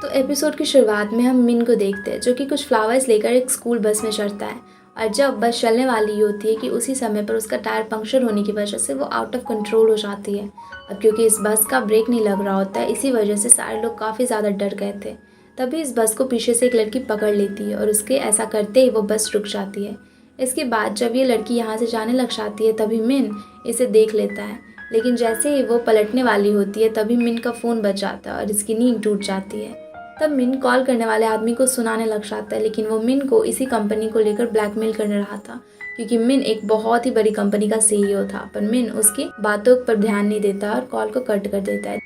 तो एपिसोड की शुरुआत में हम मिन को देखते हैं जो कि कुछ फ्लावर्स लेकर एक स्कूल बस में चढ़ता है। और जब बस चलने वाली होती है कि उसी समय पर उसका टायर पंक्चर होने की वजह से वो आउट ऑफ कंट्रोल हो जाती है। अब क्योंकि इस बस का ब्रेक नहीं लग रहा होता है, इसी वजह से सारे लोग काफ़ी ज़्यादा डर गए थे। तभी इस बस को पीछे से एक लड़की पकड़ लेती है और उसके ऐसा करते ही वो बस रुक जाती है। इसके बाद जब ये लड़की यहाँ से जाने लग जाती है तभी मिन इसे देख लेता है, लेकिन जैसे ही वो पलटने वाली होती है तभी मिन का फ़ोन बज जाता है और इसकी नींद टूट जाती है। तब मिन कॉल करने वाले आदमी को सुनाने लग जाता है, लेकिन वो मिन को इसी कंपनी को लेकर ब्लैकमेल करने रहा था क्योंकि मिन एक बहुत ही बड़ी कंपनी का सीईओ था। पर मिन उसकी बातों पर ध्यान नहीं देता और कॉल को कट कर देता है।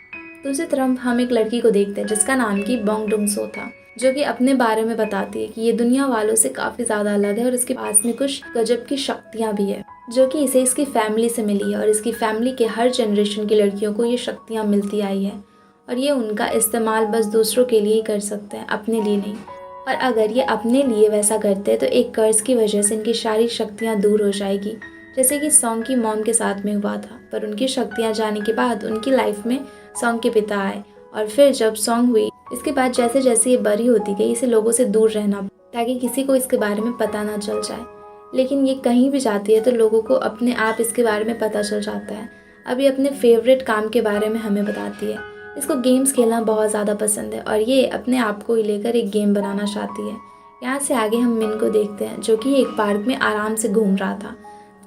दूसरी तरफ हम एक लड़की को देखते हैं जिसका नाम की बोंग डुंग सो था, जो कि अपने बारे में बताती है कि ये दुनिया वालों से काफ़ी ज़्यादा अलग है और इसके पास में कुछ गजब की शक्तियाँ भी है जो कि इसे इसकी फैमिली से मिली है और इसकी फैमिली के हर जनरेशन की लड़कियों को ये शक्तियाँ मिलती आई है और ये उनका इस्तेमाल बस दूसरों के लिए ही कर सकते हैं, अपने लिए नहीं। और अगर ये अपने लिए वैसा करते हैं तो एक कर्ज की वजह से इनकी सारी शक्तियाँ दूर हो जाएगी, जैसे कि सॉन्ग की मॉम के साथ में हुआ था। पर उनकी शक्तियाँ जाने के बाद उनकी लाइफ में सॉन्ग के पिता आए और फिर जब सॉन्ग हुई इसके बाद जैसे जैसे ये बड़ी होती गई इसे लोगों से दूर रहना ताकि किसी को इसके बारे में पता ना चल जाए। लेकिन ये कहीं भी जाती है तो लोगों को अपने आप इसके बारे में पता चल जाता है। अब ये अपने फेवरेट काम के बारे में हमें बताती है। इसको गेम्स खेलना बहुत ज़्यादा पसंद है और ये अपने आप को ही लेकर एक गेम बनाना चाहती है। यहाँ से आगे हम मिन को देखते हैं जो कि एक पार्क में आराम से घूम रहा था।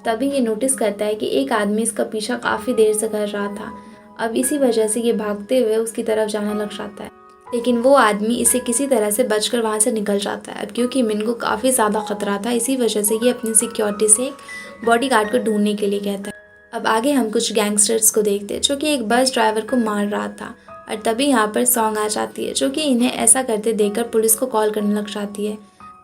तभी ये नोटिस करता है कि एक आदमी इसका पीछा काफ़ी देर से कर रहा था। अब इसी वजह से ये भागते हुए उसकी तरफ जाने लग जाता है, लेकिन वो आदमी इसे किसी तरह से बचकर वहाँ से निकल जाता है। अब क्योंकि मिन को काफ़ी ज़्यादा खतरा था, इसी वजह से ये अपनी सिक्योरिटी से एक बॉडीगार्ड को ढूंढने के लिए कहता है। अब आगे हम कुछ गैंगस्टर्स को देखते हैं जो कि एक बस ड्राइवर को मार रहा था और तभी यहाँ पर सॉन्ग आ जाती है जो कि इन्हें ऐसा करते देखकर पुलिस को कॉल करने लग जाती है।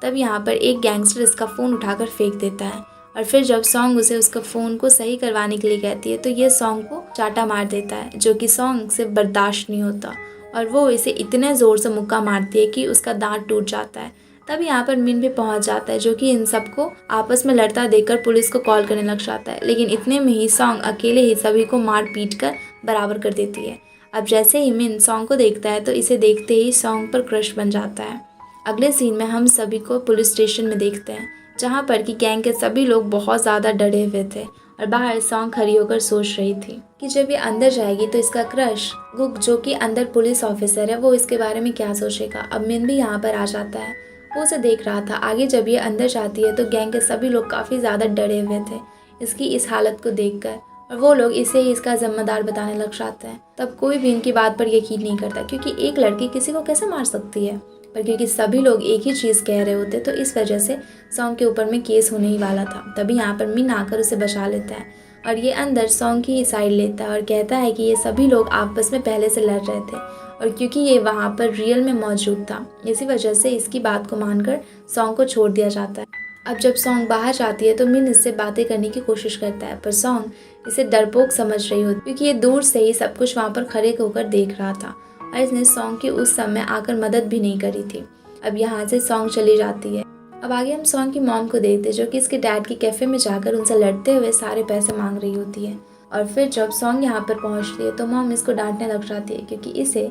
तब यहाँ पर एक गैंगस्टर इसका फ़ोन उठाकर फेंक देता है और फिर जब सॉन्ग उसे उसका फ़ोन को सही करवाने के लिए कहती है तो ये सॉन्ग को चाटा मार देता है जो कि सॉन्ग से बर्दाश्त नहीं होता और वो इसे इतने ज़ोर से मुक्का मारती है कि उसका दांत टूट जाता है। तब यहाँ पर मिन भी पहुँच जाता है जो कि इन सबको आपस में लड़ता देखकर पुलिस को कॉल करने लग जाता है, लेकिन इतने में ही सॉन्ग अकेले ही सभी को मार पीट कर बराबर कर देती है। अब जैसे ही मिन सॉन्ग को देखता है तो इसे देखते ही सॉन्ग पर क्रश बन जाता है। अगले सीन में हम सभी को पुलिस स्टेशन में देखते हैं जहाँ पर कि गैंग के सभी लोग बहुत ज़्यादा डरे हुए थे और बाहर सॉन्ग खड़ी होकर सोच रही थी कि जब ये अंदर जाएगी तो इसका क्रश गुक जो कि अंदर पुलिस ऑफिसर है वो इसके बारे में क्या सोचेगा। अब मिन भी यहाँ पर आ जाता है, वो उसे देख रहा था। आगे जब ये अंदर जाती है तो गैंग के सभी लोग काफ़ी ज़्यादा डरे हुए थे इसकी इस हालत को देखकर और वो लोग इसे ही इसका जिम्मेदार बताने लग जाते हैं। तब कोई भी इनकी बात पर यकीन नहीं करता क्योंकि एक लड़की किसी को कैसे मार सकती है, पर क्योंकि सभी लोग एक ही चीज़ कह रहे होते तो इस वजह से सॉन्ग के ऊपर में केस होने ही वाला था। तभी यहाँ पर मिन आकर उसे बचा लेता है और ये अंदर सॉन्ग की साइड लेता है और कहता है कि ये सभी लोग आपस में पहले से लड़ रहे थे और क्योंकि ये वहाँ पर रियल में मौजूद था इसी वजह से इसकी बात को मानकर सॉन्ग को छोड़ दिया जाता है। अब जब सॉन्ग बाहर जाती है तो मिन इससे बातें करने की कोशिश करता है, पर सॉन्ग इसे डरपोक समझ रही होती क्योंकि ये दूर से ही सब कुछ वहाँ पर खड़े होकर देख रहा था और इसने सॉन्ग की उस समय आकर मदद भी नहीं करी थी। अब यहाँ से सॉन्ग चली जाती है। अब आगे हम सॉन्ग की मॉम को देखते हैं जो कि इसके डैड के कैफ़े में जाकर उनसे लड़ते हुए सारे पैसे मांग रही होती है और फिर जब सॉन्ग यहाँ पर पहुँचती है तो मॉम इसको डांटने लग जाती है क्योंकि इसे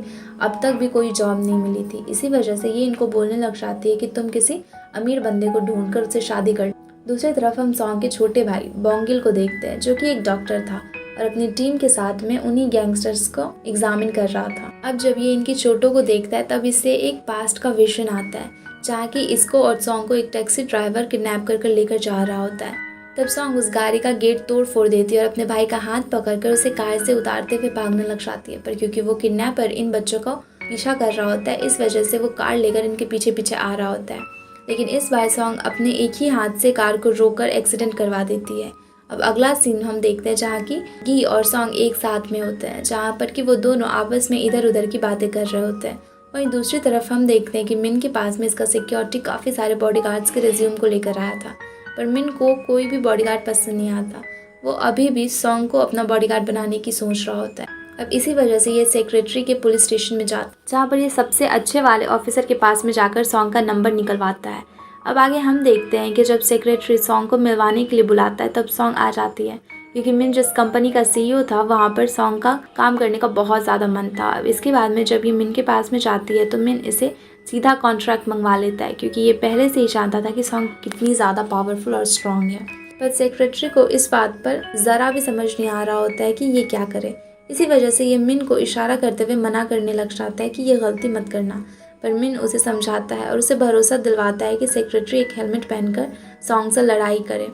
अब तक भी कोई जॉब नहीं मिली थी। इसी वजह से ये इनको बोलने लग जाती है कि तुम किसी अमीर बंदे को ढूंढकर उससे शादी कर। दूसरी तरफ हम सॉन्ग के छोटे भाई बोंगिल को देखते हैं जो कि एक डॉक्टर था और अपनी टीम के साथ में उन्हीं गैंगस्टर्स को एग्जामिन कर रहा था। अब जब ये इनकी चोटों को देखता है तब इसे एक पास्ट का विजन आता है जहाँ कि इसको और सॉन्ग को एक टैक्सी ड्राइवर किडनैप कर लेकर जा रहा होता है। तब सॉन्ग उस गाड़ी का गेट तोड़ फोड़ देती है और अपने भाई का हाथ पकड़कर उसे कार से उतारते हुए भागने लग जाती है, पर क्योंकि वो किडनैपर इन बच्चों का पीछा कर रहा होता है इस वजह से वो कार लेकर इनके पीछे पीछे आ रहा होता है। लेकिन इस बार सॉन्ग अपने एक ही हाथ से कार को रोककर एक्सीडेंट करवा देती है। अब अगला सीन हम देखते हैं जहाँ की गी और सॉन्ग एक साथ में होते हैं जहाँ पर कि वो दोनों आपस में इधर उधर की बातें कर रहे होते हैं। वहीं दूसरी तरफ हम देखते हैं कि मिन के पास में इसका सिक्योरिटी काफ़ी सारे बॉडीगार्ड्स के रिज्यूम को लेकर आया था, पर मिन को कोई भी बॉडीगार्ड पसंद नहीं आता। वो अभी भी सॉन्ग को अपना बॉडीगार्ड बनाने की सोच रहा होता है। अब इसी वजह से ये सेक्रेटरी के पुलिस स्टेशन में जाता जहाँ पर ये सबसे अच्छे वाले ऑफिसर के पास में जाकर सॉन्ग का नंबर निकलवाता है। अब आगे हम देखते हैं कि जब सेक्रेटरी सॉन्ग को मिलवाने के लिए बुलाता है तब सॉन्ग आ जाती है क्योंकि मिन जिस कंपनी का सीईओ था वहाँ पर सॉन्ग का काम करने का बहुत ज़्यादा मन था। अब इसके बाद में जब ये मिन के पास में जाती है तो मिन इसे सीधा कॉन्ट्रैक्ट मंगवा लेता है, क्योंकि ये पहले से ही जानता था कि सॉन्ग कितनी ज़्यादा पावरफुल और स्ट्रॉन्ग है। पर सेक्रेटरी को इस बात पर ज़रा भी समझ नहीं आ रहा होता है कि ये क्या करे। इसी वजह से ये मिन को इशारा करते हुए मना करने लग जाता है कि ये गलती मत करना। पर मिन उसे समझाता है और उसे भरोसा दिलवाता है कि सेक्रेटरी एक हेलमेट पहनकर सॉन्ग से लड़ाई करे।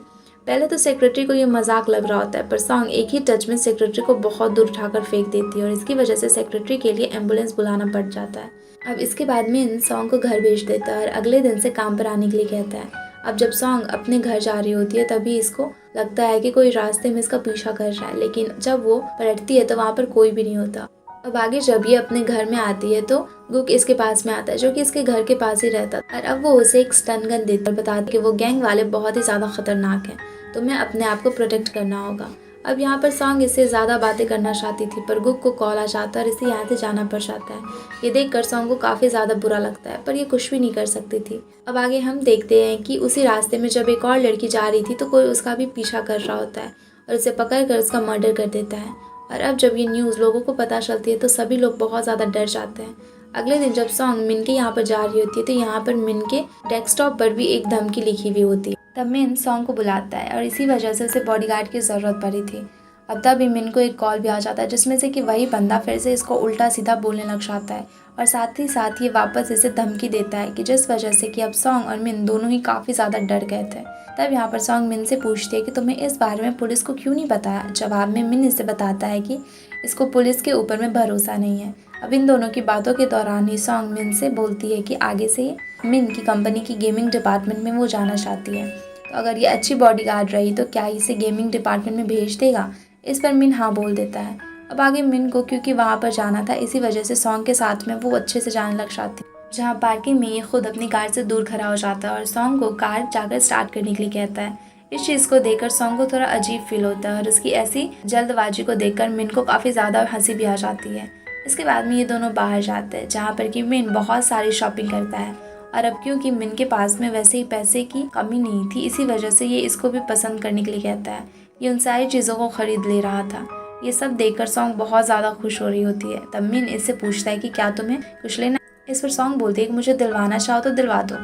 पहले तो सेक्रेटरी को ये मजाक लग रहा होता है, पर सॉन्ग एक ही टच में सेक्रेटरी को बहुत दूर उठाकर फेंक देती है और इसकी वजह से सेक्रेटरी के लिए एम्बुलेंस बुलाना पड़ जाता है। अब इसके बाद मिन सॉन्ग को घर भेज देता है और अगले दिन से काम पर आने के लिए कहता है। अब जब सॉन्ग अपने घर जा रही होती है तभी इसको लगता है कि कोई रास्ते में इसका पीछा कर रहा है, लेकिन जब वो पलटती है तो वहाँ पर कोई भी नहीं होता। अब आगे जब ये अपने घर में आती है तो गुक इसके पास में आता है, जो कि इसके घर के पास ही रहता है, और अब वो उसे एक स्टन गन देता है, बताता है कि वो गैंग वाले बहुत ही ज़्यादा खतरनाक हैं, तुम्हें अपने आप को प्रोटेक्ट करना होगा। अब यहाँ पर सॉन्ग इससे ज़्यादा बातें करना चाहती थी, पर गुक को कॉल आ जाता है और इसे यहाँ से जाना पड़ जाता है। ये देखकर सॉन्ग को काफ़ी ज़्यादा बुरा लगता है, पर ये कुछ भी नहीं कर सकती थी। अब आगे हम देखते हैं कि उसी रास्ते में जब एक और लड़की जा रही थी तो कोई उसका भी पीछा कर रहा होता है और उसे पकड़ कर उसका मर्डर कर देता है। और अब जब ये न्यूज़ लोगों को पता चलती है तो सभी लोग बहुत ज़्यादा डर जाते हैं। अगले दिन जब सॉन्ग मिन के यहाँ पर जा रही होती है तो यहाँ पर मिन के डेस्कटॉप पर भी एक धमकी लिखी हुई होती है। तब मिन सॉन्ग को बुलाता है और इसी वजह से उसे बॉडीगार्ड की ज़रूरत पड़ी थी। अब तभी मिन को एक कॉल भी आ जाता है जिसमें से कि वही बंदा फिर से इसको उल्टा सीधा बोलने लग जाता है और साथ ही साथ ये वापस इसे धमकी देता है कि जिस वजह से कि अब सॉन्ग और मिन दोनों ही काफ़ी ज़्यादा डर गए थे। तब यहाँ पर सॉन्ग मिन से पूछती है कि तुम्हें इस बारे में पुलिस को क्यों नहीं बताया। जवाब में मिन इसे बताता है कि इसको पुलिस के ऊपर में भरोसा नहीं है। अब इन दोनों की बातों के दौरान ही सॉन्ग मिन से बोलती है कि आगे से मिन की कंपनी की गेमिंग डिपार्टमेंट में वो जाना चाहती है, तो अगर ये अच्छी बॉडीगार्ड रही तो क्या इसे गेमिंग डिपार्टमेंट में भेज देगा। इस पर मिन हाँ बोल देता है। अब आगे मिन को क्योंकि वहाँ पर जाना था इसी वजह से सॉन्ग के साथ में वो अच्छे से जाने लग जाती है, जहाँ पार्किंग में ये खुद अपनी कार से दूर खड़ा हो जाता है और सॉन्ग को कार जाकर स्टार्ट करने के लिए कहता है। इस चीज़ को देखकर सॉन्ग को थोड़ा अजीब फील होता है और उसकी ऐसी जल्दबाजी को देखकर मिन को काफ़ी ज़्यादा हंसी भी आ जाती है। इसके बाद में ये दोनों बाहर जाते हैं जहाँ पर कि मिन बहुत सारी शॉपिंग करता है और अब क्योंकि मिन के पास में वैसे ही पैसे की कमी नहीं थी इसी वजह से ये इसको भी पसंद करने के लिए कहता है। ये उन सारी चीज़ों को खरीद ले रहा था। ये सब देखकर सॉन्ग बहुत ज़्यादा खुश हो रही होती है। तब मिन इससे पूछता है कि क्या तुम्हें कुछ लेना। इस पर सॉन्ग बोलती है कि मुझे दिलवाना चाहो तो दिलवा दो।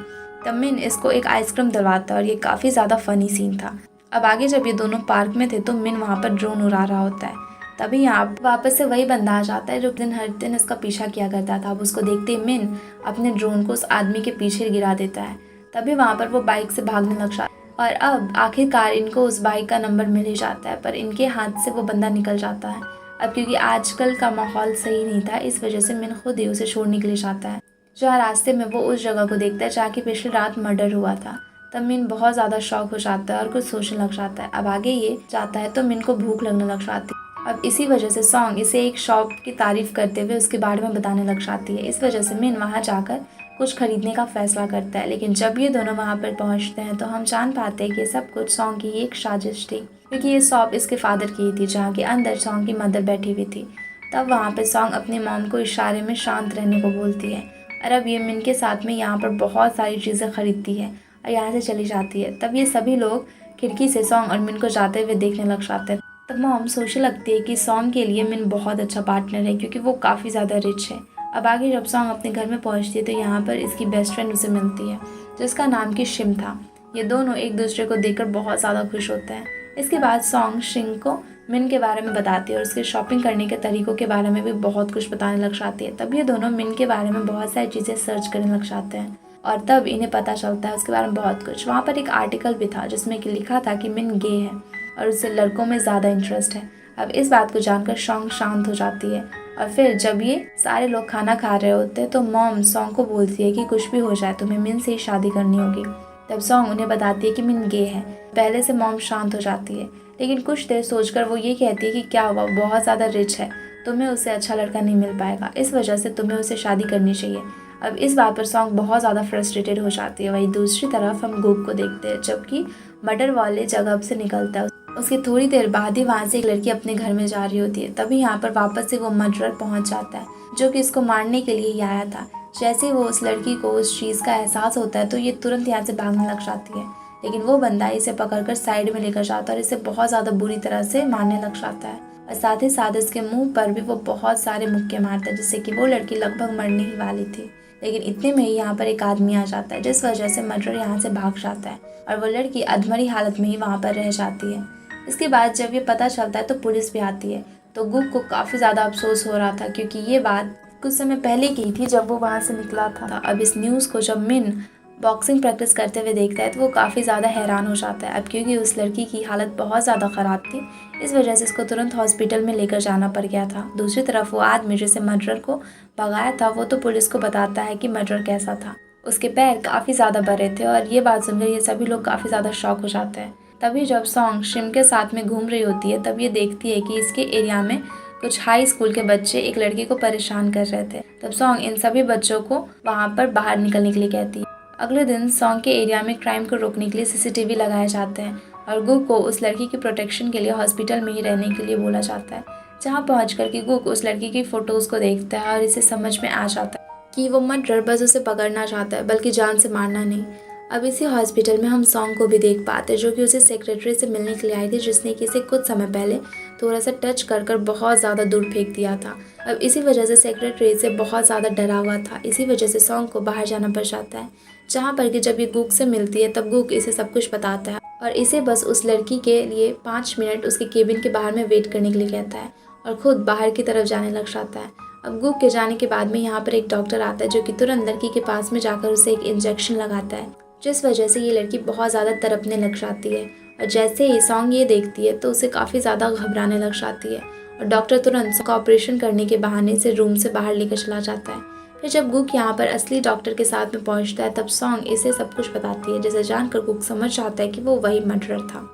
तब मिन इसको एक आइसक्रीम दिलवाता है और ये काफ़ी ज़्यादा फनी सीन था। अब आगे जब ये दोनों पार्क में थे तो मिन वहाँ पर ड्रोन उड़ा रहा होता है। तभी यहाँ वापस से वही बंदा आ जाता है जो हर दिन इसका पीछा किया करता था। अब उसको देखते ही मिन अपने ड्रोन को उस आदमी के पीछे गिरा देता है। तभी वहाँ पर वो बाइक से भागने लग जाता है और अब आखिरकार इनको उस बाइक का नंबर मिल ही जाता है, पर इनके हाथ से वो बंदा निकल जाता है। अब क्योंकि आजकल का माहौल सही नहीं था इस वजह से मिन खुद ही उसे छोड़ने के लिए जाता है, जहाँ रास्ते में वो उस जगह को देखता है जहाँ की पिछली रात मर्डर हुआ था। तब मिन बहुत ज़्यादा शॉक हो जाता है और कुछ सोचने लग जाता है। अब आगे ये जाता है तो मिन को भूख लगने लग जाती है। अब इसी वजह से सॉन्ग इसे एक शॉप की तारीफ करते हुए उसके बारे में बताने लग जाती है। इस वजह से मिन वहाँ जाकर कुछ खरीदने का फैसला करता है, लेकिन जब ये दोनों वहाँ पर पहुँचते हैं तो हम जान पाते हैं कि ये सब कुछ सॉन्ग की एक साजिश थी, क्योंकि ये शॉप इसके फादर की थी जहाँ के अंदर सॉन्ग की मदर बैठी हुई थी। तब वहाँ पर सॉन्ग अपनी मॉम को इशारे में शांत रहने को बोलती है और अब ये मिन के साथ में यहाँ पर बहुत सारी चीज़ें खरीदती है और यहाँ से चली जाती है। तब ये सभी लोग खिड़की से सॉन्ग और मिन को जाते हुए देखने लग जाते हैं। तब मॉम सोचने लगती है कि सॉन्ग के लिए मिन बहुत अच्छा पार्टनर है क्योंकि वो काफ़ी ज़्यादा रिच है। अब आगे जब सॉन्ग अपने घर में पहुंचती है तो यहाँ पर इसकी बेस्ट फ्रेंड उसे मिलती है जिसका नाम कि शिम था। ये दोनों एक दूसरे को देखकर बहुत ज़्यादा खुश होते हैं। इसके बाद सॉन्ग शिम को मिन के बारे में बताती है और उसके शॉपिंग करने के तरीक़ों के बारे में भी बहुत कुछ बताने लग जाती है। तब ये दोनों मिन के बारे में बहुत सारी चीज़ें सर्च करने लग जाते हैं और तब इन्हें पता चलता है उसके बारे में बहुत कुछ। वहाँ पर एक आर्टिकल भी था जिसमें कि लिखा था कि मिन गे है और उसे लड़कों में ज़्यादा इंटरेस्ट है। अब इस बात को जानकर सॉन्ग शांत हो जाती है और फिर जब ये सारे लोग खाना खा रहे होते हैं तो मॉम सॉन्ग को बोलती है कि कुछ भी हो जाए तुम्हें मिन से ही शादी करनी होगी। तब सॉन्ग उन्हें बताती है कि मिन गे है। पहले से मॉम शांत हो जाती है, लेकिन कुछ देर सोचकर वो ये कहती है कि क्या हुआ, बहुत ज़्यादा रिच है, तुम्हें उससे अच्छा लड़का नहीं मिल पाएगा, इस वजह से तुम्हें उसे शादी करनी चाहिए। अब इस बात पर सॉन्ग बहुत ज़्यादा फ्रस्ट्रेटेड हो जाती है। वहीं दूसरी तरफ हम गुक को देखते हैं जबकि मर्डर वाले जगह से निकलता है। उसके थोड़ी देर बाद ही वहाँ से एक लड़की अपने घर में जा रही होती है। तभी यहाँ पर वापस से वो मर्डरर पहुँच जाता है जो कि इसको मारने के लिए ही आया था। जैसे वो उस लड़की को उस चीज़ का एहसास होता है तो ये तुरंत यहाँ से भागने लग जाती है। लेकिन वो बंदा इसे पकड़कर साइड में लेकर जाता है और इसे बहुत ज़्यादा बुरी तरह से मारने लग जाता है और साथ ही साथ इसके मुंह पर भी वो बहुत सारे मुक्के मारता है, जिससे कि वो लड़की लगभग मरने ही वाली थी। लेकिन इतने में ही यहाँ पर एक आदमी आ जाता है, जिस वजह से मर्डर यहाँ से भाग जाता है और वो लड़की अधमरी हालत में ही वहाँ पर रह जाती है। इसके बाद जब ये पता चलता है तो पुलिस भी आती है। तो गुक को काफ़ी ज़्यादा अफसोस हो रहा था, क्योंकि ये बात कुछ समय पहले की थी जब वो वहाँ से निकला था। अब इस न्यूज़ को जब मिन बॉक्सिंग प्रैक्टिस करते हुए देखता है तो वो काफ़ी ज़्यादा हैरान हो जाता है। अब क्योंकि उस लड़की की हालत बहुत ज़्यादा ख़राब थी, इस वजह से इसको तुरंत हॉस्पिटल में लेकर जाना पड़ गया था। दूसरी तरफ वो आदमी जिसे मर्डर को भगाया था वो तो पुलिस को बताता है कि मर्डर कैसा था। उसके पैर काफ़ी ज़्यादा बड़े थे और ये बात सुनकर ये सभी लोग काफ़ी ज़्यादा शॉक हो जाते हैं। तभी जब सॉन्ग शिम के साथ में घूम रही होती है तब ये देखती है कि इसके एरिया में कुछ हाई स्कूल के बच्चे एक लड़की को परेशान कर रहे थे। तब सॉन्ग इन सभी बच्चों को वहाँ पर बाहर निकलने के लिए कहती है। अगले दिन सॉन्ग के एरिया में क्राइम को रोकने के लिए सीसीटीवी लगाए जाते हैं और गुक को उस लड़की की प्रोटेक्शन के लिए हॉस्पिटल में ही रहने के लिए बोला जाता है, जहाँ पहुँच कर के गुक उस लड़की की फ़ोटोज़ को देखता है और इसे समझ में आ जाता है कि वो मर्डर बस उसे पकड़ना चाहता है, बल्कि जान से मारना नहीं। अब इसी हॉस्पिटल में हम सॉन्ग को भी देख पाते हैं, जो कि उसे सेक्रेटरी से मिलने के लिए आई थी, जिसने कि इसे कुछ समय पहले थोड़ा सा टच कर बहुत ज़्यादा दूर फेंक दिया था। अब इसी वजह से सेक्रेटरी से बहुत ज़्यादा डरा हुआ था। इसी वजह से सॉन्ग को बाहर जाना पड़ जाता है, जहाँ पर कि जब ये गुक से मिलती है तब गुक इसे सब कुछ बताता है और इसे बस उस लड़की के लिए 5 मिनट उसके केबिन के बाहर में वेट करने के लिए कहता है और खुद बाहर की तरफ जाने लग जाता है। अब गुक के जाने के बाद में यहाँ पर एक डॉक्टर आता है, जो कि तुरंत लड़की के पास में जाकर उसे एक इंजेक्शन लगाता है, जिस वजह से ये लड़की बहुत ज़्यादा तड़पने लग जाती है। और जैसे ही सॉन्ग ये देखती है तो उसे काफ़ी ज़्यादा घबराने लग जाती है और डॉक्टर तुरंत उसका ऑपरेशन करने के बहाने से रूम से बाहर लेकर चला जाता है। फिर जब गुक यहाँ पर असली डॉक्टर के साथ में पहुँचता है तब सॉन्ग इसे सब कुछ बताती है, जिसे जानकर गुक समझ जाता है कि वो वही मर्डरर था।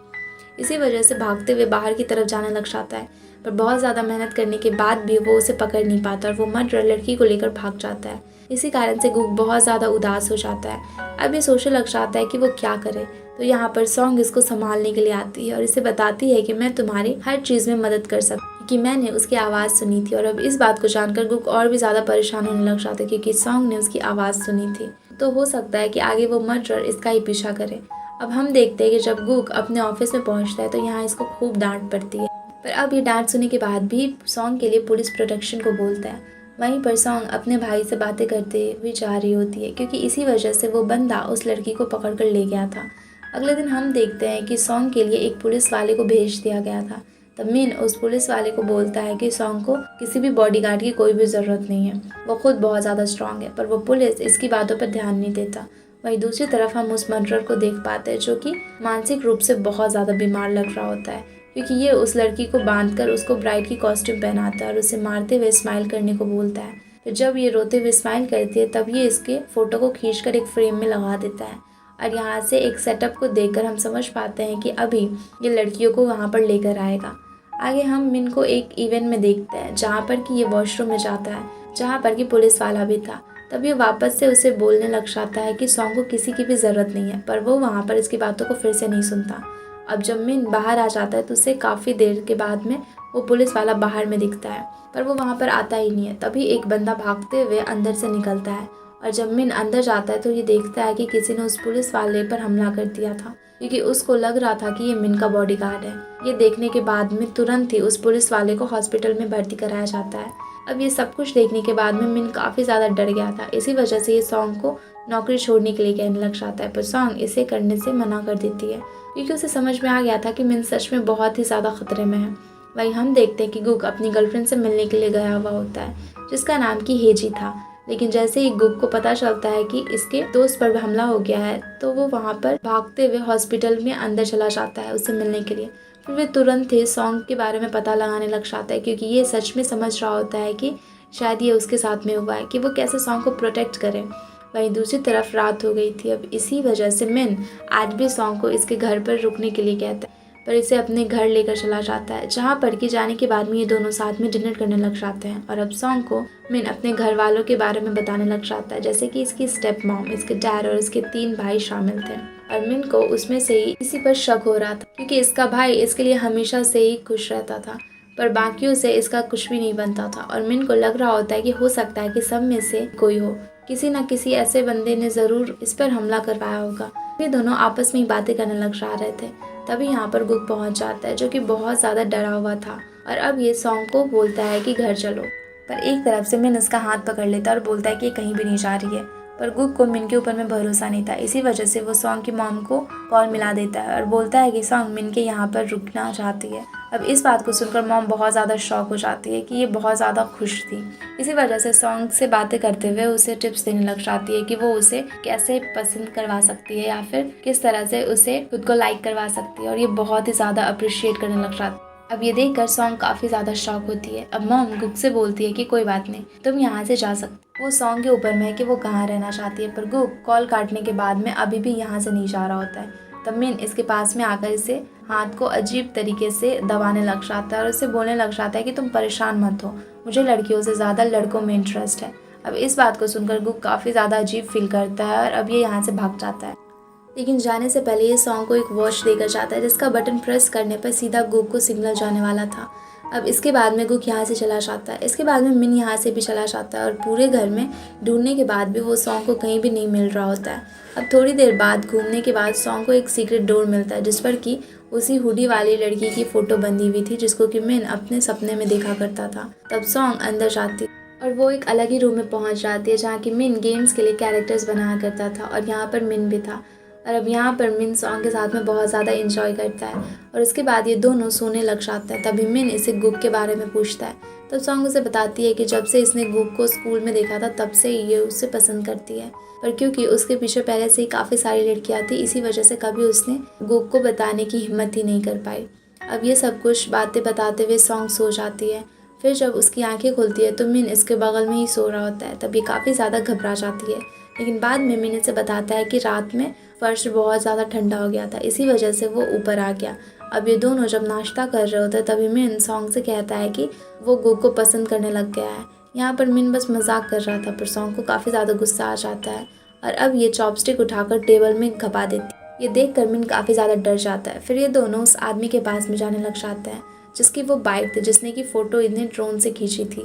इसी वजह से भागते हुए बाहर की तरफ जाने लग जाता है, पर बहुत ज़्यादा मेहनत करने के बाद भी वो उसे पकड़ नहीं पाता और वो मर्डरर लड़की को लेकर भाग जाता है। इसी कारण से गुक बहुत ज़्यादा उदास हो जाता है। अब ये सोचने लग जाता है कि वो क्या करे। तो यहाँ पर सॉन्ग इसको संभालने के लिए आती है और इसे बताती है कि मैं तुम्हारी हर चीज़ में मदद कर सकती, कि मैंने उसकी आवाज़ सुनी थी। और अब इस बात को जानकर गुक और भी ज़्यादा परेशान होने लग जाता है, क्योंकि सॉन्ग ने उसकी आवाज़ सुनी थी। तो हो सकता है कि आगे वो मर्डरर इसका ही पीछा करे। अब हम देखते हैं कि जब गुक अपने ऑफिस में पहुँचता है तो यहाँ इसको खूब डांट पड़ती है, पर अब ये डांट सुनने के बाद भी सॉन्ग के लिए पुलिस प्रोटेक्शन को बोलता है। वहीं पर सॉन्ग अपने भाई से बातें करते हुए जा रही होती है, क्योंकि इसी वजह से वो बंदा उस लड़की को पकड़ कर ले गया था। अगले दिन हम देखते हैं कि सॉन्ग के लिए एक पुलिस वाले को भेज दिया गया था। तब मिन उस पुलिस वाले को बोलता है कि सॉन्ग को किसी भी बॉडीगार्ड की कोई भी ज़रूरत नहीं है, वो खुद बहुत ज़्यादा स्ट्रांग है। पर वो पुलिस इसकी बातों पर ध्यान नहीं देता। वहीं दूसरी तरफ हम उस मर्डरर को देख पाते हैं, जो कि मानसिक रूप से बहुत ज़्यादा बीमार लग रहा होता है, क्योंकि ये उस लड़की को बांधकर उसको ब्राइड की कॉस्ट्यूम पहनाता है और उसे मारते हुए स्माइल करने को बोलता है। फिर जब ये रोते हुए स्माइल करती है तब ये इसके फ़ोटो को खींचकर एक फ्रेम में लगा देता है। और यहाँ से एक सेटअप को देखकर हम समझ पाते हैं कि अभी ये लड़कियों को वहाँ पर लेकर आएगा। आगे हम मिन को एक इवेंट में देखते हैं, जहाँ पर कि ये वॉशरूम में जाता है, जहाँ पर कि पुलिस वाला भी था। तब ये वापस से उसे बोलने लग जाता है कि सॉन्ग को किसी की भी ज़रूरत नहीं है, पर वो वहाँ पर इसकी बातों को फिर से नहीं सुनता। अब जब मिन बाहर आ जाता है तो उसे काफ़ी देर के बाद में वो पुलिस वाला बाहर में दिखता है, पर वो वहाँ पर आता ही नहीं है। तभी एक बंदा भागते हुए अंदर से निकलता है और जब मिन अंदर जाता है तो ये देखता है कि किसी ने उस पुलिस वाले पर हमला कर दिया था, क्योंकि उसको लग रहा था कि ये मिन का बॉडीगार्ड है। ये देखने के बाद में तुरंत ही उस पुलिस वाले को हॉस्पिटल में भर्ती कराया जाता है। अब ये सब कुछ देखने के बाद में मिन काफ़ी ज़्यादा डर गया था। इसी वजह से ये सॉन्ग को नौकरी छोड़ने के लिए कहने लग जाता है, पर सॉन्ग इसे करने से मना कर देती है, क्योंकि उसे समझ में आ गया था कि मिन सच में बहुत ही ज़्यादा खतरे में है। वहीं हम देखते हैं कि गुक अपनी गर्लफ्रेंड से मिलने के लिए गया हुआ होता है, जिसका नाम कि हेजी था। लेकिन जैसे ही गुक को पता चलता है कि इसके दोस्त पर हमला हो गया है तो वो वहाँ पर भागते हुए हॉस्पिटल में अंदर चला जाता है उससे मिलने के लिए। फिर वे तुरंत ही सॉन्ग के बारे में पता लगाने लग जाता है, क्योंकि ये सच में समझ रहा होता है कि शायद ये उसके साथ में हुआ है, कि वो कैसे सॉन्ग को प्रोटेक्ट करे। वहीं दूसरी तरफ रात हो गई थी। अब इसी वजह से मिन आज भी सॉन्ग को इसके घर पर रुकने के लिए कहता है, पर इसे अपने घर लेकर चला जाता है, जहाँ पर कि जाने के बाद में ये दोनों साथ में डिनर करने लग जाते हैं। और अब सॉन्ग को मिन अपने घर वालों के बारे में बताने लग जाता है, जैसे कि इसकी स्टेप मॉम, इसके डैड और इसके 3 भाई शामिल थे। और मिन को उसमें से ही किसी पर शक हो रहा था, क्योंकि इसका भाई इसके लिए हमेशा से ही खुश रहता था, पर बाकियों से इसका कुछ भी नहीं बनता था। और मिन को लग रहा होता है कि हो सकता है कि सब में से कोई हो, किसी न किसी ऐसे बंदे ने ज़रूर इस पर हमला करवाया होगा। ये दोनों आपस में ही बातें करने लग जा रहे थे। तभी यहाँ पर गुक पहुँच जाता है जो कि बहुत ज़्यादा डरा हुआ था और अब ये सॉन्ग को बोलता है कि घर चलो। पर एक तरफ से मिन उसका हाथ पकड़ लेता है और बोलता है कि ये कहीं भी नहीं जा रही है। पर गुक को मिन के ऊपर में भरोसा नहीं था, इसी वजह से वो सॉन्ग की मॉम को कॉल मिला देता है और बोलता है कि सॉन्ग मिन के यहाँ पर रुकना चाहती है। अब इस बात को सुनकर मॉम बहुत ज़्यादा शॉक हो जाती है कि ये बहुत ज़्यादा खुश थी। इसी वजह से सॉन्ग से बातें करते हुए उसे टिप्स देने लग जाती है कि वो उसे कैसे पसंद करवा सकती है या फिर किस तरह से उसे खुद को लाइक करवा सकती है, और ये बहुत ही ज़्यादा अप्रिशिएट करने लग जाती है। अब ये देखकर सॉन्ग काफ़ी ज़्यादा शॉक होती है। अब मॉम गुक से बोलती है कि कोई बात नहीं, तुम यहाँ से जा सकते। वो सॉन्ग के ऊपर में है कि वो कहाँ रहना चाहती है, पर गुक कॉल काटने के बाद में अभी भी यहाँ से नहीं जा रहा होता है। तब मिन इसके पास में आकर इसे हाथ को अजीब तरीके से दबाने लग जाता है और उसे बोलने लग जाता है कि तुम परेशान मत हो, मुझे लड़कियों से ज़्यादा लड़कों में इंटरेस्ट है। अब इस बात को सुनकर गुक काफ़ी ज़्यादा अजीब फील करता है और अब ये यहाँ से भाग जाता है। लेकिन जाने से पहले ये सॉन्ग को एक वॉच देकर जाता है जिसका बटन प्रेस करने पर सीधा गुक को सिग्नल जाने वाला था। अब इसके बाद में गुक यहाँ से चला जाता है। इसके बाद में मिन यहाँ से भी चला जाता है और पूरे घर में ढूंढने के बाद भी वो सॉन्ग को कहीं भी नहीं मिल रहा होता है। अब थोड़ी देर बाद घूमने के बाद सॉन्ग को एक सीक्रेट डोर मिलता है जिस पर कि उसी हुडी वाली लड़की की फ़ोटो बंधी हुई थी जिसको कि मिन अपने सपने में देखा करता था। तब सॉन्ग अंदर जाती और वो एक अलग ही रूम में पहुँच जाती है जहाँ की मिन गेम्स के लिए कैरेक्टर्स बनाया करता था और यहाँ पर मिन भी था। और अब यहाँ पर मिन सॉन्ग के साथ में बहुत ज़्यादा एंजॉय करता है और उसके बाद ये दोनों सोने लग जाते हैं। तभी मिन इसे गुक के बारे में पूछता है। तब सॉन्ग उसे बताती है कि जब से इसने गुक को स्कूल में देखा था तब से ये उससे पसंद करती है, पर क्योंकि उसके पीछे पहले से ही काफ़ी सारी लड़कियाँ थी इसी वजह से कभी उसने गुक को बताने की हिम्मत ही नहीं कर पाई। अब ये सब कुछ बातें बताते हुए सॉन्ग सो जाती है। फिर जब उसकी आंखें खुलती है तो मिन इसके बगल में ही सो रहा होता है। तब ये काफ़ी ज़्यादा घबरा जाती है, लेकिन बाद में मिन इसे बताता है कि रात में फर्श बहुत ज़्यादा ठंडा हो गया था, इसी वजह से वो ऊपर आ गया। अब ये दोनों जब नाश्ता कर रहे होते हैं तभी मिन सॉन्ग से कहता है कि वो गुक को पसंद करने लग गया है। यहाँ पर मिन बस मजाक कर रहा था, पर सॉन्ग को काफ़ी ज़्यादा गुस्सा आ जाता है और अब ये चॉपस्टिक उठाकर टेबल में घपा देती है। ये देख कर मिन काफ़ी ज़्यादा डर जाता है। फिर ये दोनों उस आदमी के पास में जाने लग जाते हैं जिसकी वो बाइक थी जिसने की फ़ोटो इन्हें ड्रोन से खींची थी।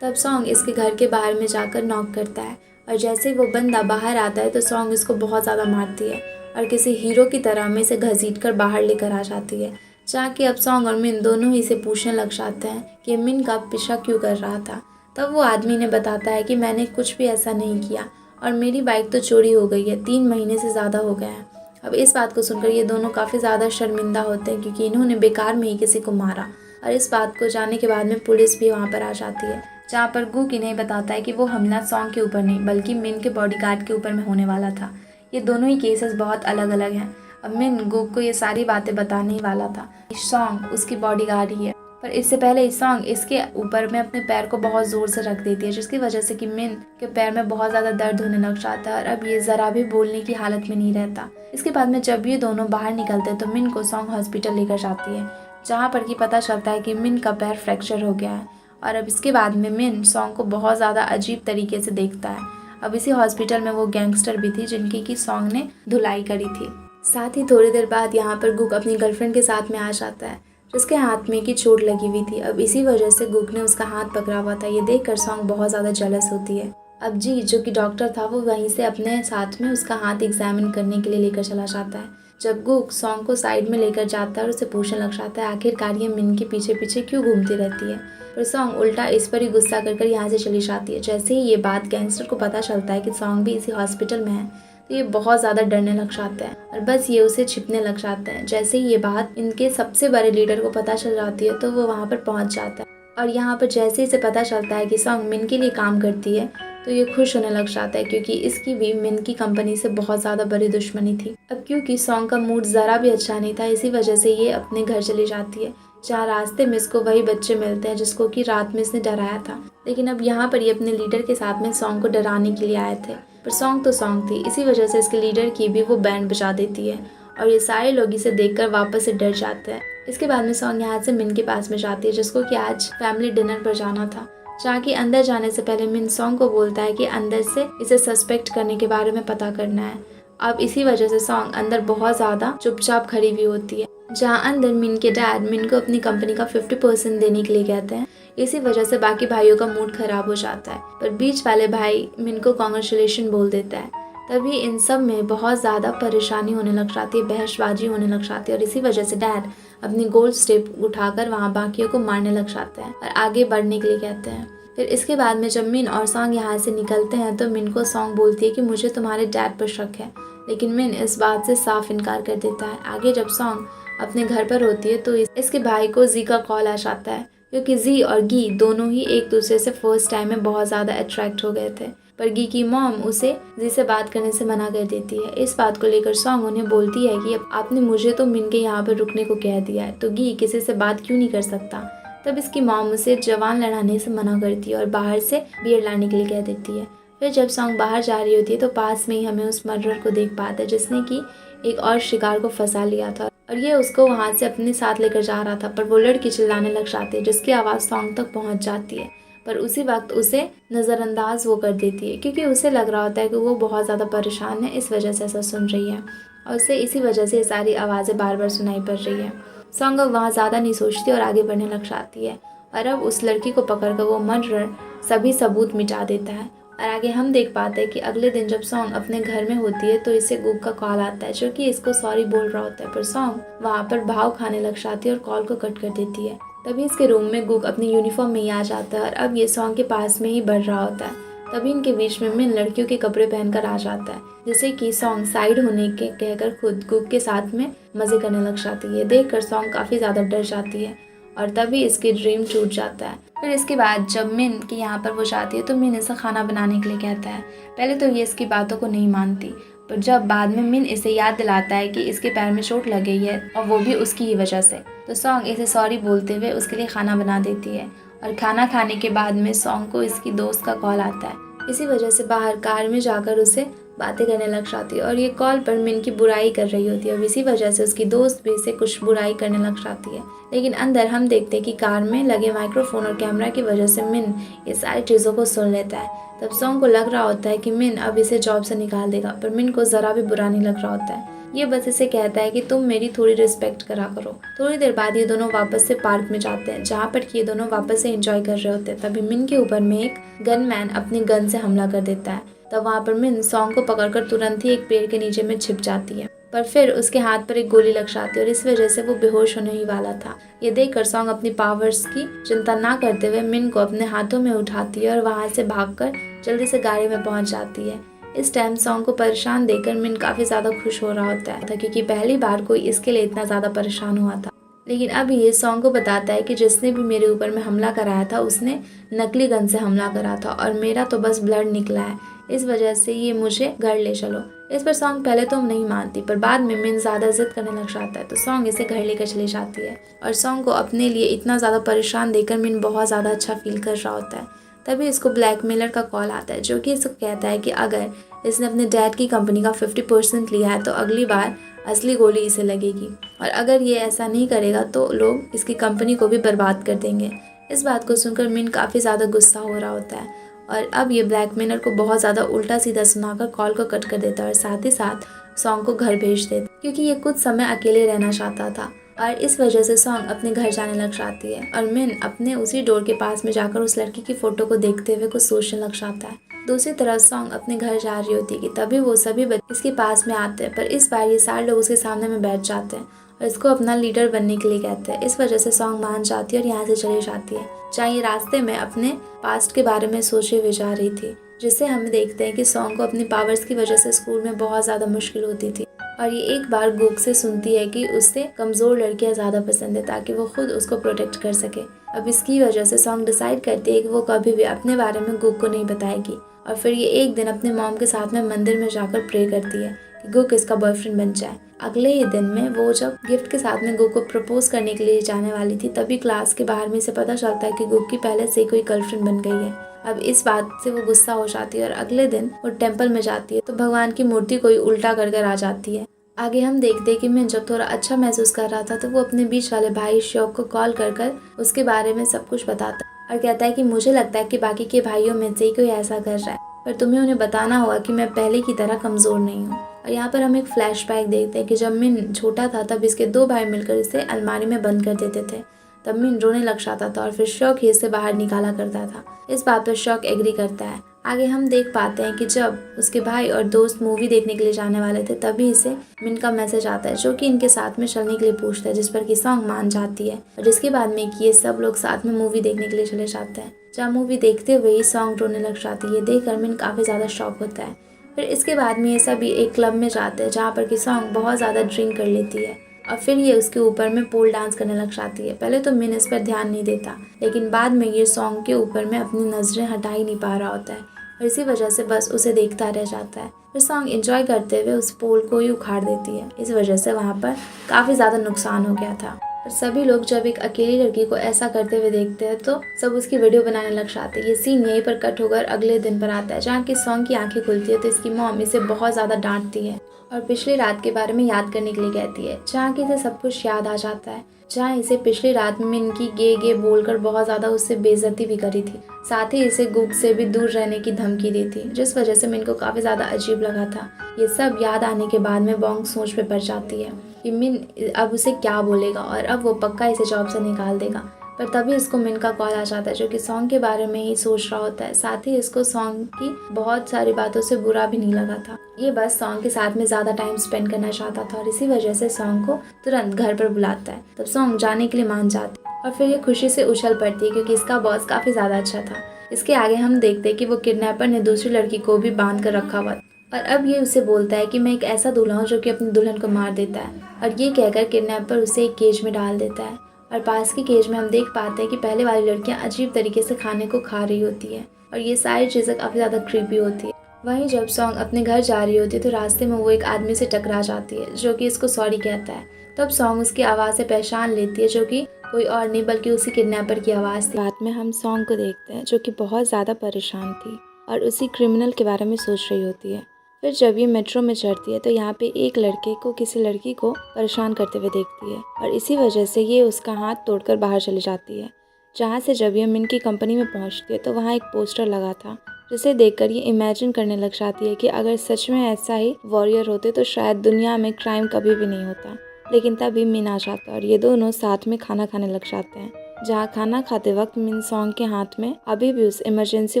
तब सॉन्ग इसके घर के बाहर में जाकर नॉक करता है और जैसे ही वो बंदा बाहर आता है तो सॉन्ग इसको बहुत ज़्यादा मारती है और किसी हीरो की तरह में इसे घसीट कर बाहर लेकर आ जाती है, जहाँ कि अब सॉन्ग और मिन दोनों ही इसे पूछने लग जाते हैं कि मिन का पीछा क्यों कर रहा था। तब वो आदमी ने बताता है कि मैंने कुछ भी ऐसा नहीं किया और मेरी बाइक तो चोरी हो गई है, 3 महीने से ज़्यादा हो गया है। अब इस बात को सुनकर ये दोनों काफ़ी ज़्यादा शर्मिंदा होते हैं क्योंकि इन्होंने बेकार में ही किसी को मारा। और इस बात को जानने के बाद में पुलिस भी वहाँ पर आ जाती है, जहाँ पर गुक इन्हें बताता है कि वो हमला सॉन्ग के ऊपर नहीं बल्कि मिन के बॉडीगार्ड के ऊपर में होने वाला था। ये दोनों ही केसेस बहुत अलग अलग हैं। अब मिन गुक को ये सारी बातें बताने ही वाला था। सॉन्ग उसकी बॉडीगार्ड ही है, पर इससे पहले सॉन्ग इसके ऊपर में अपने पैर को बहुत ज़ोर से रख देती है जिसकी वजह से कि मिन के पैर में बहुत ज़्यादा दर्द होने लग जाता है और अब ये ज़रा भी बोलने की हालत में नहीं रहता। इसके बाद में जब ये दोनों बाहर निकलते हैं तो मिन को सॉन्ग हॉस्पिटल लेकर जाती है, जहाँ पर कि पता चलता है कि मिन का पैर फ्रैक्चर हो गया है। और अब इसके बाद में मिन सॉन्ग को बहुत ज़्यादा अजीब तरीके से देखता है। अब इसी हॉस्पिटल में वो गैंगस्टर भी थी जिनकी कि सॉन्ग ने धुलाई करी थी। साथ ही थोड़ी देर बाद यहाँ पर गुक अपनी गर्लफ्रेंड के साथ में आ जाता है जिसके हाथ में की चोट लगी हुई थी। अब इसी वजह से गुक ने उसका हाथ पकड़ा हुआ था। ये देखकर सॉन्ग बहुत ज़्यादा जेलस होती है। अब जी जो कि डॉक्टर था वो वहीं से अपने साथ में उसका हाथ एग्जामिन करने के लिए लेकर चला जाता है। जब गुक सॉन्ग को साइड में लेकर जाता है और उसे पूछने लग जाता है आखिरकार ये मिन के पीछे पीछे क्यों घूमती रहती है, पर सॉन्ग उल्टा इस पर ही गुस्सा कर यहाँ से चली जाती है। जैसे ही ये बात गैंगस्टर को पता चलता है कि सॉन्ग भी इसी हॉस्पिटल में है तो ये बहुत ज़्यादा डरने लग जाता है और बस ये उसे छिपने लग जाता है। जैसे ही ये बात इनके सबसे बड़े लीडर को पता चल जाती है तो वो वहाँ पर पहुँच जाता है और यहाँ पर जैसे इसे पता चलता है कि सॉन्ग मिन के लिए काम करती है तो ये खुश होने लग जाता है क्योंकि इसकी भी मिन की कंपनी से बहुत ज़्यादा बड़ी दुश्मनी थी। अब क्योंकि सॉन्ग का मूड ज़रा भी अच्छा नहीं था इसी वजह से ये अपने घर चली जाती है, जहाँ रास्ते में इसको वही बच्चे मिलते हैं जिसको कि रात में इसने डराया था। लेकिन अब यहाँ पर ये अपने लीडर के साथ में सॉन्ग को डराने के लिए आए थे, पर सॉन्ग तो सॉन्ग थी, इसी वजह से इसके लीडर की भी वो बैंड बजा देती है और ये सारे लोग इसे देखकर वापस से डर जाते हैं। इसके बाद में सॉन्ग यहाँ से मिन के पास में जाती है जिसको कि आज फैमिली डिनर पर जाना था, जहाँ कि अंदर जाने से पहले मिन सॉन्ग को बोलता है कि अंदर से इसे सस्पेक्ट करने के बारे में पता करना है। अब इसी वजह से सॉन्ग अंदर बहुत ज़्यादा चुपचाप खड़ी हुई होती है, जहाँ अंदर मिन के डैड मिन को अपनी कंपनी का 50% देने के लिए कहते हैं। इसी वजह से बाकी भाइयों का मूड खराब हो जाता है, पर बीच वाले भाई मिन को कॉन्ग्रेचुलेशन बोल देता है। तभी इन सब में बहुत ज़्यादा परेशानी होने लग जाती है, बहसबाजी होने लग जाती है और इसी वजह से डैड अपनी गोल्ड स्टेप उठाकर वहाँ बाकियों को मारने लग जाते हैं और आगे बढ़ने के लिए कहते हैं। फिर इसके बाद में जब मिन और सॉन्ग यहाँ से निकलते हैं तो मिन को सॉन्ग बोलती है कि मुझे तुम्हारे डैड पर शक है, लेकिन मिन इस बात से साफ इनकार कर देता है। आगे जब सॉन्ग अपने घर पर होती है तो इसके भाई को जी का कॉल आ जाता है, क्योंकि जी और गी दोनों ही एक दूसरे से फर्स्ट टाइम में बहुत ज़्यादा अट्रैक्ट हो गए थे, पर गी की मॉम उसे जी से बात करने से मना कर देती है। इस बात को लेकर सॉन्ग उन्हें बोलती है कि आपने मुझे तो मिन के यहाँ पर रुकने को कह दिया है, तो गी किसी से बात क्यों नहीं कर सकता। तब इसकी मॉम उसे जवान लड़ाने से मना करती है और बाहर से बियर लाने के लिए कह देती है। फिर जब सॉन्ग बाहर जा रही होती है तो पास में ही हमें उस मर्डरर को देख पाते हैं जिसने कि एक और शिकार को फंसा लिया था और ये उसको वहाँ से अपने साथ लेकर जा रहा था, पर वो लड़की चिल्लाने लग जाती है जिसकी आवाज़ सॉन्ग तक पहुँच जाती है, पर उसी वक्त उसे नज़रअंदाज वो कर देती है क्योंकि उसे लग रहा होता है कि वो बहुत ज़्यादा परेशान है, इस वजह से ऐसा सुन रही है और उसे इसी वजह से ये सारी आवाज़ें बार बार सुनाई पड़ रही है। सॉन्ग अब वहाँ ज़्यादा नहीं सोचती और आगे बढ़ने लग जाती है और अब उस लड़की को पकड़कर वो मर्डरर सभी सबूत मिटा देता है। और आगे हम देख पाते हैं कि अगले दिन जब सॉन्ग अपने घर में होती है तो इसे गुग का कॉल आता है जो कि इसको सॉरी बोल रहा होता है, पर सॉन्ग वहाँ पर भाव खाने लग जाती है और कॉल को कट कर देती है। तभी इसके रूम में गुग अपनी यूनिफॉर्म में ही आ जाता है और अब ये सॉन्ग के पास में ही बढ़ रहा होता है। तभी इनके बीच में मिन लड़कियों के कपड़े पहनकर आ जाता है, जिसे कि सॉन्ग साइड होने के कहकर खुद गुग के साथ में मजे करने लग जाती है। देखकर सॉन्ग काफ़ी ज़्यादा डर जाती है और तभी इसकी ड्रीम टूट जाता है। फिर इसके बाद जब मिन की यहाँ पर वो जाती है तो मिन इसे खाना बनाने के लिए कहता है। पहले तो ये इसकी बातों को नहीं मानती, पर जब बाद में मिन इसे याद दिलाता है कि इसके पैर में चोट लग गई है और वो भी उसकी ही वजह से, तो सॉन्ग इसे सॉरी बोलते हुए उसके लिए खाना बना देती है। और खाना खाने के बाद में सॉन्ग को इसकी दोस्त का कॉल आता है, इसी वजह से बाहर कार में जाकर उसे बातें करने लग जाती है और ये कॉल पर मिन की बुराई कर रही होती है और इसी वजह से उसकी दोस्त भी इसे कुछ बुराई करने लग जाती है। लेकिन अंदर हम देखते हैं कि कार में लगे माइक्रोफोन और कैमरा की वजह से मिन ये सारी चीज़ों को सुन लेता है। तब सॉन्ग को लग रहा होता है कि मिन अब इसे जॉब से निकाल देगा, पर मिन को ज़रा भी बुरा नहीं लग रहा होता है। ये बस इसे कहता है कि तुम मेरी थोड़ी रिस्पेक्ट करा करो। थोड़ी देर बाद ये दोनों वापस से पार्क में जाते हैं जहाँ पर ये दोनों वापस से एंजॉय कर रहे होते हैं। तभी मिन के ऊपर में एक गनमैन अपनी गन से हमला कर देता है। तब वहाँ पर मिन सॉन्ग को पकड़कर तुरंत ही एक पेड़ के नीचे में छिप जाती है, पर फिर उसके हाथ पर एक गोली लग जाती है और इस वजह से वो बेहोश होने ही वाला था। ये देखकर सॉन्ग अपनी पावर्स की चिंता ना करते हुए मिन को अपने हाथों में उठाती है और वहाँ से भागकर जल्दी से गाड़ी में पहुँच जाती है। इस टाइम सॉन्ग को परेशान देखकर मिन काफ़ी ज़्यादा खुश हो रहा होता है क्योंकि पहली बार कोई इसके लिए इतना ज़्यादा परेशान हुआ था। लेकिन अब ये सॉन्ग को बताता है कि जिसने भी मेरे ऊपर में हमला कराया था उसने नकली गन से हमला करा था और मेरा तो बस ब्लड निकला है, इस वजह से ये मुझे घर ले चलो। इस पर सॉन्ग पहले तो नहीं मानती, पर बाद में मिन ज़्यादा जिद करने लग जाता है तो सॉन्ग इसे घर लेकर चली जाती है और सॉन्ग को अपने लिए इतना ज़्यादा परेशान देखकर मिन बहुत ज़्यादा अच्छा फील कर रहा होता है। तभी इसको ब्लैकमेलर का कॉल आता है जो कि इसको कहता है कि अगर इसने अपने डैड की कंपनी का 50% लिया है तो अगली बार असली गोली इसे लगेगी और अगर ये ऐसा नहीं करेगा तो लोग इसकी कंपनी को भी बर्बाद कर देंगे। इस बात को सुनकर मिन काफ़ी ज़्यादा गुस्सा हो रहा होता है और अब ये ब्लैकमेलर को बहुत ज़्यादा उल्टा सीधा सुनाकर कॉल को कट कर देता है और साथ ही साथ सॉन्ग को घर भेज देता क्योंकि ये कुछ समय अकेले रहना चाहता था और इस वजह से सॉन्ग अपने घर जाने लग जाती है और मिन अपने उसी डोर के पास में जाकर उस लड़की की फ़ोटो को देखते हुए कुछ सोचने लग जाता है। दूसरी तरफ सॉन्ग अपने घर जा रही होती है कि तभी वो सभी बच्चे इसके पास में आते हैं, पर इस बार ये सारे लोग उसके सामने में बैठ जाते हैं और इसको अपना लीडर बनने के लिए कहते हैं। इस वजह से सॉन्ग मान जाती है और यहाँ से चली जाती है जहाँ ये रास्ते में अपने पास्ट के बारे में सोचे हुए जा रही थी, जिससे हम देखते हैं कि सॉन्ग को अपनी पावर्स की वजह से स्कूल में बहुत ज़्यादा मुश्किल होती थी और ये एक बार गुग से सुनती है कि उससे कमज़ोर लड़कियां ज़्यादा पसंद है ताकि वो खुद उसको प्रोटेक्ट कर सके। अब इसकी वजह से सॉन्ग डिसाइड करती है कि वो कभी भी अपने बारे में गुग को नहीं बताएगी और फिर ये एक दिन अपने मॉम के साथ में मंदिर में जाकर प्रे करती है कि गुग इसका बॉयफ्रेंड बन जाए। अगले ही दिन में वो जब गिफ्ट के साथ में गुग को प्रपोज करने के लिए जाने वाली थी तभी क्लास के बाहर में से पता चलता है कि गुग की पहले से कोई गर्लफ्रेंड बन गई है। अब इस बात से वो गुस्सा हो जाती है और अगले दिन वो टेम्पल में जाती है तो भगवान की मूर्ति कोई उल्टा कर आ जाती है। आगे हम देखते हैं कि मिन जब थोड़ा अच्छा महसूस कर रहा था तो वो अपने बीच वाले भाई श्योक को कॉल कर उसके बारे में सब कुछ बताता है और कहता है कि मुझे लगता है कि बाकी के भाइयों में से ही कोई ऐसा कर रहा है, पर तुम्हें उन्हें बताना होगा कि मैं पहले की तरह कमज़ोर नहीं हूँ। और यहाँ पर हम एक फ्लैशबैक देखते हैं कि जब मिन छोटा था तब इसके 2 भाई मिलकर इसे अलमारी में बंद कर देते थे। तब मिन रोने लग जाता था और फिर शौक ही इसे बाहर निकाला करता था। इस बात पर शौक एग्री करता है आगे हम देख पाते हैं कि जब उसके भाई और दोस्त मूवी देखने के लिए जाने वाले थे तभी इसे मिन का मैसेज आता है जो कि इनके साथ में चलने के लिए पूछता है, जिस पर कि सॉन्ग मान जाती है और जिसके बाद में कि ये सब लोग साथ में मूवी देखने के लिए चले जाते हैं। जहाँ मूवी देखते हुए ही सॉन्ग रोने लग जाती है। ये देखकर मिन काफ़ी ज़्यादा शॉक होता है। फिर इसके बाद में ये सभी एक क्लब में जाते हैं जहाँ पर कि सॉन्ग बहुत ज़्यादा ड्रिंक कर लेती है और फिर ये उसके ऊपर में पोल डांस करने लग जाती है। पहले तो मिन इस पर ध्यान नहीं देता, लेकिन बाद में ये सॉन्ग के ऊपर में अपनी नज़रें हटा ही नहीं पा रहा होता है और इसी वजह से बस उसे देखता रह जाता है। फिर सॉन्ग एंजॉय करते हुए उस पोल को ही उखाड़ देती है। इस वजह से वहाँ पर काफ़ी ज़्यादा नुकसान हो गया था। और सभी लोग जब एक अकेली लड़की को ऐसा करते हुए देखते हैं तो सब उसकी वीडियो बनाने लग जाते हैं। ये सीन यहीं पर कट होकर अगले दिन पर आता है जहाँ की सॉन्ग की आंखें खुलती है तो इसकी मॉम इसे बहुत ज़्यादा डांटती है और पिछली रात के बारे में याद करने के लिए कहती है, जहाँ की इसे सब कुछ याद आ जाता है, जहाँ इसे पिछली रात में इनकी गे गे बोलकर बहुत ज़्यादा उससे बेइज्जती भी करी थी। साथ ही इसे गुग से भी दूर रहने की धमकी दी थी, जिस वजह से मिन को काफ़ी ज़्यादा अजीब लगा था। ये सब याद आने के बाद में बॉन्ग सोच में पड़ जाती है कि मिन अब उसे क्या बोलेगा और अब वो पक्का इसे जॉब से निकाल देगा। पर तभी इसको मिन का कॉल आ जाता है जो कि सॉन्ग के बारे में ही सोच रहा होता है। साथ ही इसको सॉन्ग की बहुत सारी बातों से बुरा भी नहीं लगा था। ये बस सॉन्ग के साथ में ज़्यादा टाइम स्पेंड करना चाहता था और इसी वजह से सॉन्ग को तुरंत घर पर बुलाता है। तब सॉन्ग जाने के लिए मान जाती है और फिर ये खुशी से उछल पड़ती है क्योंकि इसका बॉस काफ़ी ज़्यादा अच्छा था। इसके आगे हम देखते हैं कि वो किडनैपर ने दूसरी लड़की को भी बांध कर रखा हुआ और अब ये उसे बोलता है कि मैं एक ऐसा दूल्हा हूँ जो कि अपनी दुल्हन को मार देता है। और ये कहकर किडनैपर उसे एक केज में डाल देता है और पास की केज में हम देख पाते हैं कि पहले वाली लड़कियां अजीब तरीके से खाने को खा रही होती है और ये सारी चीज़ें काफ़ी ज़्यादा क्रीपी होती है। वहीं जब सॉन्ग अपने घर जा रही होती है तो रास्ते में वो एक आदमी से टकरा जाती है जो कि इसको सॉरी कहता है। तब सॉन्ग उसकी आवाज़ से पहचान लेती है जो कि कोई और नहीं बल्कि उसी किडनैपर की आवाज़ थी। बाद में हम सॉन्ग को देखते हैं जो कि बहुत ज़्यादा परेशान थी और उसी क्रिमिनल के बारे में सोच रही होती है। फिर जब ये मेट्रो में चढ़ती है तो यहाँ पे एक लड़के को किसी लड़की को परेशान करते हुए देखती है और इसी वजह से ये उसका हाथ तोड़कर बाहर चली जाती है। जहाँ से जब ये मिन की कंपनी में पहुँचती है तो वहाँ एक पोस्टर लगा था जिसे देखकर ये इमेजिन करने लग जाती है कि अगर सच में ऐसा ही वॉरियर होते तो शायद दुनिया में क्राइम कभी भी नहीं होता। लेकिन तभी मिन आ जाता है और ये दोनों साथ में खाना खाने लग जाते हैं। जहाँ खाना खाते वक्त मिन सॉन्ग के हाथ में अभी भी उस इमरजेंसी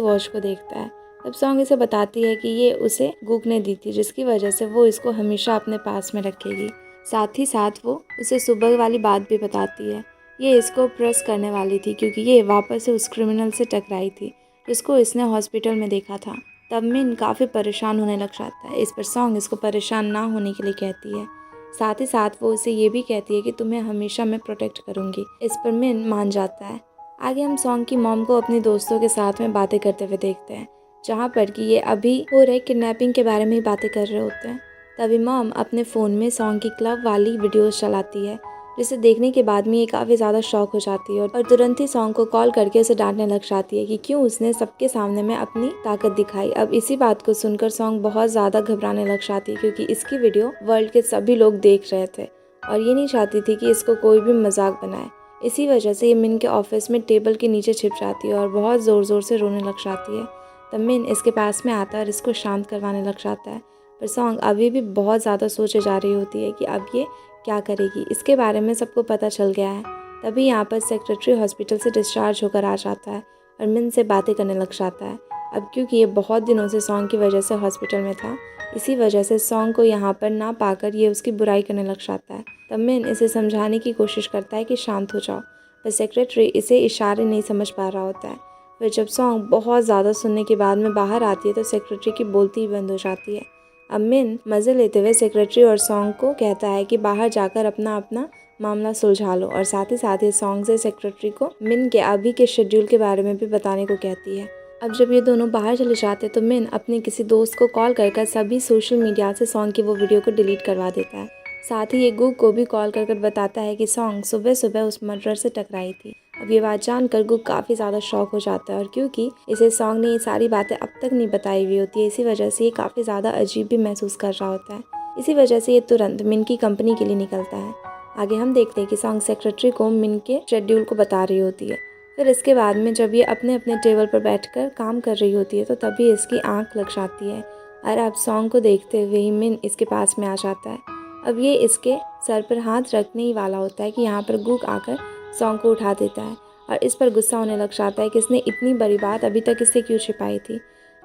वॉच को देखता है। तब सॉन्ग इसे बताती है कि ये उसे गुक ने दी थी जिसकी वजह से वो इसको हमेशा अपने पास में रखेगी। साथ ही साथ वो उसे सुबह वाली बात भी बताती है। ये इसको प्रेस करने वाली थी क्योंकि ये वापस से उस क्रिमिनल से टकराई थी जिसको इसने हॉस्पिटल में देखा था। तब मिन काफ़ी परेशान होने लग जाता है। इस पर सॉन्ग इसको परेशान ना होने के लिए कहती है। साथ ही साथ वो उसे ये भी कहती है कि तुम्हें हमेशा मैं प्रोटेक्ट करूँगी। इस पर मिन मान जाता है। आगे हम सॉन्ग की मॉम को अपने दोस्तों के साथ में बातें करते हुए देखते हैं जहाँ पर कि ये अभी हो रहे किडनैपिंग के बारे में ही बातें कर रहे होते हैं। तभी मॉम अपने फ़ोन में सॉन्ग की क्लब वाली वीडियोस चलाती है जिसे देखने के बाद में ये काफ़ी ज़्यादा शॉक हो जाती है और तुरंत ही सॉन्ग को कॉल करके उसे डांटने लग जाती है कि क्यों उसने सबके सामने में अपनी ताकत दिखाई। अब इसी बात को सुनकर सॉन्ग बहुत ज़्यादा घबराने लग जाती है क्योंकि इसकी वीडियो वर्ल्ड के सभी लोग देख रहे थे और ये नहीं चाहती थी कि इसको कोई भी मजाक बनाए। इसी वजह से ये मिन के ऑफिस में टेबल के नीचे छिप जाती है और बहुत ज़ोर ज़ोर से रोने लग जाती है। तब मिन इसके पास में आता है और इसको शांत करवाने लग जाता है। पर सॉन्ग अभी भी बहुत ज़्यादा सोचे जा रही होती है कि अब ये क्या करेगी। इसके बारे में सबको पता चल गया है। तभी यहाँ पर सेक्रेटरी हॉस्पिटल से डिस्चार्ज होकर आ जाता है और मिन से बातें करने लग जाता है। अब क्योंकि ये बहुत दिनों से सॉन्ग की वजह से हॉस्पिटल में था, इसी वजह से सॉन्ग को यहाँ पर ना पाकर ये उसकी बुराई करने लग जाता है। तब मिन इसे समझाने की कोशिश करता है कि शांत हो जाओ, पर सेक्रेटरी इसे इशारे नहीं समझ पा रहा होता है। फिर जब सॉन्ग बहुत ज़्यादा सुनने के बाद में बाहर आती है तो सेक्रेटरी की बोलती ही बंद हो जाती है। अब मिन मज़े लेते हुए सेक्रेटरी और सॉन्ग को कहता है कि बाहर जाकर अपना अपना मामला सुलझा लो और साथ ही सॉन्ग से सेक्रेटरी को मिन के अभी के शेड्यूल के बारे में भी बताने को कहती है। अब जब ये दोनों बाहर चले जाते तो मिन अपने किसी दोस्त को कॉल कर सभी सोशल मीडिया से सॉन्ग की वो वीडियो को डिलीट करवा देता है। साथ ही ये गुग को भी कॉल कर बताता है कि सॉन्ग सुबह सुबह उस मर्डर से टकराई थी। अब ये बात जानकर गुग काफ़ी ज़्यादा शॉक हो जाता है और क्योंकि इसे सॉन्ग ने ये सारी बातें अब तक नहीं बताई हुई होती है, इसी वजह से ये काफ़ी ज़्यादा अजीब भी महसूस कर रहा होता है। इसी वजह से ये तुरंत मिन की कंपनी के लिए निकलता है। आगे हम देखते हैं कि सॉन्ग सेक्रेटरी को मिन के शेड्यूल को बता रही होती है। फिर इसके बाद में जब ये अपने अपने टेबल पर बैठकर काम कर रही होती है तो तभी इसकी आँख लग जाती है और अब सॉन्ग को देखते हुए ही मिन इसके पास में आ जाता है। अब ये इसके सर पर हाथ रखने ही वाला होता है कि यहाँ पर गुग आकर सॉन्ग को उठा देता है और इस पर गुस्सा होने लग जाता है कि इसने इतनी बड़ी बात अभी तक इससे क्यों छिपाई थी।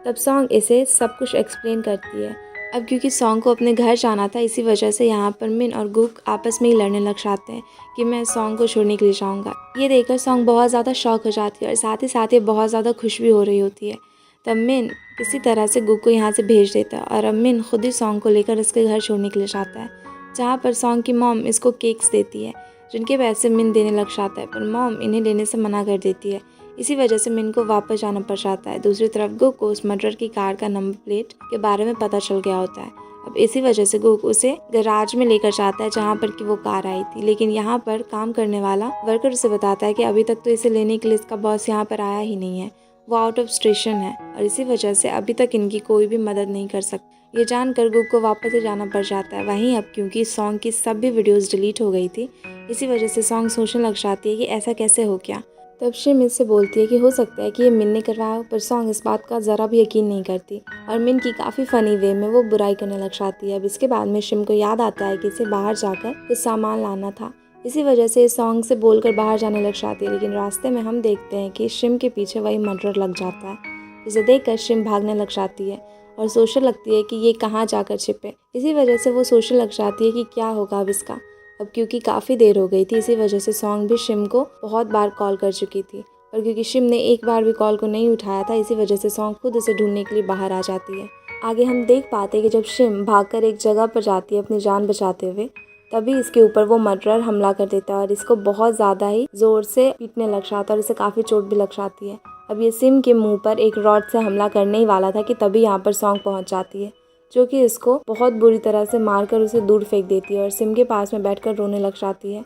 तब सॉन्ग इसे सब कुछ एक्सप्लेन करती है। अब क्योंकि सॉन्ग को अपने घर जाना था, इसी वजह से यहाँ पर मिन और गुक आपस में ही लड़ने लग जाते हैं कि मैं सॉन्ग को छोड़ने के लिए जाऊँगा। ये देखकर सॉन्ग बहुत ज़्यादा शॉक हो जाती है और साथ ही बहुत ज़्यादा खुश भी हो रही होती है। तब मिन किसी तरह से गुक को यहाँ से भेज देता है और अब मिन खुद ही सॉन्ग को लेकर इसके घर छोड़ने के लिए जाता है, जहाँ पर सॉन्ग की मॉम इसको केक्स देती है जिनके पैसे मिन देने लग जाता है, पर मॉम इन्हें लेने से मना कर देती है। इसी वजह से मिन को वापस जाना पड़ जाता है। दूसरी तरफ गुक को उस मर्डर की कार का नंबर प्लेट के बारे में पता चल गया होता है। अब इसी वजह से गुक उसे गैराज में लेकर जाता है जहाँ पर कि वो कार आई थी, लेकिन यहाँ पर काम करने वाला वर्कर उसे बताता है कि अभी तक तो इसे लेने के लिए इसका बॉस यहाँ पर आया ही नहीं है, वो आउट ऑफ स्टेशन है और इसी वजह से अभी तक इनकी कोई भी मदद नहीं कर सकता। ये जानकर गुक को वापस से जाना पड़ जाता है। वहीं अब क्योंकि सॉन्ग की सभी वीडियोस डिलीट हो गई थी, इसी वजह से सॉन्ग सोचने लग जाती है कि ऐसा कैसे हो गया। तब शिम इससे बोलती है कि हो सकता है कि ये मिन ने करवाया हो, पर सॉन्ग इस बात का ज़रा भी यकीन नहीं करती और मिन की काफ़ी फ़नी वे में वो बुराई करने लग जाती है। अब इसके बाद में शिम को याद आता है कि इसे बाहर जाकर कुछ सामान लाना था, इसी वजह से सॉन्ग से बोलकर बाहर जाने लग जाती है। लेकिन रास्ते में हम देखते हैं कि शिम के पीछे वही मर्डर लग जाता है, जिसे देखकर शिम भागने लग जाती है और सोचने लगती है कि ये कहाँ जाकर छिपे। इसी वजह से वो सोचने लग जाती है कि क्या होगा अब इसका। अब क्योंकि काफ़ी देर हो गई थी, इसी वजह से सॉन्ग भी शिम को बहुत बार कॉल कर चुकी थी, और क्योंकि शिम ने एक बार भी कॉल को नहीं उठाया था, इसी वजह से सॉन्ग खुद उसे ढूंढने के लिए बाहर आ जाती है। आगे हम देख पाते हैं कि जब शिम भागकर एक जगह पर जाती है अपनी जान बचाते हुए, तभी इसके ऊपर वो मर्डरर हमला कर देता है और इसको बहुत ज़्यादा ही ज़ोर से पीटने लग जाता है और इसे काफ़ी चोट भी लग जाती है। अब ये सिम के मुंह पर एक रॉड से हमला करने ही वाला था कि तभी यहाँ पर सॉन्ग पहुँच जाती है, जो कि इसको बहुत बुरी तरह से मारकर उसे दूर फेंक देती है और सिम के पास में बैठकर रोने लग जाती है।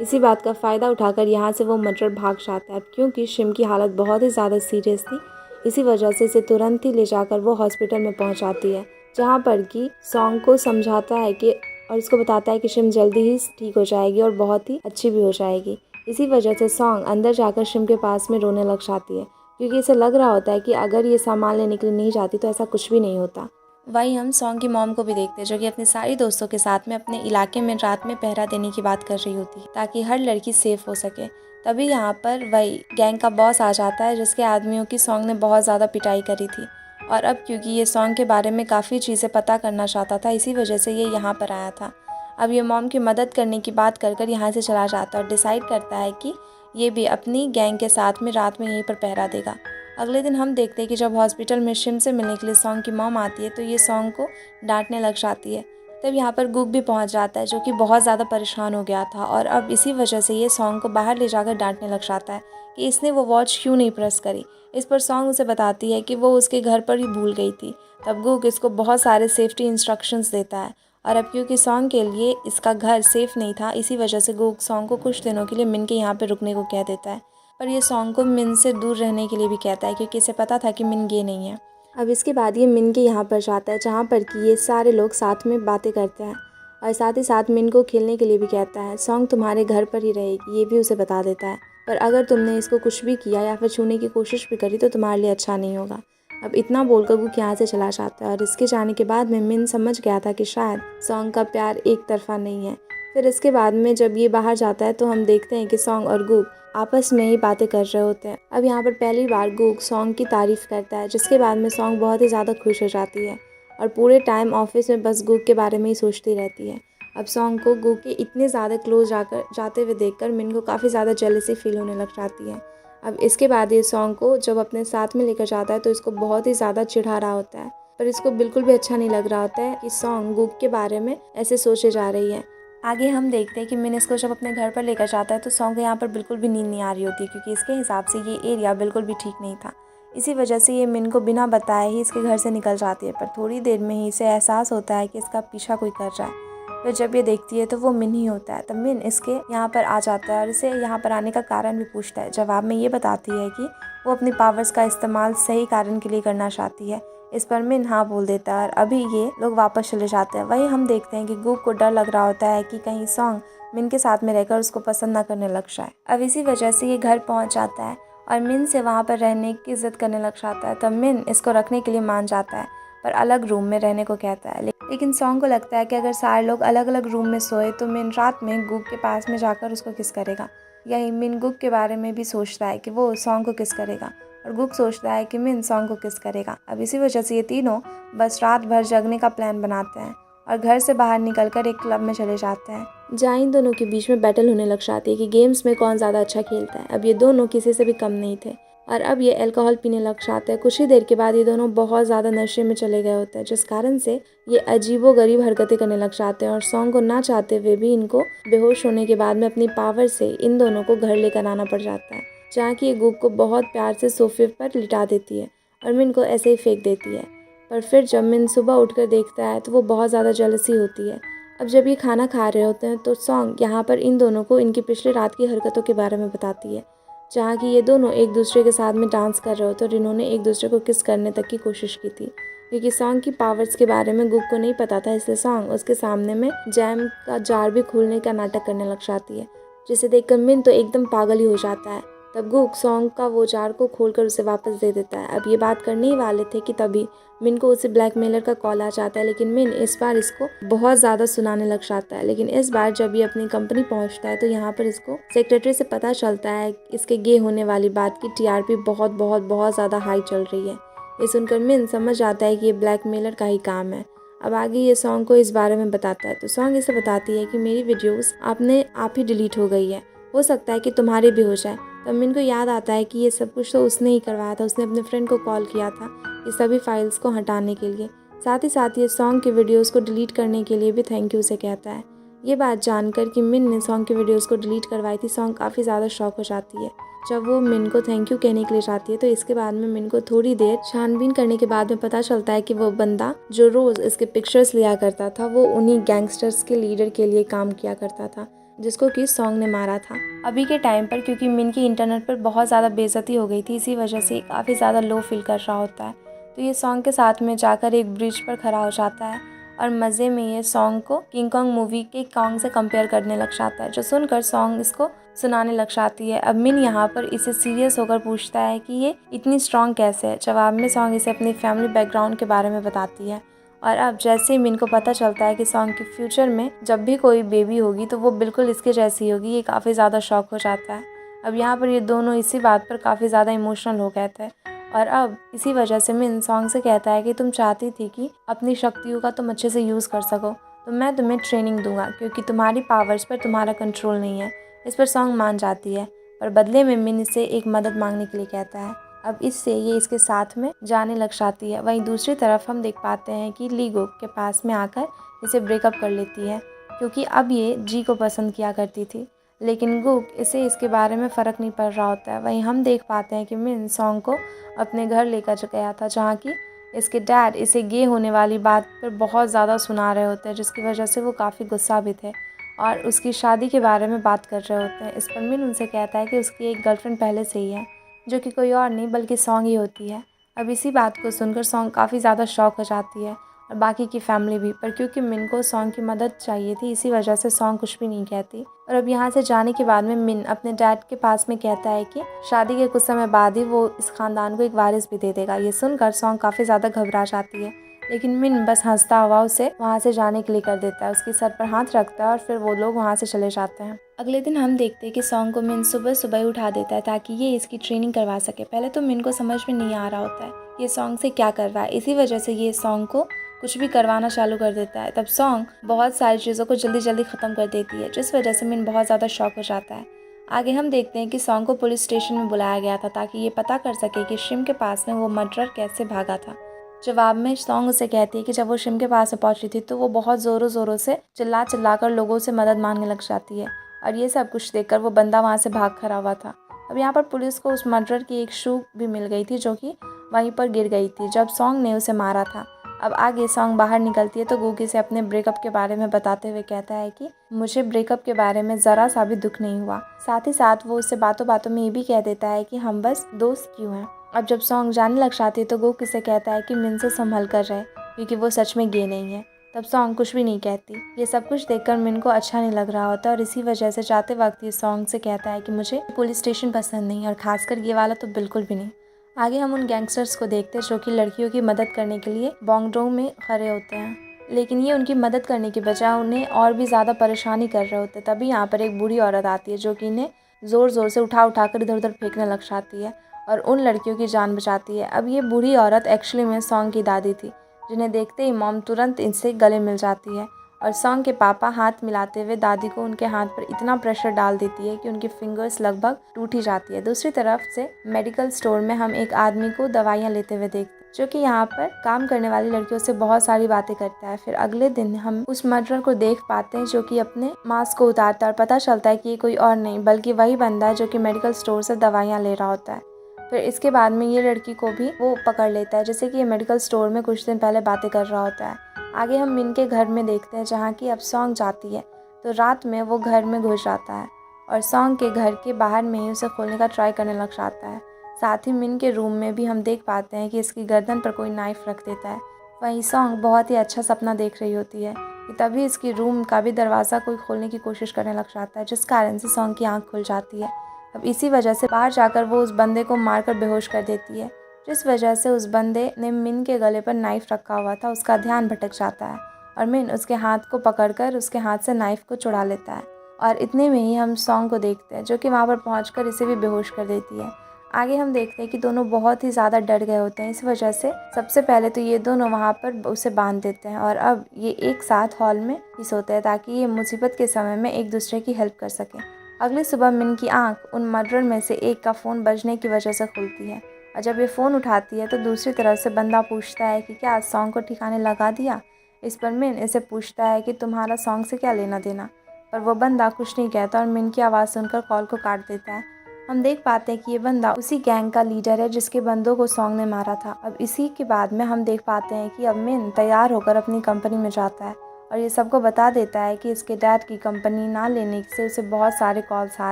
इसी बात का फ़ायदा उठाकर यहाँ से वो मर्डरर भाग जाता है। क्योंकि शिम की हालत बहुत ही ज़्यादा सीरियस थी, इसी वजह से इसे तुरंत ही ले जाकर वो हॉस्पिटल में पहुँचाती है, जहाँ पर कि सॉन्ग को समझाता है कि और इसको बताता है कि शिम जल्दी ही ठीक हो जाएगी और बहुत ही अच्छी भी हो जाएगी। इसी वजह से सॉन्ग अंदर जाकर शिम के पास में रोने लग जाती है, क्योंकि इसे लग रहा होता है कि अगर ये सामान लेने के लिए नहीं जाती तो ऐसा कुछ भी नहीं होता। वहीं हम सॉन्ग की मॉम को भी देखते हैं, जो कि अपने सारी दोस्तों के साथ में अपने इलाके में रात में पहरा देने की बात कर रही होती है ताकि हर लड़की सेफ हो सके। तभी यहाँ पर वही गैंग का बॉस आ जाता है, जिसके आदमियों की सॉन्ग ने बहुत ज़्यादा पिटाई करी थी, और अब क्योंकि ये सॉन्ग के बारे में काफ़ी चीज़ें पता करना चाहता था, इसी वजह से ये यहाँ पर आया था। अब ये मॉम की मदद करने की बात कर यहाँ से चला जाता है और डिसाइड करता है कि ये भी अपनी गैंग के साथ में रात में यहीं पर पहरा देगा। अगले दिन हम देखते हैं कि जब हॉस्पिटल में शिम से मिलने के लिए सॉन्ग की मॉम आती है, तो ये सॉन्ग को डांटने लग जाती है। तब यहाँ पर गुक भी पहुँच जाता है, जो कि बहुत ज़्यादा परेशान हो गया था, और अब इसी वजह से ये सॉन्ग को बाहर ले जाकर डांटने लग जाता है कि इसने वो वॉच क्यों नहीं प्रेस करी। इस पर सॉन्ग उसे बताती है कि वो उसके घर पर ही भूल गई थी। तब गुक इसको बहुत सारे सेफ्टी इंस्ट्रक्शंस देता है, और अब क्योंकि सॉन्ग के लिए इसका घर सेफ़ नहीं था, इसी वजह से गुक सॉन्ग को कुछ दिनों के लिए मिन के यहाँ पर रुकने को कह देता है। पर ये सॉन्ग को मिन से दूर रहने के लिए भी कहता है, क्योंकि इसे पता था कि मिन गे नहीं है। अब इसके बाद ये मिन के यहाँ पर जाता है, जहाँ पर कि ये सारे लोग साथ में बातें करते हैं, और साथ ही साथ मिन को खेलने के लिए भी कहता है। सॉन्ग तुम्हारे घर पर ही रहेगी, ये भी उसे बता देता है, पर अगर तुमने इसको कुछ भी किया या फिर छूने की कोशिश भी करी तो तुम्हारे लिए अच्छा नहीं होगा। अब इतना बोलकर गुक यहाँ से चला जाता है, और इसके जाने के बाद में मिन समझ गया था कि शायद सॉन्ग का प्यार एक तरफा नहीं है। फिर इसके बाद में जब ये बाहर जाता है तो हम देखते हैं कि सॉन्ग और गुक आपस में ही बातें कर रहे होते हैं। अब यहाँ पर पहली बार गुक सॉन्ग की तारीफ़ करता है, जिसके बाद में सॉन्ग बहुत ही ज़्यादा खुश हो जाती है और पूरे टाइम ऑफिस में बस गुक के बारे में ही सोचती रहती है। अब सॉन्ग को गुक के इतने ज़्यादा क्लोज जाते हुए देखकर मिन को काफ़ी ज़्यादा जेलसी फील होने लग जाती है। अब इसके बाद ये सॉन्ग को जब अपने साथ में लेकर जाता है तो इसको बहुत ही ज़्यादा चिढ़ा रहा होता है, पर इसको बिल्कुल भी अच्छा नहीं लग रहा होता है कि सॉन्ग गुक के बारे में ऐसे सोचे जा रही है। आगे हम देखते हैं कि मिन इसको जब अपने घर पर लेकर जाता है तो सॉन्ग को यहाँ पर बिल्कुल भी नींद नहीं आ रही होती, क्योंकि इसके हिसाब से ये एरिया बिल्कुल भी ठीक नहीं था। इसी वजह से ये मिन को बिना बताए ही इसके घर से निकल जाती है, पर थोड़ी देर में ही इसे एहसास होता है कि इसका पीछा कोई कर रहा है। फिर जब ये देखती है तो वो मिन ही होता है। तब मिन इसके यहाँ पर आ जाता है और इसे यहाँ पर आने का कारण भी पूछता है। जवाब में ये बताती है कि वो अपनी पावर्स का इस्तेमाल सही कारण के लिए करना चाहती है। इस पर मिन हाँ बोल देता है और अभी ये लोग वापस चले जाते हैं। वहीं हम देखते हैं कि गुक को डर लग रहा होता है कि कहीं सॉन्ग मिन के साथ में रहकर उसको पसंद ना करने लग जाए। अब इसी वजह से ये घर पहुंच जाता है और मिन से वहाँ पर रहने की जिद करने लग जाता है। तब मिन इसको रखने के लिए मान जाता है, पर अलग रूम में रहने को कहता है। लेकिन सॉन्ग को लगता है कि अगर सारे लोग अलग अलग रूम में सोए तो मिन रात में गुक के पास में जाकर उसको किस करेगा। यही मिन गुक के बारे में भी सोचता है कि वो सॉन्ग को किस करेगा, और गुक सोचता है कि मिन सॉन्ग को किस करेगा। अब इसी वजह से ये तीनों बस रात भर जगने का प्लान बनाते हैं और घर से बाहर निकलकर एक क्लब में चले जाते हैं, जहाँ इन दोनों के बीच में बैटल होने लग जाती है कि गेम्स में कौन ज़्यादा अच्छा खेलता है। अब ये दोनों किसी से भी कम नहीं थे और अब ये अल्कोहल पीने लग जाते हैं। कुछ ही देर के बाद ये दोनों बहुत ज़्यादा नशे में चले गए होते हैं, जिस कारण से ये अजीबोगरीब हरकतें करने लग जाते हैं और सॉन्ग को ना चाहते हुए भी इनको बेहोश होने के बाद में अपनी पावर से इन दोनों को घर लेकर आना पड़ जाता है, जहाँ की ये गुक को बहुत प्यार से सोफे पर लिटा देती है और मिन को ऐसे ही फेंक देती है। पर फिर जब मिन सुबह उठकर देखता है तो वो बहुत ज़्यादा जेलसी होती है। अब जब ये खाना खा रहे होते हैं तो सॉन्ग यहाँ पर इन दोनों को इनकी पिछले रात की हरकतों के बारे में बताती है, जहाँ कि ये दोनों एक दूसरे के साथ में डांस कर रहे होते और इन्होंने एक दूसरे को किस करने तक की कोशिश की थी। क्योंकि सॉन्ग की पावर्स के बारे में गुक को नहीं पता था, इसलिए सॉन्ग उसके सामने में जैम का जार भी खोलने का नाटक करने लग जाती है, जिसे देखकर मिन तो एकदम पागल ही हो जाता है। तब गुक सॉन्ग का वो जार को खोलकर उसे वापस दे देता है। अब ये बात करने ही वाले थे कि तभी मिन को उसे ब्लैकमेलर का कॉल आ जाता है, लेकिन मिन इस बार इसको बहुत ज़्यादा सुनाने लग जाता है। लेकिन इस बार जब ये अपनी कंपनी पहुंचता है तो यहाँ पर इसको सेक्रेटरी से पता चलता है इसके गे होने वाली बात की टीआरपी बहुत बहुत बहुत ज़्यादा हाई चल रही है। ये सुनकर मिन समझ आता है कि ये ब्लैकमेलर का ही काम है। अब आगे ये सॉन्ग को इस बारे में बताता है तो सॉन्ग इसे बताती है कि मेरी वीडियोस आपने आप ही डिलीट हो गई है, हो सकता है कि तुम्हारी भी हो जाए। तब मिन को याद आता है कि ये सब कुछ तो उसने ही करवाया था, उसने अपने फ्रेंड को कॉल किया था ये सभी फाइल्स को हटाने के लिए। साथ ही साथ ये सॉन्ग के वीडियोस को डिलीट करने के लिए भी थैंक यू से कहता है। ये बात जानकर कि मिन ने सॉन्ग के वीडियोस को डिलीट करवाई थी, सॉन्ग काफ़ी ज़्यादा शॉक हो जाती है। जब वो मिन को थैंक यू कहने के लिए जाती है तो इसके बाद में मिन को थोड़ी देर छानबीन करने के बाद में पता चलता है कि वो बंदा जो रोज़ इसके पिक्चर्स लिया करता था वो उन्हीं गैंगस्टर्स के लीडर के लिए काम किया करता था, जिसको कि सॉन्ग ने मारा था। अभी के टाइम पर क्योंकि मिन की इंटरनेट पर बहुत ज़्यादा बेइज्जती हो गई थी, इसी वजह से काफ़ी ज़्यादा लो फील कर रहा होता है। तो ये सॉन्ग के साथ में जाकर एक ब्रिज पर खड़ा हो जाता है और मज़े में ये सॉन्ग को किंग कॉन्ग मूवी के कॉन्ग से कंपेयर करने लग जाता है, जो सुनकर सॉन्ग इसको सुनाने लग जाती है। अब मिन यहाँ पर इसे सीरियस होकर पूछता है कि ये इतनी स्ट्रॉन्ग कैसे है। जवाब में सॉन्ग इसे अपनी फैमिली बैकग्राउंड के बारे में बताती है और अब जैसे ही मिन को पता चलता है कि सॉन्ग के फ्यूचर में जब भी कोई बेबी होगी तो वो बिल्कुल इसके जैसी होगी, ये काफ़ी ज़्यादा शॉक हो जाता है। अब यहाँ पर ये दोनों इसी बात पर काफ़ी ज़्यादा इमोशनल हो गए थे और अब इसी वजह से मिन सॉन्ग से कहता है कि तुम चाहती थी कि अपनी शक्तियों का तुम अच्छे से यूज़ कर सको, तो मैं तुम्हें ट्रेनिंग दूंगा क्योंकि तुम्हारी पावर्स पर तुम्हारा कंट्रोल नहीं है। इस पर सॉन्ग मान जाती है, पर बदले में मिन इससे एक मदद मांगने के लिए कहता है। अब इससे ये इसके साथ में जाने लग जाती है। वहीं दूसरी तरफ हम देख पाते हैं कि ली गुक के पास में आकर इसे ब्रेकअप कर लेती है, क्योंकि अब ये जी को पसंद किया करती थी, लेकिन गुक इसे इसके बारे में फ़र्क नहीं पड़ रहा होता है। वहीं हम देख पाते हैं कि मिन सॉन्ग को अपने घर लेकर गया था, जहाँ की इसके डैड इसे गे होने वाली बात पर बहुत ज़्यादा सुना रहे होते हैं, जिसकी वजह से वो काफ़ी गुस्सा भी थे और उसकी शादी के बारे में बात कर रहे होते हैं। इस पर मिन उनसे कहता है कि उसकी एक गर्लफ्रेंड पहले से ही है, जो कि कोई और नहीं बल्कि सॉन्ग ही होती है। अब इसी बात को सुनकर सॉन्ग काफ़ी ज़्यादा शॉक हो जाती है और बाकी की फैमिली भी, पर क्योंकि मिन को सॉन्ग की मदद चाहिए थी इसी वजह से सॉन्ग कुछ भी नहीं कहती। और अब यहाँ से जाने के बाद में मिन अपने डैड के पास में कहता है कि शादी के कुछ समय बाद ही वो इस खानदान को एक वारिस भी दे देगा। ये सुनकर सॉन्ग काफ़ी ज़्यादा घबरा जाती है, लेकिन मिन बस हंसता हुआ उसे वहाँ से जाने के लिए कर देता है, उसके सर पर हाथ रखता है और फिर वो लोग वहाँ से चले जाते हैं। अगले दिन हम देखते हैं कि सॉन्ग को मिन सुबह सुबह ही उठा देता है ताकि ये इसकी ट्रेनिंग करवा सके। पहले तो मिन को समझ में नहीं आ रहा होता है ये सॉन्ग से क्या कर रहा है, इसी वजह से ये सॉन्ग को कुछ भी करवाना चालू कर देता है। तब सॉन्ग बहुत सारी चीज़ों को जल्दी जल्दी ख़त्म कर देती है, जिस वजह से मिन बहुत ज़्यादा शॉक हो जाता है। आगे हम देखते हैं कि सॉन्ग को पुलिस स्टेशन में बुलाया गया था ताकि ये पता कर सके कि शिम के पास में वो मर्डरर कैसे भागा था। जवाब में सॉन्ग उसे कहती है कि जब वो शिम के पास में पहुंची थी तो वो बहुत ज़ोरों ज़ोरों से चिल्ला कर लोगों से मदद मांगने लग जाती है और ये सब कुछ देखकर वो बंदा वहाँ से भाग खड़ा हुआ था। अब यहाँ पर पुलिस को उस मर्डरर की एक शू भी मिल गई थी, जो कि वहीं पर गिर गई थी जब सॉन्ग ने उसे मारा था। अब आगे सॉन्ग बाहर निकलती है तो गुगी से अपने ब्रेकअप के बारे में बताते हुए कहता है कि मुझे ब्रेकअप के बारे में ज़रा सा भी दुख नहीं हुआ। साथ ही साथ वो उससे बातों बातों में ये भी कह देता है कि हम बस दोस्त क्यों हैं। अब जब सॉन्ग जाने लग जाती है तो गुग इसे कहता है कि मिन से संभल कर रहे क्योंकि वो सच में गे नहीं है। तब सॉन्ग कुछ भी नहीं कहती। ये सब कुछ देखकर मिन को अच्छा नहीं लग रहा होता और इसी वजह से जाते वक्त ये सॉन्ग से कहता है कि मुझे पुलिस स्टेशन पसंद नहीं और खासकर ये वाला तो बिल्कुल भी नहीं। आगे हम उन गैंगस्टर्स को देखते हैं जो कि लड़कियों की मदद करने के लिए बॉन्गडोंग में खड़े होते हैं, लेकिन ये उनकी मदद करने की बजाय उन्हें और भी ज़्यादा परेशानी कर रहे होते। तभी यहाँ पर एक बूढ़ी औरत आती है जो कि इन्हें ज़ोर ज़ोर से उठा कर इधर उधर फेंकने लग जाती है और उन लड़कियों की जान बचाती है। अब ये बूढ़ी औरत एक्चुअली में सॉन्ग की दादी थी, जिन्हें देखते ही मॉम तुरंत इनसे गले मिल जाती है और सॉन्ग के पापा हाथ मिलाते हुए दादी को उनके हाथ पर इतना प्रेशर डाल देती है कि उनकी फिंगर्स लगभग टूट ही जाती है। दूसरी तरफ से मेडिकल स्टोर में हम एक आदमी को दवाइयाँ लेते हुए देखते हैं, जो कि यहाँ पर काम करने वाली लड़कियों से बहुत सारी बातें करता है। फिर अगले दिन हम उस मर्डरर को देख पाते हैं, जो कि अपने मास्क को उतारता है और पता चलता है कि ये कोई और नहीं बल्कि वही बंदा है जो कि मेडिकल स्टोर से दवाइयाँ ले रहा होता है। फिर इसके बाद में ये लड़की को भी वो पकड़ लेता है, जैसे कि ये मेडिकल स्टोर में कुछ दिन पहले बातें कर रहा होता है। आगे हम मिन के घर में देखते हैं, जहाँ की अब सॉन्ग जाती है तो रात में वो घर में घुस जाता है और सॉन्ग के घर के बाहर में ही उसे खोलने का ट्राई करने लग जाता है। साथ ही मिन के रूम में भी हम देख पाते हैं कि इसकी गर्दन पर कोई नाइफ रख देता है। वहीं सॉन्ग बहुत ही अच्छा सपना देख रही होती है कि तभी इसकी रूम का भी दरवाज़ा कोई खोलने की कोशिश करने लग जाता है, जिस कारण से सॉन्ग की आँख खुल जाती है। अब इसी वजह से बाहर जाकर वो उस बंदे को मारकर बेहोश कर देती है, जिस वजह से उस बंदे ने मिन के गले पर नाइफ रखा हुआ था उसका ध्यान भटक जाता है और मिन उसके हाथ को पकड़कर उसके हाथ से नाइफ को छुड़ा लेता है। और इतने में ही हम सॉन्ग को देखते हैं, जो कि वहाँ पर पहुँचकर इसे भी बेहोश कर देती है। आगे हम देखते हैं कि दोनों बहुत ही ज़्यादा डर गए होते हैं। इस वजह से सबसे पहले तो ये दोनों वहाँ पर उसे बांध देते हैं और अब ये एक साथ हॉल में ही सोते हैं, ताकि ये मुसीबत के समय में एक दूसरे की हेल्प कर सकें। अगली सुबह मिन की आंख उन मर्डरर में से एक का फ़ोन बजने की वजह से खुलती है और जब ये फ़ोन उठाती है तो दूसरी तरफ से बंदा पूछता है कि क्या सॉन्ग को ठिकाने लगा दिया। इस पर मिन इसे पूछता है कि तुम्हारा सॉन्ग से क्या लेना देना, पर वो बंदा कुछ नहीं कहता और मिन की आवाज़ सुनकर कॉल को काट देता है। हम देख पाते हैं कि ये बंदा उसी गैंग का लीडर है जिसके बंदों को सॉन्ग ने मारा था। अब इसी के बाद में हम देख पाते हैं कि अब मिन तैयार होकर अपनी कंपनी में जाता है और ये सबको बता देता है कि इसके डैड की कंपनी ना लेने से उसे बहुत सारे कॉल्स आ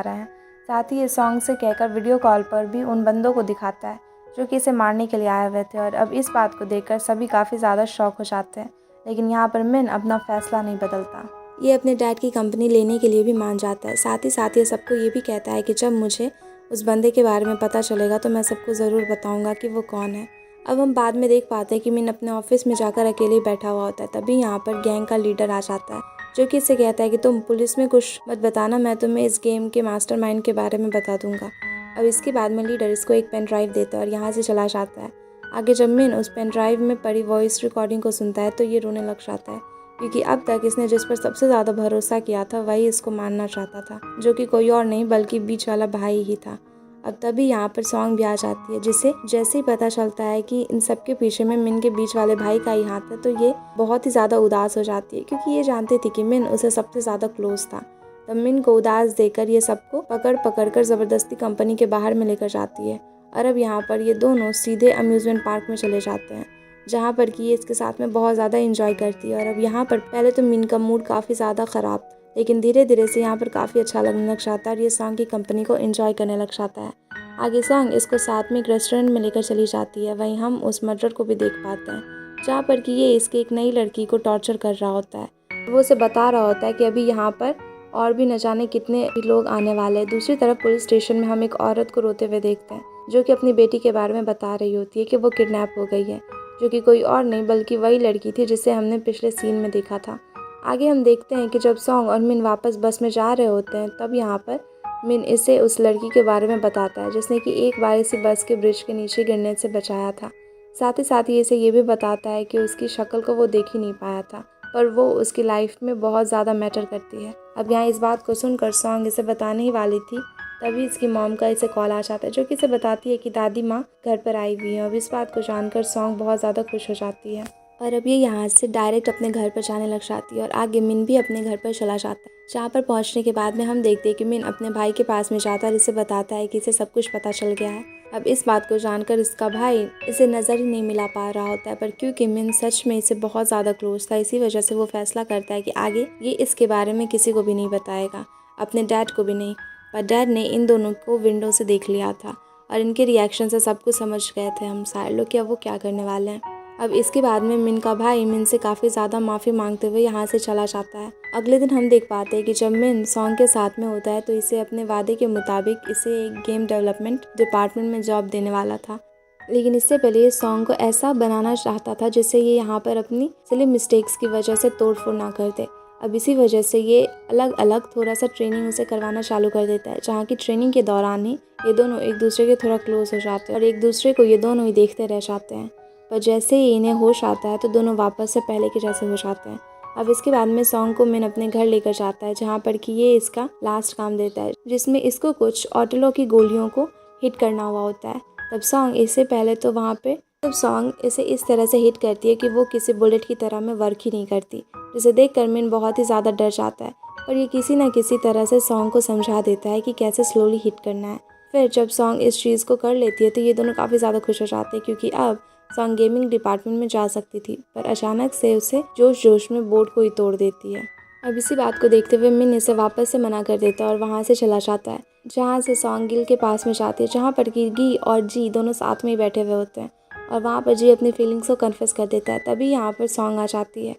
रहे हैं। साथ ही ये सॉन्ग से कहकर वीडियो कॉल पर भी उन बंदों को दिखाता है जो कि इसे मारने के लिए आए हुए थे। और अब इस बात को देखकर सभी काफ़ी ज़्यादा शॉक हो जाते हैं, लेकिन यहाँ पर मिन अपना फैसला नहीं बदलता। ये अपने डैड की कंपनी लेने के लिए भी मान जाता है। साथ ही ये सबको ये भी कहता है कि जब मुझे उस बंदे के बारे में पता चलेगा तो मैं सबको ज़रूर बताऊंगा कि वो कौन है। अब हम बाद में देख पाते हैं कि मिन अपने ऑफिस में जाकर अकेले ही बैठा हुआ होता है। तभी यहाँ पर गैंग का लीडर आ जाता है, जो कि इससे कहता है कि तुम पुलिस में कुछ मत बताना, मैं तुम्हें इस गेम के मास्टरमाइंड के बारे में बता दूंगा। अब इसके बाद में लीडर इसको एक पेन ड्राइव देता है और यहाँ से चला जाता है। आगे जब मिन उस पेन ड्राइव में पड़ी वॉइस रिकॉर्डिंग को सुनता है तो ये रोने लग जाता है, क्योंकि अब तक इसने जिस पर सबसे ज़्यादा भरोसा किया था वही इसको मारना चाहता था, जो कि कोई और नहीं बल्कि बीच वाला भाई ही था। अब तभी यहाँ पर सॉन्ग भी आ जाती है, जिसे जैसे ही पता चलता है कि इन सब के पीछे में मिन के बीच वाले भाई का ही हाथ है तो ये बहुत ही ज़्यादा उदास हो जाती है, क्योंकि ये जानती थी कि मिन उसे सबसे ज़्यादा क्लोज था। तब मिन को उदास देकर ये सबको पकड़ कर ज़बरदस्ती कंपनी के बाहर में लेकर जाती है। और अब यहाँ पर ये दोनों सीधे अम्यूज़मेंट पार्क में चले जाते हैं, जहाँ पर कि ये इसके साथ में बहुत ज़्यादा इंजॉय करती है। और अब यहाँ पर पहले तो मिन का मूड काफ़ी ज़्यादा ख़राब, लेकिन धीरे धीरे से यहाँ पर काफ़ी अच्छा लगने लग जाता है और ये सॉन्ग की कंपनी को एंजॉय करने लग जाता है। आगे सॉन्ग इसको साथ में एक रेस्टोरेंट में लेकर चली जाती है। वहीं हम उस मर्डर को भी देख पाते हैं, जहाँ पर कि ये इसके एक नई लड़की को टॉर्चर कर रहा होता है। वो उसे बता रहा होता है कि अभी यहाँ पर और भी न जाने कितने लोग आने वाले हैं। दूसरी तरफ पुलिस स्टेशन में हम एक औरत को रोते हुए देखते हैं, जो कि अपनी बेटी के बारे में बता रही होती है कि वो किडनैप हो गई है, जो कि कोई और नहीं बल्कि वही लड़की थी जिसे हमने पिछले सीन में देखा था। आगे हम देखते हैं कि जब सॉन्ग और मिन वापस बस में जा रहे होते हैं तब यहाँ पर मिन इसे उस लड़की के बारे में बताता है जिसने कि एक बार इसे बस के ब्रिज के नीचे गिरने से बचाया था। साथ ही इसे ये भी बताता है कि उसकी शक्ल को वो देख ही नहीं पाया था, पर वो उसकी लाइफ में बहुत ज़्यादा मैटर करती है। अब यहाँ इस बात को सुनकर सॉन्ग इसे बताने ही वाली थी, तभी इसकी मॉम का इसे कॉल आ जाता है, जो कि इसे बताती है कि दादी माँ घर पर आई हुई है। अब इस बात को जानकर सॉन्ग बहुत ज़्यादा खुश हो जाती है और अब ये यहाँ से डायरेक्ट अपने घर पर जाने लग जाती है और आगे मिन भी अपने घर पर चला जाता है। जहाँ पर पहुँचने के बाद में हम देखते हैं कि मिन अपने भाई के पास में जाता है और इसे बताता है कि इसे सब कुछ पता चल गया है। अब इस बात को जानकर इसका भाई इसे नज़र ही नहीं मिला पा रहा होता है, पर क्योंकि मिन सच में इसे बहुत ज़्यादा क्लोज था, इसी वजह से वो फैसला करता है कि आगे ये इसके बारे में किसी को भी नहीं बताएगा, अपने डैड को भी नहीं। पर डैड ने इन दोनों को विंडो से देख लिया था और इनके रिएक्शन से सब कुछ समझ गए थे हम सारे लोग कि अब वो क्या करने वाले हैं। अब इसके बाद में मिन का भाई मिन से काफ़ी ज़्यादा माफ़ी मांगते हुए यहाँ से चला जाता है। अगले दिन हम देख पाते हैं कि जब मिन सॉन्ग के साथ में होता है तो इसे अपने वादे के मुताबिक इसे एक गेम डेवलपमेंट डिपार्टमेंट में जॉब देने वाला था, लेकिन इससे पहले ये सॉन्ग को ऐसा बनाना चाहता था जिससे ये यहाँ पर अपनी सिली मिस्टेक्स की वजह से तोड़ फोड़ ना कर दे। अब इसी वजह से ये अलग अलग थोड़ा सा ट्रेनिंग उसे करवाना चालू कर देता है, जहाँ की ट्रेनिंग के दौरान ही ये दोनों एक दूसरे के थोड़ा क्लोज हो जाते हैं और एक दूसरे को ये दोनों ही देखते रह जाते हैं। पर जैसे ही इन्हें होश आता है तो दोनों वापस से पहले के जैसे हो जाते हैं। अब इसके बाद में सॉन्ग को मिन अपने घर लेकर जाता है, जहाँ पर कि ये इसका लास्ट काम देता है, जिसमें इसको कुछ ऑटलो की गोलियों को हिट करना हुआ होता है। तब सॉन्ग इससे पहले तो वहाँ पे सॉन्ग इसे इस तरह से हिट करती है कि वो किसी बुलेट की तरह में वर्क ही नहीं करती, जिसे देख कर मिन बहुत ही ज़्यादा डर जाता है। पर ये किसी न किसी तरह से सॉन्ग को समझा देता है कि कैसे स्लोली हिट करना है। फिर जब सॉन्ग इस चीज़ को कर लेती है तो ये दोनों काफ़ी ज़्यादा खुश हो जाते हैं, क्योंकि अब सॉन्ग गेमिंग डिपार्टमेंट में जा सकती थी, पर अचानक से उसे जोश जोश में बोर्ड को ही तोड़ देती है। अब इसी बात को देखते हुए मिन इसे वापस से मना कर देता है और वहाँ से चला जाता है, जहाँ से सॉन्ग गिल के पास में जाती है, जहाँ पर कि गी और जी दोनों साथ में ही बैठे हुए होते हैं और वहाँ पर जी अपनी फीलिंग्स को कन्फेस कर देता है। तभी यहाँ पर सॉन्ग आ जाती है।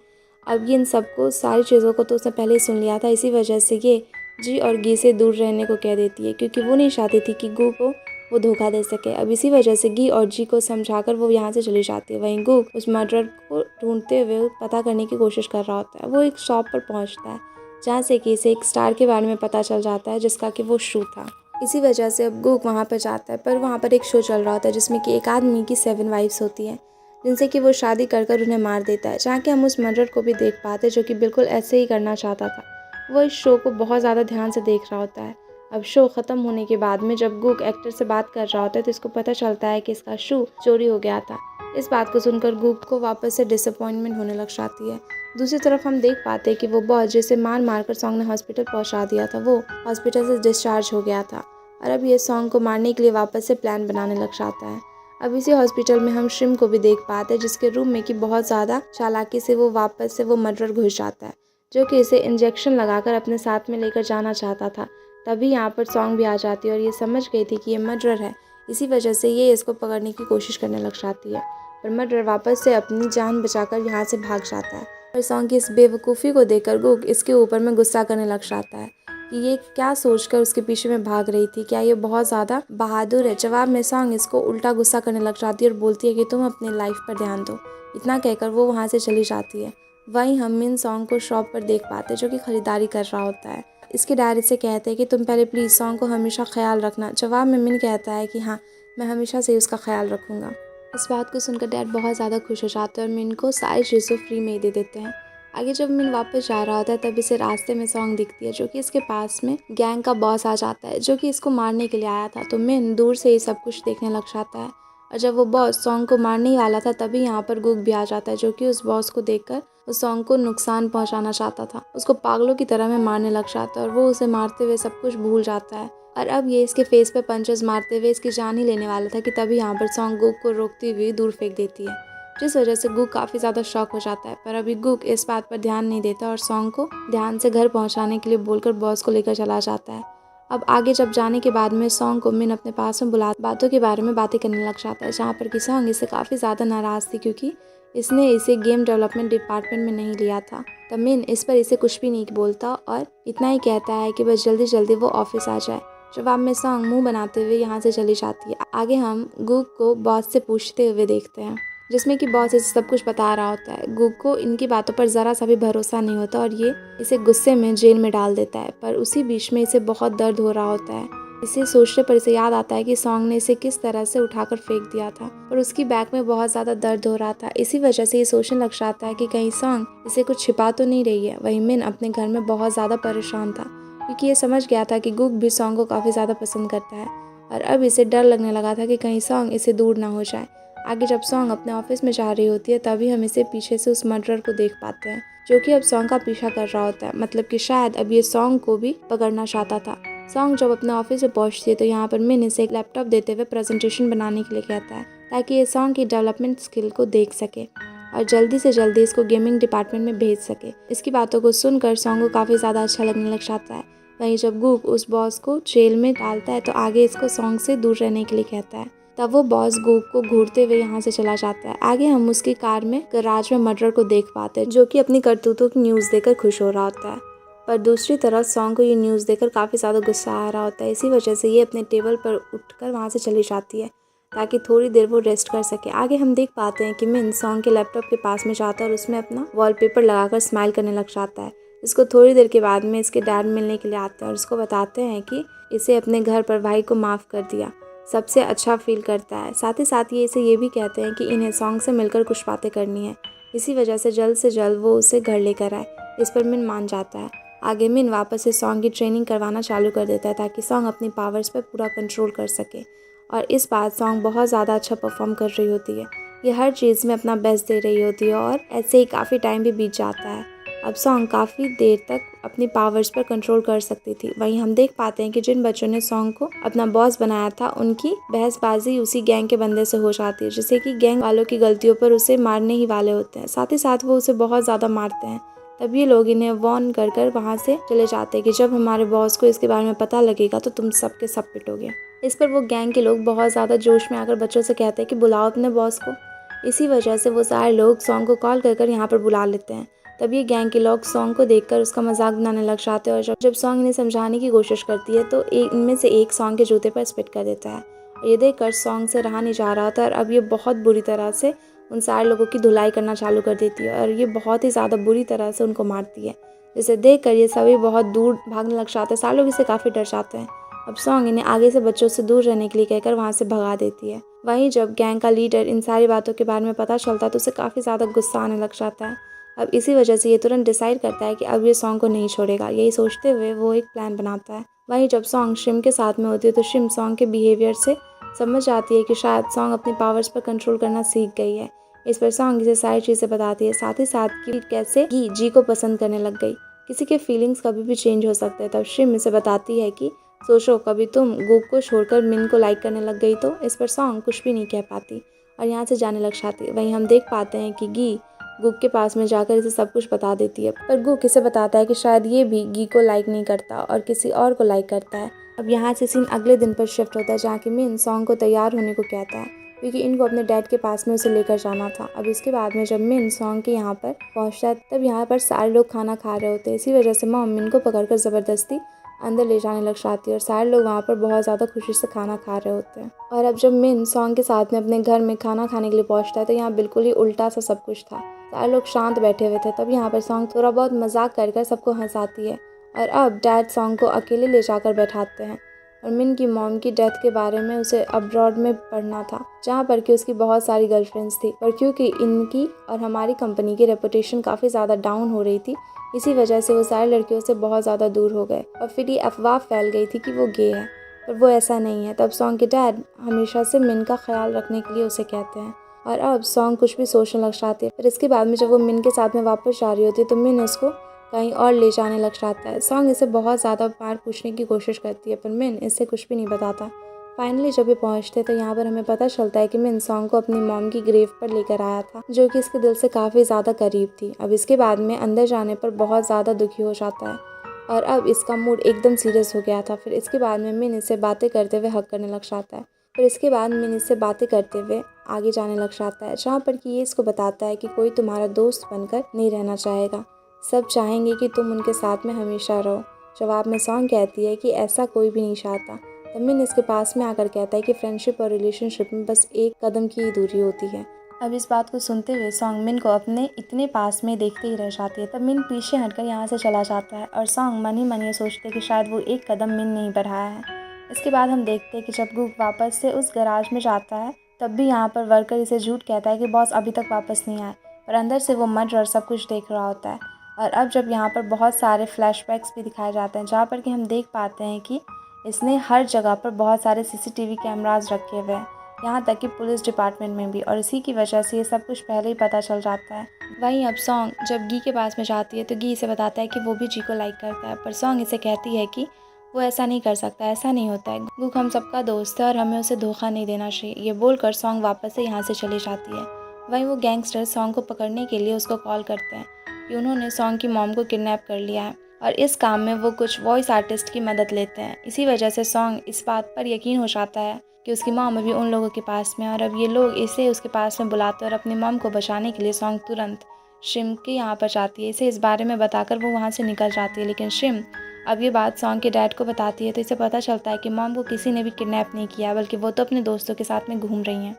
अब ये इन सबको सारी चीज़ों को तो उसने पहले ही सुन लिया था, इसी वजह से ये जी और गी से दूर रहने को कह देती है, क्योंकि वो नहीं चाहती थी कि गू को वो धोखा दे सके। अब इसी वजह से गी और जी को समझाकर वो यहाँ से चली जाती है। वहीं गू उस मर्डर को ढूंढते हुए पता करने की कोशिश कर रहा होता है। वो एक शॉप पर पहुँचता है, जहाँ से कि इसे एक स्टार के बारे में पता चल जाता है, जिसका कि वो शू था। इसी वजह से अब गूक वहाँ पर जाता है, पर वहाँ पर एक शो चल रहा होता है जिसमें कि एक आदमी की 7 वाइफ्स होती हैं, जिनसे कि वो शादी कर कर उन्हें मार देता है। जहाँ कि हम उस मर्डर को भी देख पाते हैं, जो कि बिल्कुल ऐसे ही करना चाहता था। वो इस शो को बहुत ज़्यादा ध्यान से देख रहा होता है। अब शो ख़त्म होने के बाद में जब गूक एक्टर से बात कर रहा होता है तो इसको पता चलता है कि इसका शू चोरी हो गया था। इस बात को सुनकर गूक को वापस से डिसअपॉइंटमेंट होने लग जाती है। दूसरी तरफ हम देख पाते हैं कि वो बॉस जिसे मार मार कर सॉन्ग ने हॉस्पिटल पहुंचा दिया था, वो हॉस्पिटल से डिस्चार्ज हो गया था और अब ये सॉन्ग को मारने के लिए वापस से प्लान बनाने लग जाता है। अब इसी हॉस्पिटल में हम श्रिम को भी देख पाते हैं, जिसके रूम में कि बहुत ज़्यादा चालाकी से वो वापस से वो मर्डर घुस जाता है, जो कि इसे इंजेक्शन लगाकर अपने साथ में लेकर जाना चाहता था। तभी यहाँ पर सॉन्ग भी आ जाती है और ये समझ गई थी कि ये मर्डर है, इसी वजह से ये इसको पकड़ने की कोशिश करने लग जाती है। पर मर्डर वापस से अपनी जान बचाकर यहाँ से भाग जाता है और सॉन्ग की इस बेवकूफ़ी को देखकर गुक इसके ऊपर में गुस्सा करने लग जाता है कि ये क्या सोचकर उसके पीछे में भाग रही थी, क्या ये बहुत ज़्यादा बहादुर है। जवाब में सॉन्ग इसको उल्टा गुस्सा करने लग जाती है और बोलती है कि तुम अपनी लाइफ पर ध्यान दो। इतना कहकर वो वहाँ से चली जाती है। वहीं हम मिन सॉन्ग को शॉप पर देख पाते हैं, जो कि खरीदारी कर रहा होता है। इसके डैडी से कहते हैं कि तुम पहले प्लीज़ सॉन्ग को हमेशा ख्याल रखना। जवाब में मिन कहता है कि हाँ, मैं हमेशा से उसका ख्याल रखूँगा। इस बात को सुनकर डैड बहुत ज़्यादा खुश हो जाते हैं और मिन को सारी चीज़ें फ्री में ही दे देते हैं। आगे जब मिन वापस जा रहा होता है तब इसे रास्ते में सॉन्ग दिखती है, जो कि इसके पास में गैंग का बॉस आ जाता है, जो कि इसको मारने के लिए आया था। तो मिन दूर से ही सब कुछ देखने लग जाता है और जब वो बॉस सॉन्ग को मारने ही वाला था तभी यहाँ पर गुक भी आ जाता है, जो कि उस बॉस को देखकर उस सॉन्ग को नुकसान पहुँचाना चाहता था। उसको पागलों की तरह में मारने लग जाता है और वो उसे मारते हुए सब कुछ भूल जाता है। और अब ये इसके फेस पे पंचेस मारते हुए इसकी जान ही लेने वाला था कि तभी यहाँ पर सॉन्ग गुक को रोकती हुई दूर फेंक देती है, जिस वजह से गुक काफ़ी ज़्यादा शॉक हो जाता है। पर अभी गुक इस बात पर ध्यान नहीं देता और सॉन्ग को ध्यान से घर पहुंचाने के लिए बोलकर बॉस को लेकर चला जाता है। अब आगे जब जाने के बाद में सॉन्ग को मिन अपने पास में बुला बातों के बारे में बातें करने लग जाता है, जहाँ पर कि सॉन्ग इससे काफ़ी ज़्यादा नाराज़ थी, क्योंकि इसने इसे गेम डेवलपमेंट डिपार्टमेंट में नहीं लिया था। तब मिन इस पर इसे कुछ भी नहीं बोलता और इतना ही कहता है कि बस जल्दी जल्दी वो ऑफिस आ जाए। जवाब में सॉन्ग मुंह बनाते हुए यहाँ से चली जाती है। आगे हम गुक को बॉस से पूछते हुए देखते हैं, जिसमें कि बॉस इसे सब कुछ बता रहा होता है। गुक को इनकी बातों पर ज़रा सा भी भरोसा नहीं होता और ये इसे गुस्से में जेल में डाल देता है। पर उसी बीच में इसे बहुत दर्द हो रहा होता है। इसे सोचने पर इसे याद आता है कि सॉन्ग ने इसे किस तरह से उठाकर फेंक दिया था और उसकी बैक में बहुत ज़्यादा दर्द हो रहा था। इसी वजह से ये सोचने लग जाता है कि कहीं सॉन्ग इसे कुछ छिपा तो नहीं रही है। वहीं मिन अपने घर में बहुत ज़्यादा परेशान था, क्योंकि ये समझ गया था कि गुक भी सॉन्ग को काफ़ी ज़्यादा पसंद करता है और अब इसे डर लगने लगा था कि कहीं सॉन्ग इसे दूर ना हो जाए। आगे जब सॉन्ग अपने ऑफिस में जा रही होती है तभी हम इसे पीछे से उस मर्डरर को देख पाते हैं, जो कि अब सॉन्ग का पीछा कर रहा होता है। मतलब कि शायद अब ये सॉन्ग को भी पकड़ना चाहता था। सॉन्ग जब अपने ऑफिस में पहुंचती है तो यहाँ पर मिन इसे एक लैपटॉप देते हुए प्रेजेंटेशन बनाने के लिए कहता है, ताकि ये सॉन्ग की डेवलपमेंट स्किल को देख सके और जल्दी से जल्दी इसको गेमिंग डिपार्टमेंट में भेज सके। इसकी बातों को सुनकर सॉन्ग को काफ़ी ज़्यादा अच्छा लगने लग जाता है। वहीं जब गुक उस बॉस को जेल में डालता है तो आगे इसको सॉन्ग से दूर रहने के लिए कहता है। तब वो बॉस गुक को घूरते हुए यहाँ से चला जाता है। आगे हम उसकी कार में गैराज में मर्डर को देख पाते हैं, जो कि अपनी करतूतों की न्यूज़ देकर खुश हो रहा होता है। पर दूसरी तरफ सॉन्ग को ये न्यूज़ देकर काफ़ी ज़्यादा गुस्सा आ रहा होता है। इसी वजह से ये अपने टेबल पर उठकर वहाँ से चली जाती है, ताकि थोड़ी देर वो रेस्ट कर सके। आगे हम देख पाते हैं कि मिन सॉन्ग के लैपटॉप के पास में जाता है और उसमें अपना वॉलपेपर लगाकर स्माइल करने लग जाता है, इसको थोड़ी देर के बाद में इसके डैड मिलने के लिए आते हैं और उसको बताते हैं कि इसे अपने घर पर भाई को माफ़ कर दिया, सबसे अच्छा फील करता है। साथ ही साथ ये इसे ये भी कहते हैं कि इन्हें सॉन्ग से मिलकर कुछ बातें करनी है, इसी वजह से जल्द वो उसे घर लेकर आए। इस पर मिन मान जाता है। आगे मिन वापस से सॉन्ग की ट्रेनिंग करवाना चालू कर देता है ताकि सॉन्ग अपनी पावर्स पर पूरा कंट्रोल कर सके। और इस बार सॉन्ग बहुत ज़्यादा अच्छा परफॉर्म कर रही होती है, ये हर चीज़ में अपना बेस्ट दे रही होती है और ऐसे ही काफ़ी टाइम भी बीत जाता है। अब सॉन्ग काफ़ी देर तक अपनी पावर्स पर कंट्रोल कर सकती थी। वहीं हम देख पाते हैं कि जिन बच्चों ने सॉन्ग को अपना बॉस बनाया था उनकी बहसबाजी उसी गैंग के बंदे से हो जाती है, जिससे कि गैंग वालों की गलतियों पर उसे मारने ही वाले होते हैं। साथ ही साथ वो उसे बहुत ज़्यादा मारते हैं। तब ये लोग इन्हें वार्न कर वहाँ से चले जाते हैं कि जब हमारे बॉस को इसके बारे में पता लगेगा तो तुम सब के सब पिटोगे। इस पर वो गैंग के लोग बहुत ज़्यादा जोश में आकर बच्चों से कहते हैं कि बुलाओ अपने बॉस को। इसी वजह से वो सारे लोग सॉन्ग को कॉल कर यहाँ पर बुला लेते हैं। तब ये गैंग के लोग सॉन्ग को देखकर उसका मजाक बनाने लग जाते हैं और जब सॉन्ग इन्हें समझाने की कोशिश करती है तो इनमें से एक सॉन्ग के जूते पर स्पिट कर देता है। और ये देखकर सॉन्ग से रहा नहीं जा रहा था और अब ये बहुत बुरी तरह से उन सारे लोगों की धुलाई करना चालू कर देती है और ये बहुत ही ज़्यादा बुरी तरह से उनको मारती है, जिसे देखकर ये सभी बहुत दूर भागने लग जाते हैं। सारे लोग इसे काफ़ी डर जाते हैं। अब सॉन्ग इन्हें आगे से बच्चों से दूर रहने के लिए कहकर वहाँ से भगा देती है। वहीं जब गैंग का लीडर इन सारी बातों के बारे में पता चलता है तो उसे काफ़ी ज़्यादा गुस्सा आने लग जाता है। अब इसी वजह से ये तुरंत डिसाइड करता है कि अब ये सॉन्ग को नहीं छोड़ेगा। यही सोचते हुए वो एक प्लान बनाता है। वहीं जब सॉन्ग शिम के साथ में होती है तो शिम सॉन्ग के बिहेवियर से समझ जाती है कि शायद सॉन्ग अपनी पावर्स पर कंट्रोल करना सीख गई है। इस पर सॉन्ग इसे सारी चीज़ें बताती है, साथ ही साथ कि कैसे जी को पसंद करने लग गई। किसी के फीलिंग्स कभी भी चेंज हो सकते हैं। तब शिम इसे बताती है कि सोचो कभी तुम गुक को छोड़कर मिन को लाइक करने लग गई तो। इस पर सॉन्ग कुछ भी नहीं कह पाती और यहाँ से जाने लग जाती है। वहीं हम देख पाते हैं कि गी गुक के पास में जाकर इसे सब कुछ बता देती है, पर गुक इसे बताता है कि शायद ये भी गी को लाइक नहीं करता और किसी और को लाइक करता है। अब यहाँ से सीन अगले दिन पर शिफ्ट होता है जहाँ की मिन सॉन्ग को तैयार होने को कहता है क्योंकि इनको अपने डैड के पास में उसे लेकर जाना था। अब इसके बाद में जब मिन सॉन्ग के यहाँ पर पहुँचता है तब यहाँ पर सारे लोग खाना खा रहे होते हैं। इसी वजह से मॉम मिन को पकड़कर ज़बरदस्ती अंदर ले जाने लग जाती है और सारे लोग वहाँ पर बहुत ज़्यादा खुशी से खाना खा रहे होते हैं। और अब जब मिन सॉन्ग के साथ में अपने घर में खाना खाने के लिए पहुँचता है तो यहाँ बिल्कुल ही उल्टा सा सब कुछ था। सारे लोग शांत बैठे हुए थे। तब यहाँ पर सॉन्ग थोड़ा बहुत मजाक कर सबको हंसाती है और अब डैड सॉन्ग को अकेले ले जाकर बैठाते हैं और मिन की मॉम की डेथ के बारे में उसे अब्रॉड में पढ़ना था जहाँ पर कि उसकी बहुत सारी गर्लफ्रेंड्स थी, पर क्योंकि इनकी और हमारी कंपनी की रेपुटेशन काफ़ी ज़्यादा डाउन हो रही थी इसी वजह से वो सारे लड़कियों से बहुत ज़्यादा दूर हो गए और फिर ये अफवाह फैल गई थी कि वो गे है, पर वो ऐसा नहीं है। तब सॉन्ग के डैड हमेशा से मिन का ख्याल रखने के लिए उसे कहते हैं और अब सॉन्ग कुछ भी सोचने लग जाती है। फिर इसके बाद में जब वो मिन के साथ में वापस जा रही होती है तो मिन उसको कहीं और ले जाने लग जाता है। सॉन्ग इसे बहुत ज़्यादा बार पूछने की कोशिश करती है पर मिन इससे कुछ भी नहीं बताता। फाइनली जब ये पहुंचते तो यहाँ पर हमें पता चलता है कि मिन सॉन्ग को अपनी मॉम की ग्रेव पर लेकर आया था जो कि इसके दिल से काफ़ी ज़्यादा करीब थी। अब इसके बाद में अंदर जाने पर बहुत ज़्यादा दुखी हो जाता है और अब इसका मूड एकदम सीरियस हो गया था। फिर इसके बाद में मिन इससे बातें करते हुए हक करने लग जाता है। फिर इसके बाद मिन इससे बातें करते हुए आगे जाने लग जाता है जहाँ पर कि ये इसको बताता है कि कोई तुम्हारा दोस्त बनकर नहीं रहना चाहेगा, सब चाहेंगे कि तुम उनके साथ में हमेशा रहो। जवाब में सॉन्ग कहती है कि ऐसा कोई भी नहीं चाहता। तब मिन इसके पास में आकर कहता है कि फ्रेंडशिप और रिलेशनशिप में बस एक कदम की ही दूरी होती है। अब इस बात को सुनते हुए सॉन्ग मिन को अपने इतने पास में देखते ही रह जाती है। तब मिन पीछे हटकर यहाँ से चला जाता है और सॉन्ग मन ही मन ये सोचते कि शायद वो एक कदम मिन नहीं बढ़ाया है। इसके बाद हम देखते हैं कि जब गुक वापस से उस गराज में जाता है तब भी यहाँ पर वर्कर इसे झूठ कहता है कि बॉस अभी तक वापस नहीं आए, पर अंदर से वो मर्डर और सब कुछ देख रहा होता है। और अब जब यहाँ पर बहुत सारे फ्लैशबैक्स भी दिखाए जाते हैं जहाँ पर कि हम देख पाते हैं कि इसने हर जगह पर बहुत सारे सीसीटीवी कैमरास रखे हुए हैं, यहाँ तक कि पुलिस डिपार्टमेंट में भी, और इसी की वजह से ये सब कुछ पहले ही पता चल जाता है। वहीं अब सॉन्ग जब गी के पास में जाती है तो गी इसे बताता है कि वो भी जी को लाइक करता है, पर सॉन्ग इसे कहती है कि वो ऐसा नहीं कर सकता, ऐसा नहीं होता है, गुक हम सबका दोस्त है और हमें उसे धोखा नहीं देना चाहिए। ये बोलकर सॉन्ग वापस से यहाँ से चली जाती है। वहीं वो गैंगस्टर सॉन्ग को पकड़ने के लिए उसको कॉल करते हैं कि उन्होंने सॉन्ग की मॉम को किडनैप कर लिया है और इस काम में वो कुछ वॉइस आर्टिस्ट की मदद लेते हैं। इसी वजह से सॉन्ग इस बात पर यकीन हो जाता है कि उसकी मॉम अभी उन लोगों के पास में, और अब ये लोग इसे उसके पास में बुलाते हैं और अपनी मॉम को बचाने के लिए सॉन्ग तुरंत शिम के यहाँ पर जाती है। इसे इस बारे में बताकर वो वहाँ से निकल जाती है, लेकिन शिम अब ये बात सॉन्ग के डैड को बताती है तो इसे पता चलता है कि मॉम को किसी ने भी किडनैप नहीं किया बल्कि वो तो अपने दोस्तों के साथ में घूम रही हैं।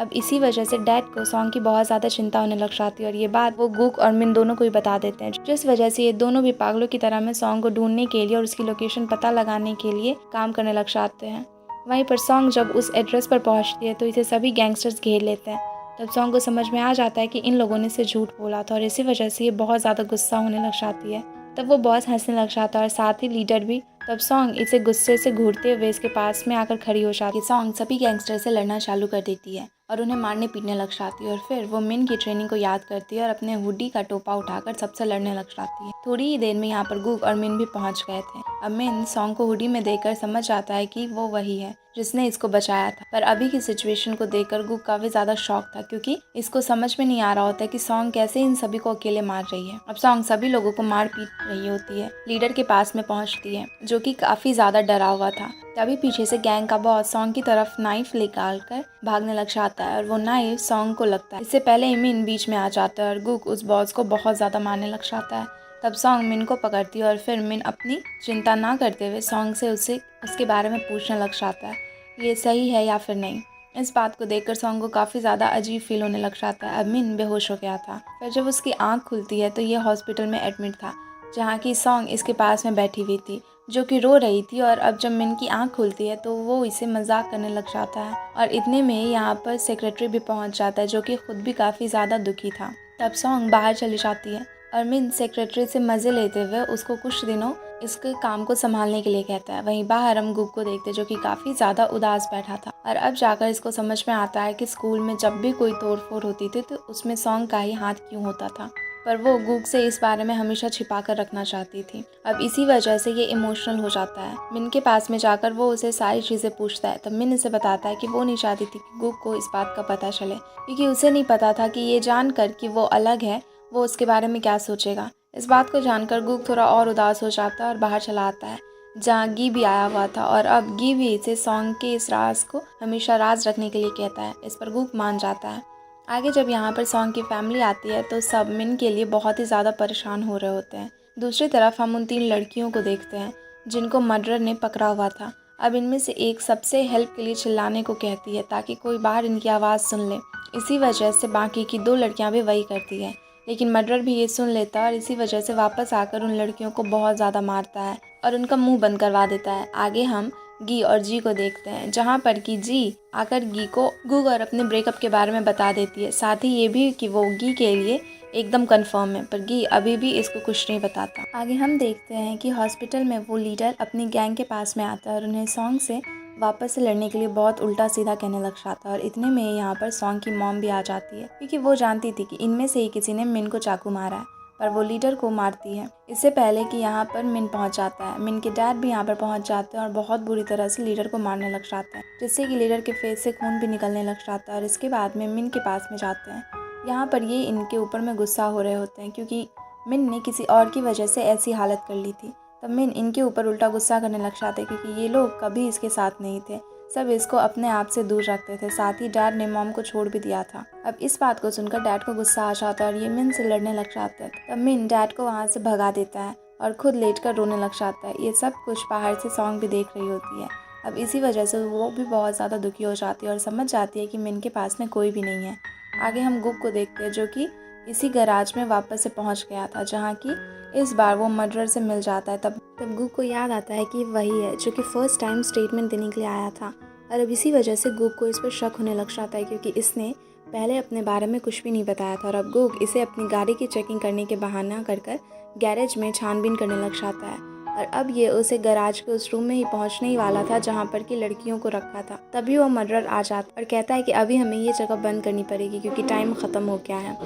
अब इसी वजह से डैड को सॉन्ग की बहुत ज़्यादा चिंता होने लग जाती है और ये बात वो गुक और मिन दोनों को ही बता देते हैं, जिस वजह से ये दोनों भी पागलों की तरह में सॉन्ग को ढूंढने के लिए और उसकी लोकेशन पता लगाने के लिए काम करने लग जाते हैं। वहीं पर सॉन्ग जब उस एड्रेस पर पहुंचती है तो इसे सभी गैंगस्टर्स घेर लेते हैं। तब सॉन्ग को समझ में आ जाता है कि इन लोगों ने इसे झूठ बोला था और इसी वजह से ये बहुत ज़्यादा गुस्सा होने लग जाती है। तब वो बहुत हंसने लग जाता है और साथ ही लीडर भी। तब सॉन्ग इसे गुस्से से घूरते हुए इसके पास में आकर खड़ी हो जाती है। सॉन्ग सभी गैंगस्टर से लड़ना चालू कर देती है और उन्हें मारने पीटने लग जाती है और फिर वो मिन की ट्रेनिंग को याद करती है और अपने हुडी का टोपा उठाकर सबसे लड़ने लग जाती है। थोड़ी ही देर में यहाँ पर गुक और मिन भी पहुंच गए थे। अब मिन सॉन्ग को हुडी में देखकर समझ जाता है कि वो वही है जिसने इसको बचाया था, पर अभी की सिचुएशन को देखकर गुक काफी ज्यादा शॉक था क्योंकि इसको समझ में नहीं आ रहा होता कि सॉन्ग कैसे इन सभी को अकेले मार रही है। अब सॉन्ग सभी लोगों को मार पीट रही होती है, लीडर के पास में पहुंचती है जो कि काफी ज्यादा डरा हुआ था। तभी पीछे से गैंग का बॉस सॉन्ग की तरफ नाइफ निकाल कर भागने लग जाता है और वो नाइफ सॉन्ग को लगता है। इससे पहले मिन बीच में आ जाता है और गुक उस बॉस को बहुत ज्यादा मारने लग जाता है। तब सॉन्ग मिन को पकड़ती है और फिर मिन अपनी चिंता ना करते हुए सॉन्ग से उसके बारे में पूछने लग जाता है ये सही है या फिर नहीं। इस बात को देखकर सॉन्ग को काफ़ी ज़्यादा अजीब फील होने लग जाता है। अब मिन बेहोश हो गया था। फिर जब उसकी आंख खुलती है तो ये हॉस्पिटल में एडमिट था, जहाँ की सॉन्ग इसके पास में बैठी हुई थी जो कि रो रही थी। और अब जब मिन की आंख खुलती है तो वो इसे मजाक करने लग जाता है और इतने में यहाँ पर सेक्रेटरी भी पहुँच जाता है जो कि खुद भी काफ़ी ज़्यादा दुखी था। तब सॉन्ग बाहर चली जाती है और मिन सेक्रेटरी से मज़े लेते हुए उसको कुछ दिनों इसके काम को संभालने के लिए कहता है। वहीं बाहर हम गुक को देखते जो कि काफ़ी ज़्यादा उदास बैठा था और अब जाकर इसको समझ में आता है कि स्कूल में जब भी कोई तोड़फोड़ होती थी तो उसमें सॉन्ग का ही हाथ क्यों होता था, पर वो गुक से इस बारे में हमेशा छिपा कर रखना चाहती थी। अब इसी वजह से ये इमोशनल हो जाता है। मिन के पास में जाकर वो उसे सारी चीज़ें पूछता है। तब मिन इसे बताता है कि वो नहीं चाहती थी कि गुक को इस बात का पता चले क्योंकि उसे नहीं पता था कि ये जानकर कि वो अलग है वो उसके बारे में क्या सोचेगा। इस बात को जानकर गुक थोड़ा और उदास हो जाता है और बाहर चला आता है जहाँ गी भी आया हुआ था और अब गी भी इसे सॉन्ग के इस राज को हमेशा राज रखने के लिए कहता है। इस पर गुक मान जाता है। आगे जब यहाँ पर सॉन्ग की फैमिली आती है तो सब मिन के लिए बहुत ही ज़्यादा परेशान हो रहे होते हैं। दूसरी तरफ हम उन 3 लड़कियों को देखते हैं जिनको मर्डर ने पकड़ा हुआ था। अब इनमें से एक सबसे हेल्प के लिए चिल्लाने को कहती है ताकि कोई बाहर इनकी आवाज़ सुन ले। इसी वजह से बाकी की 2 लड़कियाँ भी वही करती है, लेकिन मर्डर भी ये सुन लेता है और इसी वजह से वापस आकर उन लड़कियों को बहुत ज़्यादा मारता है और उनका मुंह बंद करवा देता है। आगे हम गी और जी को देखते हैं जहाँ पर कि जी आकर गी को गुग और अपने ब्रेकअप के बारे में बता देती है, साथ ही ये भी कि वो गी के लिए एकदम कंफर्म है, पर गी अभी भी इसको कुछ नहीं बताता। आगे हम देखते हैं कि हॉस्पिटल में वो लीडर अपनी गैंग के पास में आता है और उन्हें सॉन्ग से वापस से लड़ने के लिए बहुत उल्टा सीधा कहने लग जाता है और इतने में यहाँ पर सॉन्ग की मॉम भी आ जाती है क्योंकि वो जानती थी कि इनमें से ही किसी ने मिन को चाकू मारा है, पर वो लीडर को मारती है इससे पहले कि यहाँ पर मिन पहुँच जाता है। मिन के डैड भी यहाँ पर पहुँच जाते हैं और बहुत बुरी तरह से लीडर को मारने लग जाते हैं, जिससे कि लीडर के फेस से खून भी निकलने लग जाता है और इसके बाद में मिन के पास में जाते हैं। यहाँ पर ये इनके ऊपर में गुस्सा हो रहे होते हैं क्योंकि मिन ने किसी और की वजह से ऐसी हालत कर ली थी। तब मिन इनके ऊपर उल्टा गुस्सा करने लग जाते क्योंकि ये लोग कभी इसके साथ नहीं थे, सब इसको अपने आप से दूर रखते थे, साथ ही डैड ने मॉम को छोड़ भी दिया था। अब इस बात को सुनकर डैड को गुस्सा आ जाता है और ये मिन से लड़ने लग जाता है। तब मिन डैड को वहाँ से भगा देता है और खुद लेटकर रोने लग जाता है। ये सब कुछ बाहर से सॉन्ग भी देख रही होती है। अब इसी वजह से वो भी बहुत ज़्यादा दुखी हो जाती है और समझ जाती है कि मिन के पास में कोई भी नहीं है। आगे हम गुक को देखते हैं जो कि इसी गैराज में वापस से पहुंच गया था जहां कि इस बार वो मर्डरर से मिल जाता है। तब गुक को याद आता है कि वही है जो कि फर्स्ट टाइम स्टेटमेंट देने के लिए आया था और अब इसी वजह से गुक को इस पर शक होने लग जाता है क्योंकि इसने पहले अपने बारे में कुछ भी नहीं बताया था और अब गुक इसे अपनी गाड़ी की चेकिंग करने के बहाना कर गैरेज में छानबीन करने लग जाता है और अब ये उसे गैराज के उस रूम में ही पहुंचने ही वाला था जहां पर कि लड़कियों को रखा था। तभी वो मर्डरर आ जाता और कहता है कि अभी हमें ये जगह बंद करनी पड़ेगी क्योंकि टाइम ख़त्म हो गया है।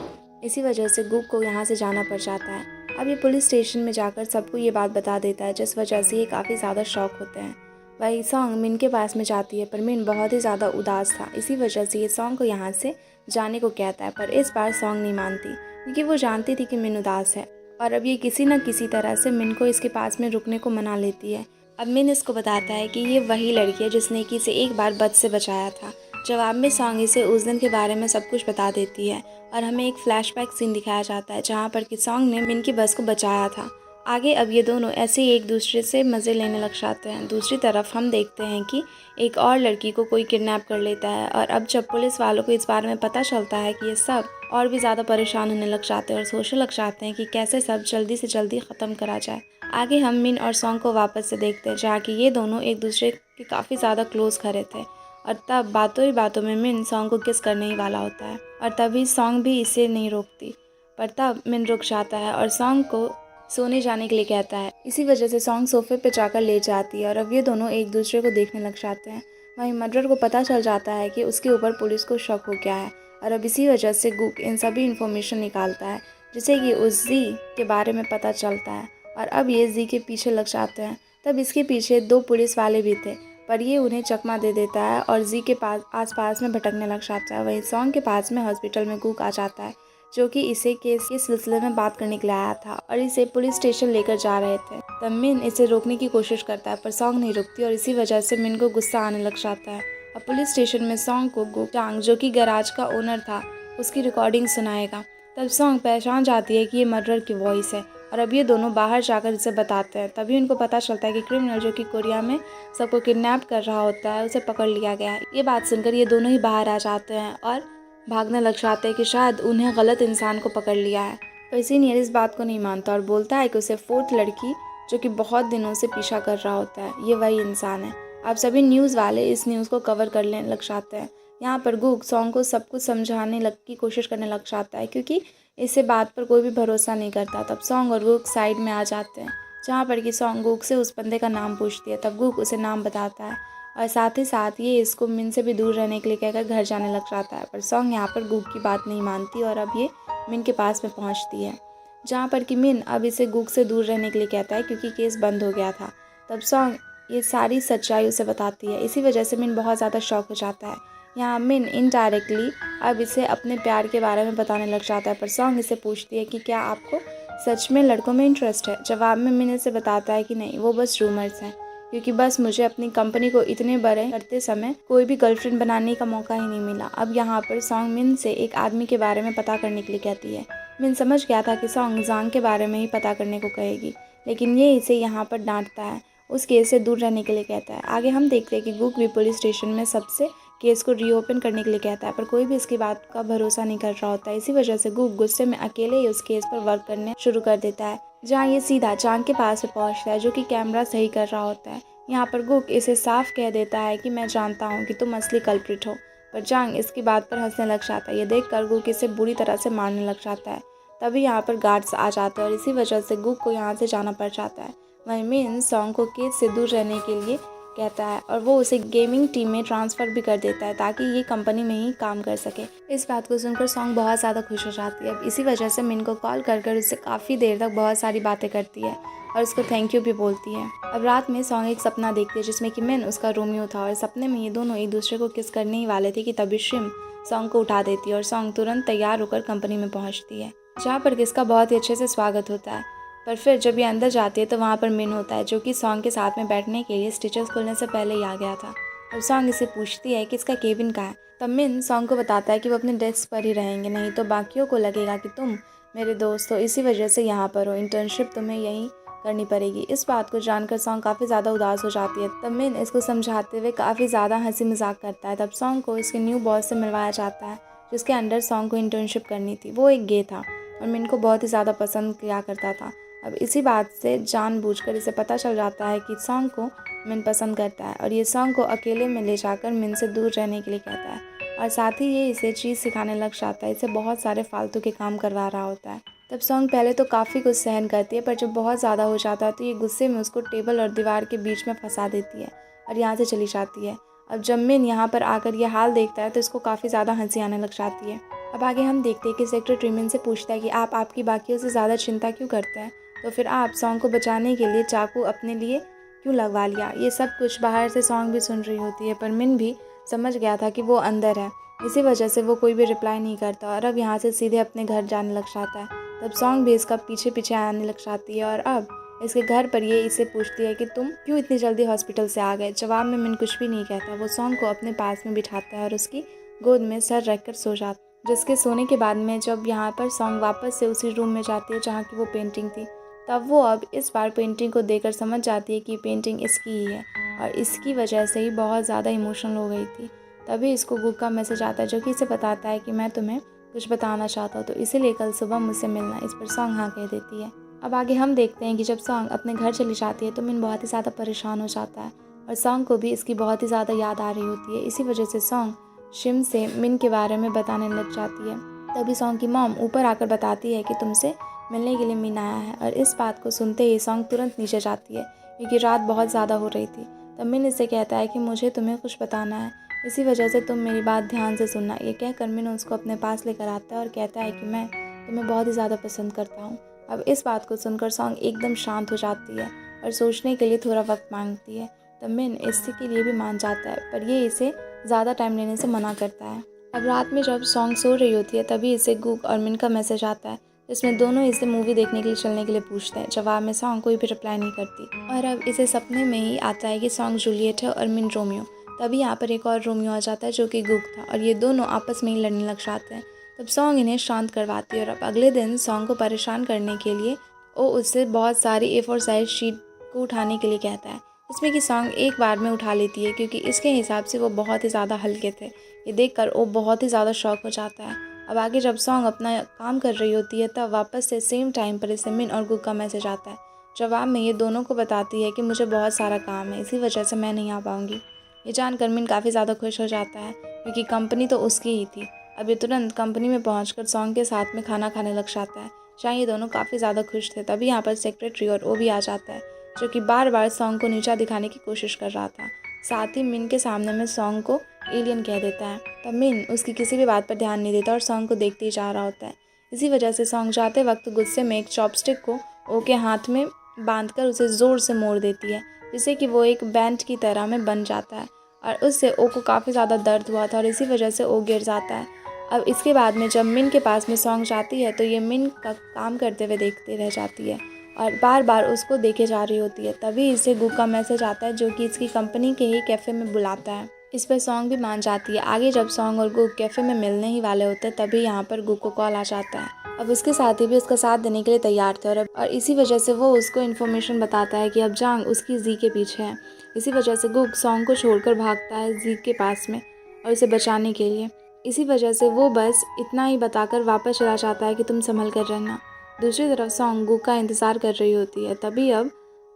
इसी वजह से गुक को यहाँ से जाना पड़ जाता है। अब ये पुलिस स्टेशन में जाकर सबको ये बात बता देता है जिस वजह से ये काफ़ी ज़्यादा शॉक होते हैं। वही सॉन्ग मिन के पास में जाती है पर मिन बहुत ही ज़्यादा उदास था, इसी वजह से ये सॉन्ग को यहाँ से जाने को कहता है, पर इस बार सॉन्ग नहीं मानती क्योंकि वो जानती थी कि मिन उदास है और अब ये किसी न किसी तरह से मिन को इसके पास में रुकने को मना लेती है। अब मिन इसको बताता है कि ये वही लड़की है जिसने कि इसे एक बार बद से बचाया था। जवाब में सॉन्ग इसे उस दिन के बारे में सब कुछ बता देती है और हमें एक फ्लैशबैक सीन दिखाया जाता है जहाँ पर कि सॉन्ग ने मिन की बस को बचाया था आगे अब ये दोनों ऐसे ही एक दूसरे से मज़े लेने लग जाते हैं। दूसरी तरफ हम देखते हैं कि एक और लड़की को कोई किडनैप कर लेता है और अब जब पुलिस वालों को इस बारे में पता चलता है कि ये सब और भी ज़्यादा परेशान होने लग जाते हैं और सोचने लग जाते हैं कि कैसे सब जल्दी से जल्दी ख़त्म करा जाए। आगे हम मिन और सॉन्ग को वापस से देखते हैं जहाँ कि ये दोनों एक दूसरे के काफ़ी ज़्यादा क्लोज़ खड़े थे और तब बातों ही बातों में मिन सॉन्ग को किस करने ही वाला होता है और तभी सॉन्ग भी इसे नहीं रोकती, पर तब मिन रुक जाता है और सॉन्ग को सोने जाने के लिए कहता है। इसी वजह से सॉन्ग सोफे पे जाकर ले जाती है और अब ये दोनों एक दूसरे को देखने लग जाते हैं। वहीं मर्डर को पता चल जाता है कि उसके ऊपर पुलिस को शक हो गया है और अब इसी वजह से गुक इन सभी इन्फॉर्मेशन निकालता है जिससे कि उस जी के बारे में पता चलता है और अब ये जी के पीछे लग जाते हैं। तब इसके पीछे 2 पुलिस वाले भी थे पर ये उन्हें चकमा दे देता है और जी के पास आसपास में भटकने लग जाता है। वहीं सॉन्ग के पास में हॉस्पिटल में गुक आ जाता है जो कि इसे केस के सिलसिले में बात करने के लिए आया था और इसे पुलिस स्टेशन लेकर जा रहे थे। तब मिन इसे रोकने की कोशिश करता है पर सॉन्ग नहीं रुकती और इसी वजह से मिन को गुस्सा आने लग जाता है। अब पुलिस स्टेशन में सॉन्ग को गो चांग जो कि गैराज का ओनर था उसकी रिकॉर्डिंग सुनाएगा। तब सॉन्ग पहचान जाती है कि ये मर्डर की वॉइस है और अब ये दोनों बाहर जाकर इसे बताते हैं। तभी उनको पता चलता है कि क्रिमिनल जो कि कोरिया में सबको किडनैप कर रहा होता है उसे पकड़ लिया गया है। ये बात सुनकर ये दोनों ही बाहर आ जाते हैं और भागने लग जाते हैं कि शायद उन्हें गलत इंसान को पकड़ लिया है। पर सीनियर इस बात को नहीं मानता और बोलता है कि उसे 4th लड़की जो कि बहुत दिनों से पीछा कर रहा होता है ये वही इंसान है। अब सभी न्यूज़ वाले इस न्यूज़ को कवर करने लग जाते हैं। यहाँ पर गुक सॉन्ग को सब कुछ समझाने की कोशिश करने लग जाता है क्योंकि इसे बात पर कोई भी भरोसा नहीं करता। तब सॉन्ग और गुक साइड में आ जाते हैं जहाँ पर कि सॉन्ग गुक से उस बंदे का नाम पूछती है। तब गुक उसे नाम बताता है और साथ ही साथ ये इसको मिन से भी दूर रहने के लिए कहकर घर जाने लग जाता है। पर सॉन्ग यहाँ पर गुक की बात नहीं मानती और अब ये मिन के पास में पहुँचती है जहाँ पर कि मिन अब इसे गुक से दूर रहने के लिए कहता है क्योंकि केस बंद हो गया था। तब सॉन्ग ये सारी सच्चाई उसे बताती है। इसी वजह से मिन बहुत ज़्यादा शॉक हो जाता है। यहाँ मिन इनडायरेक्टली अब इसे अपने प्यार के बारे में बताने लग जाता है पर सॉन्ग इसे पूछती है कि क्या आपको सच में लड़कों में इंटरेस्ट है। जवाब में मिन इसे बताता है कि नहीं, वो बस रूमर्स हैं क्योंकि बस मुझे अपनी कंपनी को इतने बड़े करते समय कोई भी गर्लफ्रेंड बनाने का मौका ही नहीं मिला। अब यहाँ पर सॉन्ग मिन से एक आदमी के बारे में पता करने के लिए कहती है। मिन समझ गया था कि सॉन्ग जांग के बारे में ही पता करने को कहेगी लेकिन ये इसे यहाँ पर डांटता है, उस केस से दूर रहने के लिए कहता है। आगे हम देखते हैं कि गुक भी पुलिस स्टेशन में सबसे केस को रीओपन करने के लिए कहता है पर कोई भी इसकी बात का भरोसा नहीं कर रहा होता है। इसी वजह से गुक गुस्से में अकेले ही उस केस पर वर्क करने शुरू कर देता है जहाँ ये सीधा चांग के पास में पहुँचता है जो कि कैमरा सही कर रहा होता है। यहाँ पर गुक इसे साफ कह देता है कि मैं जानता हूँ कि तुम असली कल्प्रिट हो, पर चांग इसकी बात पर हंसने लग जाता है। ये देखकर गुक इसे बुरी तरह से मारने लग जाता है। तभी यहाँ पर गार्ड्स आ जाते हैं और इसी वजह से गुक को यहाँ से जाना पड़ जाता है। वहीं मिन सॉन्ग को केस से दूर रहने के लिए कहता है और वो उसे गेमिंग टीम में ट्रांसफ़र भी कर देता है ताकि ये कंपनी में ही काम कर सके। इस बात को सुनकर सॉन्ग बहुत ज़्यादा खुश हो जाती है। अब इसी वजह से मिन को कॉल कर उससे काफ़ी देर तक बहुत सारी बातें करती है और उसको थैंक यू भी बोलती है। अब रात में सॉन्ग एक सपना देखती है जिसमें कि मिन उसका रोमियो था और सपने में ये दोनों एक दूसरे को किस करने ही वाले थे कि तभी शिम सॉन्ग को उठा देती है और सॉन्ग तुरंत तैयार होकर कंपनी में पहुँचती है जहाँ पर किसका बहुत ही अच्छे से स्वागत होता है। पर फिर जब ये अंदर जाती है तो वहाँ पर मिन होता है जो कि सॉन्ग के साथ में बैठने के लिए स्टिचेस खुलने से पहले ही आ गया था। अब सॉन्ग इसे पूछती है कि इसका केबिन कहाँ है। तब मिन सॉन्ग को बताता है कि वो अपने डेस्क पर ही रहेंगे, नहीं तो बाकियों को लगेगा कि तुम मेरे दोस्त हो, इसी वजह से यहाँ पर हो, इंटर्नशिप तुम्हें यहीं करनी पड़ेगी। इस बात को जानकर सॉन्ग काफ़ी ज़्यादा उदास हो जाती है। तब मिन इसको समझाते हुए काफ़ी ज़्यादा हंसी मजाक करता है। तब सॉन्ग को इसके न्यू बॉस से मिलवाया जाता है जिसके अंडर सॉन्ग को इंटर्नशिप करनी थी। वो एक गे था और मिन को बहुत ही ज़्यादा पसंद किया करता था। अब इसी बात से जानबूझकर इसे पता चल जाता है कि सॉन्ग को मिन पसंद करता है और ये सॉन्ग को अकेले में ले जाकर मिन से दूर रहने के लिए कहता है और साथ ही ये इसे चीज़ सिखाने लग जाता है। इसे बहुत सारे फालतू के काम करवा रहा होता है। तब सॉन्ग पहले तो काफ़ी कुछ सहन करती है पर जब बहुत ज़्यादा हो जाता है तो ये गुस्से में उसको टेबल और दीवार के बीच में फंसा देती है और यहाँ से चली जाती है। अब जब मिन यहाँ पर आकर यह हाल देखता है तो इसको काफ़ी ज़्यादा हंसी आने लग जाती है। अब आगे हम देखते हैं कि सेक्रेटरी मिन से पूछता है कि आप आपकी बाकियों से ज़्यादा चिंता क्यों करते हैं, तो फिर आप सॉन्ग को बचाने के लिए चाकू अपने लिए क्यों लगवा लिया। ये सब कुछ बाहर से सॉन्ग भी सुन रही होती है पर मिन भी समझ गया था कि वो अंदर है, इसी वजह से वो कोई भी रिप्लाई नहीं करता और अब यहाँ से सीधे अपने घर जाने लग जाता है। तब सॉन्ग भी इसका पीछे पीछे आने लग जाती है और अब इसके घर पर ये इसे पूछती है कि तुम क्यों इतनी जल्दी हॉस्पिटल से आ गए। जवाब में मिन कुछ भी नहीं कहता। वो सॉन्ग को अपने पास में बिठाता है और उसकी गोद में सर रखकर सो जाता है। जिसके सोने के बाद में जब यहाँ पर सॉन्ग वापस से उसी रूम में जाती है जहाँ की वो पेंटिंग थी, तब वो अब इस बार पेंटिंग को देखकर समझ जाती है कि पेंटिंग इसकी ही है और इसकी वजह से ही बहुत ज़्यादा इमोशनल हो गई थी। तभी इसको गुग का मैसेज आता है जो कि इसे बताता है कि मैं तुम्हें कुछ बताना चाहता हूँ, तो इसीलिए कल सुबह मुझसे मिलना। इस पर सॉन्ग हाँ कह देती है। अब आगे हम देखते हैं कि जब सॉन्ग अपने घर चली जाती है तो मिन बहुत ही ज़्यादा परेशान हो जाता है और सॉन्ग को भी इसकी बहुत ही ज़्यादा याद आ रही होती है। इसी वजह से सॉन्ग शिम से मिन के बारे में बताने लग जाती है। तभी सॉन्ग की मॉम ऊपर आकर बताती है कि तुमसे मिलने के लिए मिन आया है और इस बात को सुनते ही सॉन्ग तुरंत नीचे जाती है क्योंकि रात बहुत ज़्यादा हो रही थी। तब मिन इससे कहता है कि मुझे तुम्हें कुछ बताना है, इसी वजह से तुम मेरी बात ध्यान से सुनना। ये कहकर मिन उसको अपने पास लेकर आता है और कहता है कि मैं तुम्हें बहुत ही ज़्यादा पसंद करता हूँ। अब इस बात को सुनकर सॉन्ग एकदम शांत हो जाती है और सोचने के लिए थोड़ा वक्त मांगती है। तब मिन इससे के लिए भी मान जाता है, पर ये इसे ज़्यादा टाइम लेने से मना करता है। अब रात में जब सॉन्ग सो रही होती है तभी इसे गुग और मिन का मैसेज आता है जिसमें दोनों इसे मूवी देखने के लिए चलने के लिए पूछते हैं। जवाब में सॉन्ग कोई भी रिप्लाई नहीं करती और अब इसे सपने में ही आता है कि सॉन्ग जूलियट है और मिन रोमियो। तभी यहाँ पर एक और रोमियो आ जाता है जो कि गुग था और ये दोनों आपस में ही लड़ने लग जाते हैं। तब सॉन्ग इन्हें शांत करवाती है और अब अगले दिन सॉन्ग को परेशान करने के लिए वो उससे बहुत सारी A4 साइज शीट को उठाने के लिए कहता है, जिसमें कि सॉन्ग एक बार में उठा लेती है क्योंकि इसके हिसाब से वो बहुत ही ज़्यादा हल्के थे। ये देखकर वो बहुत ही ज़्यादा शॉक हो जाता है। अब आगे जब सॉन्ग अपना काम कर रही होती है तब वापस से सेम टाइम पर इसे मिन और गुग का मैसेज आता है। जवाब में ये दोनों को बताती है कि मुझे बहुत सारा काम है, इसी वजह से मैं नहीं आ पाऊँगी। ये जानकर मिन काफ़ी ज़्यादा खुश हो जाता है क्योंकि कंपनी तो उसकी ही थी। अब ये तुरंत कंपनी में पहुंचकर सॉन्ग के साथ में खाना खाने लग जाता है, जहाँ ये दोनों काफ़ी ज़्यादा खुश थे। तभी यहाँ पर सेक्रेटरी और वो भी आ जाता है जो कि बार बार सॉन्ग को नीचा दिखाने की कोशिश कर रहा था। साथ ही मिन के सामने में सॉन्ग को एलियन कह देता है। तब मिन उसकी किसी भी बात पर ध्यान नहीं देता और सॉन्ग को देखते ही जा रहा होता है। इसी वजह से सॉन्ग जाते वक्त गुस्से में एक चॉपस्टिक को ओ के हाथ में बांधकर उसे ज़ोर से मोड़ देती है, जिससे कि वो एक बैंड की तरह में बन जाता है और उससे ओ को काफ़ी ज़्यादा दर्द हुआ था और इसी वजह से ओ गिर जाता है। अब इसके बाद में जब मिन के पास में सॉन्ग जाती है तो ये मिन का काम करते हुए देखते रह जाती है और बार बार उसको देखे जा रही होती है। तभी इसे गुग का मैसेज आता है जो कि इसकी कंपनी के ही कैफ़े में बुलाता है। इस पर सॉन्ग भी मान जाती है। आगे जब सॉन्ग और गुग कैफ़े में मिलने ही वाले होते हैं तभी यहाँ पर गुग को कॉल आ जाता है। अब उसके साथी भी उसका साथ देने के लिए तैयार थे और इसी वजह से वो उसको इन्फॉर्मेशन बताता है कि अब जांग उसकी जी के पीछे है। इसी वजह से गुग सॉन्ग को छोड़कर भागता है जी के पास में और उसे बचाने के लिए। इसी वजह से वो बस इतना ही बताकर वापस चला जाता है कि तुम संभल कर रहना। दूसरी तरफ सॉन्ग गुग का इंतज़ार कर रही होती है। तभी अब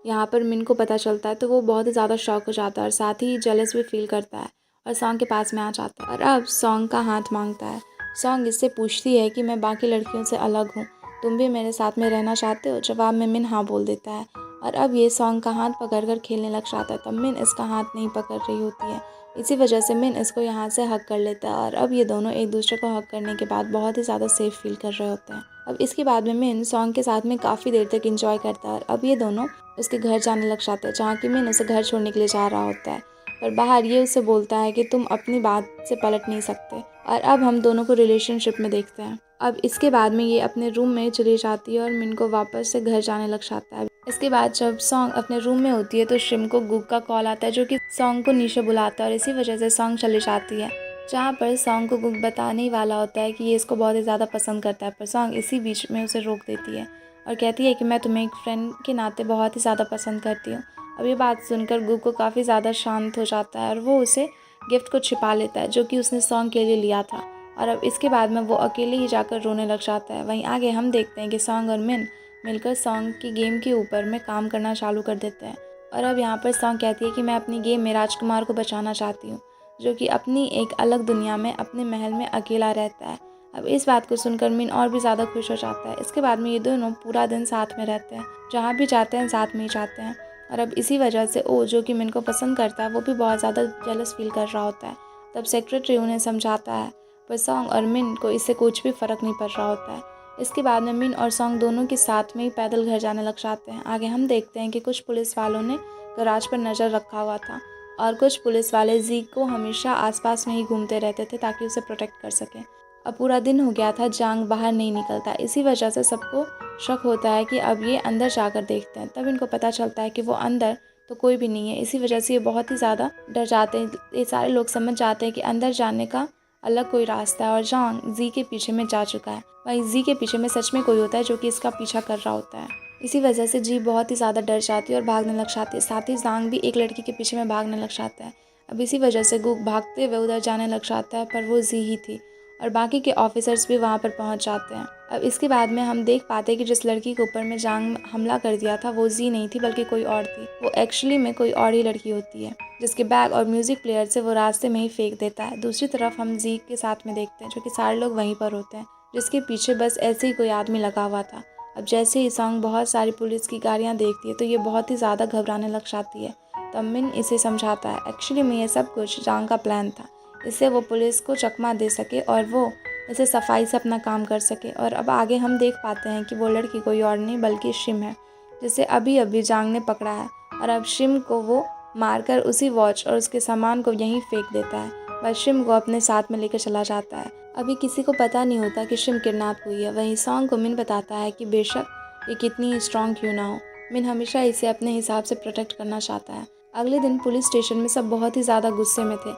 यहाँ पर मिन को पता चलता है तो वो बहुत ही ज़्यादा शॉक हो जाता है और साथ ही जेलस भी फील करता है और सॉन्ग के पास में आ जाता है और अब सॉन्ग का हाथ मांगता है। सॉन्ग इससे पूछती है कि मैं बाकी लड़कियों से अलग हूँ, तुम भी मेरे साथ में रहना चाहते हो? जवाब में मिन हाँ बोल देता है और अब ये सॉन्ग का हाथ पकड़कर खेलने लग जाता है। तब मिन इसका हाथ नहीं पकड़ रही होती है, इसी वजह से मिन इसको यहाँ से हक कर लेता है और अब ये दोनों एक दूसरे को हक करने के बाद बहुत ही ज़्यादा सेफ फील कर रहे होते हैं। अब इसके बाद में मिन सॉन्ग के साथ में काफ़ी देर तक इंजॉय करता है और अब ये दोनों उसके घर जाने लग जाते हैं, जहाँ कि मिन उसे घर छोड़ने के लिए जा रहा होता है। पर बाहर ये उससे बोलता है कि तुम अपनी बात से पलट नहीं सकते और अब हम दोनों को रिलेशनशिप में देखते हैं। अब इसके बाद में ये अपने रूम में चली जाती है और मिन को वापस से घर जाने लग जाता है। इसके बाद जब सॉन्ग अपने रूम में होती है तो शिम को गुग का कॉल आता है जो कि सॉन्ग को नीचे बुलाता है और इसी वजह से सॉन्ग चली जाती है, जहाँ पर सॉन्ग को गुग बताने ही वाला होता है कि ये इसको बहुत ही ज़्यादा पसंद करता है। पर सॉन्ग इसी बीच में उसे रोक देती है और कहती है कि मैं तुम्हें एक फ्रेंड के नाते बहुत ही ज़्यादा पसंद करती हूँ। अब ये बात सुनकर गुग को काफ़ी ज़्यादा शांत हो जाता है और वो उसे गिफ्ट को छिपा लेता है जो कि उसने सॉन्ग के लिए लिया था और अब इसके बाद में वो अकेले ही जाकर रोने लग जाता है। वहीं आगे हम देखते हैं कि सॉन्ग और मिन मिलकर सॉन्ग की गेम के ऊपर में काम करना चालू कर देते हैं और अब यहाँ पर सॉन्ग कहती है कि मैं अपनी गेम में राजकुमार को बचाना चाहती हूँ जो कि अपनी एक अलग दुनिया में अपने महल में अकेला रहता है। अब इस बात को सुनकर मिन और भी ज़्यादा खुश हो जाता है। इसके बाद में ये दोनों पूरा दिन साथ में रहते हैं, जहाँ भी जाते हैं साथ में ही जाते हैं और अब इसी वजह से ओ जो कि मिन को पसंद करता है वो भी बहुत ज़्यादा जेलस फील कर रहा होता है। तब सेक्रेटरी उन्हें समझाता है पर सॉन्ग और मिन को इससे कुछ भी फ़र्क नहीं पड़ रहा होता है। इसके बाद में मिन और सॉन्ग दोनों के साथ में ही पैदल घर जाने लग जाते हैं। आगे हम देखते हैं कि कुछ पुलिस वालों ने गराज पर नज़र रखा हुआ था और कुछ पुलिस वाले जी को हमेशा आसपास में ही घूमते रहते थे ताकि उसे प्रोटेक्ट कर सकें। अब पूरा दिन हो गया था, जांग बाहर नहीं निकलता, इसी वजह से सबको शक होता है कि अब ये अंदर जाकर देखते हैं। तब इनको पता चलता है कि वो अंदर तो कोई भी नहीं है, इसी वजह से ये बहुत ही ज़्यादा डर जाते हैं। ये सारे लोग समझ जाते हैं कि अंदर जाने का अलग कोई रास्ता है और जांग जी के पीछे में जा चुका है। वहीं जी के पीछे में सच में कोई होता है जो कि इसका पीछा कर रहा होता है। इसी वजह से जी बहुत ही ज़्यादा डर जाती है और भागने लग जाती है। साथ ही ज़ांग भी एक लड़की के पीछे में भागने लग जाता है। अब इसी वजह से गुक भागते हुए उधर जाने लग जाता है, पर वो जी ही थी और बाकी के ऑफिसर्स भी वहाँ पर पहुँच जाते हैं। अब इसके बाद में हम देख पाते हैं कि जिस लड़की के ऊपर में जांग हमला कर दिया था वो जी नहीं थी, बल्कि कोई और थी। वो एक्चुअली में कोई और ही लड़की होती है, जिसके बैग और म्यूज़िक प्लेयर से वो रास्ते में ही फेंक देता है। दूसरी तरफ हम जी के साथ में देखते हैं, जो कि सारे लोग वहीं पर होते हैं, जिसके पीछे बस ऐसे ही कोई आदमी लगा हुआ था। अब जैसे ही सॉन्ग बहुत सारी पुलिस की गाड़ियाँ देखती है तो ये बहुत ही ज़्यादा घबराने लग जाती है। तब मिन इसे समझाता है एक्चुअली में ये सब कुछ जांग का प्लान था, इससे वो पुलिस को चकमा दे सके और वो इसे सफाई से अपना काम कर सके। और अब आगे हम देख पाते हैं कि वो लड़की कोई और नहीं बल्कि शिम है, जिसे अभी अभी जांग ने पकड़ा है। और अब शिम को वो मारकर उसी वॉच और उसके सामान को यहीं फेंक देता है। बस शिम को अपने साथ में लेकर चला जाता है। अभी किसी को पता नहीं होता कि शिम किडनैप हुई है। वहीं सॉन्ग को मिन बताता है कि बेशक ये कितनी स्ट्रॉन्ग क्यों ना हो, मिन हमेशा इसे अपने हिसाब से प्रोटेक्ट करना चाहता है। अगले दिन पुलिस स्टेशन में सब बहुत ही ज़्यादा गुस्से में थे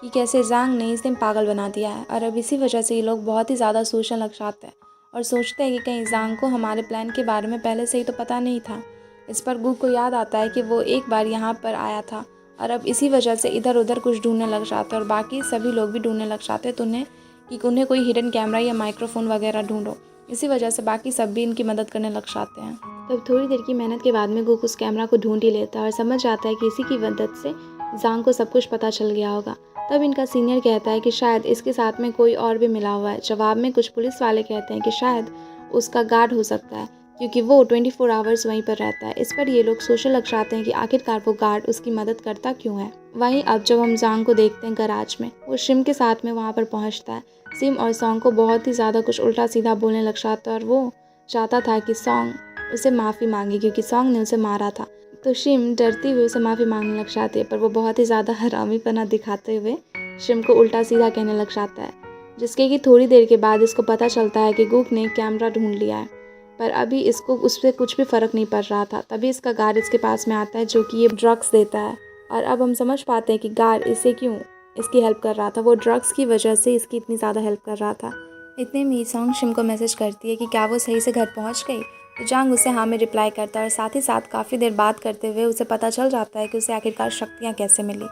कि कैसे जांग ने इस दिन पागल बना दिया है। और अब इसी वजह से ये लोग बहुत ही ज़्यादा सोचने लग जाते हैं और सोचते हैं कि कहीं जांग को हमारे प्लान के बारे में पहले से ही तो पता नहीं था। इस पर गू को याद आता है कि वो एक बार यहाँ पर आया था और अब इसी वजह से इधर उधर कुछ ढूंढने लग जाते हैं और बाकी सभी लोग भी ढूंढने लग जाते हैं तो उन्हें कोई हिडन कैमरा या माइक्रोफोन वगैरह ढूंढो। इसी वजह से बाकी सब भी इनकी मदद करने लग जाते हैं। तब थोड़ी देर की मेहनत के बाद में गुक उस कैमरा को ढूंढ ही लेता है और समझ जाता है कि इसी की मदद से जांग को सब कुछ पता चल गया होगा। तब इनका सीनियर कहता है कि शायद इसके साथ में कोई और भी मिला हुआ है। जवाब में कुछ पुलिस वाले कहते हैं कि शायद उसका गार्ड हो सकता है, क्योंकि वो 24 आवर्स वहीं पर रहता है। इस पर ये लोग सोचने लग जाते हैं कि आखिरकार वो गार्ड उसकी मदद करता क्यों है। वहीं अब जब हम जांग को देखते हैं गराज में, वो शिम के साथ में वहाँ पर पहुँचता है। सिम और सॉन्ग को बहुत ही ज़्यादा कुछ उल्टा सीधा बोलने लग जाता है और वो चाहता था कि सॉन्ग उसे माफ़ी मांगे, क्योंकि सॉन्ग ने उसे मारा था। तो शिम डरती हुई उसे माफ़ी मांगने लग जाती है, पर वो बहुत ही ज़्यादा हरामीपना दिखाते हुए शिम को उल्टा सीधा कहने लग जाता है, जिसके कि थोड़ी देर के बाद इसको पता चलता है कि गुक ने कैमरा ढूंढ लिया है। पर अभी इसको उस पर कुछ भी फ़र्क नहीं पड़ रहा था। तभी इसका गार्ड इसके पास में आता है, जो कि ये ड्रग्स देता है। और अब हम समझ पाते हैं कि गार्ड इसे क्यों इसकी हेल्प कर रहा था। वो ड्रग्स की वजह से इसकी इतनी ज़्यादा हेल्प कर रहा था। इतने में सॉन्ग शिम को मैसेज करती है कि क्या वो सही से घर पहुंच गई। तो जांग उसे हाँ में रिप्लाई करता है और साथ ही साथ काफ़ी देर बात करते हुए उसे पता चल जाता है कि उसे आखिरकार शक्तियाँ कैसे मिली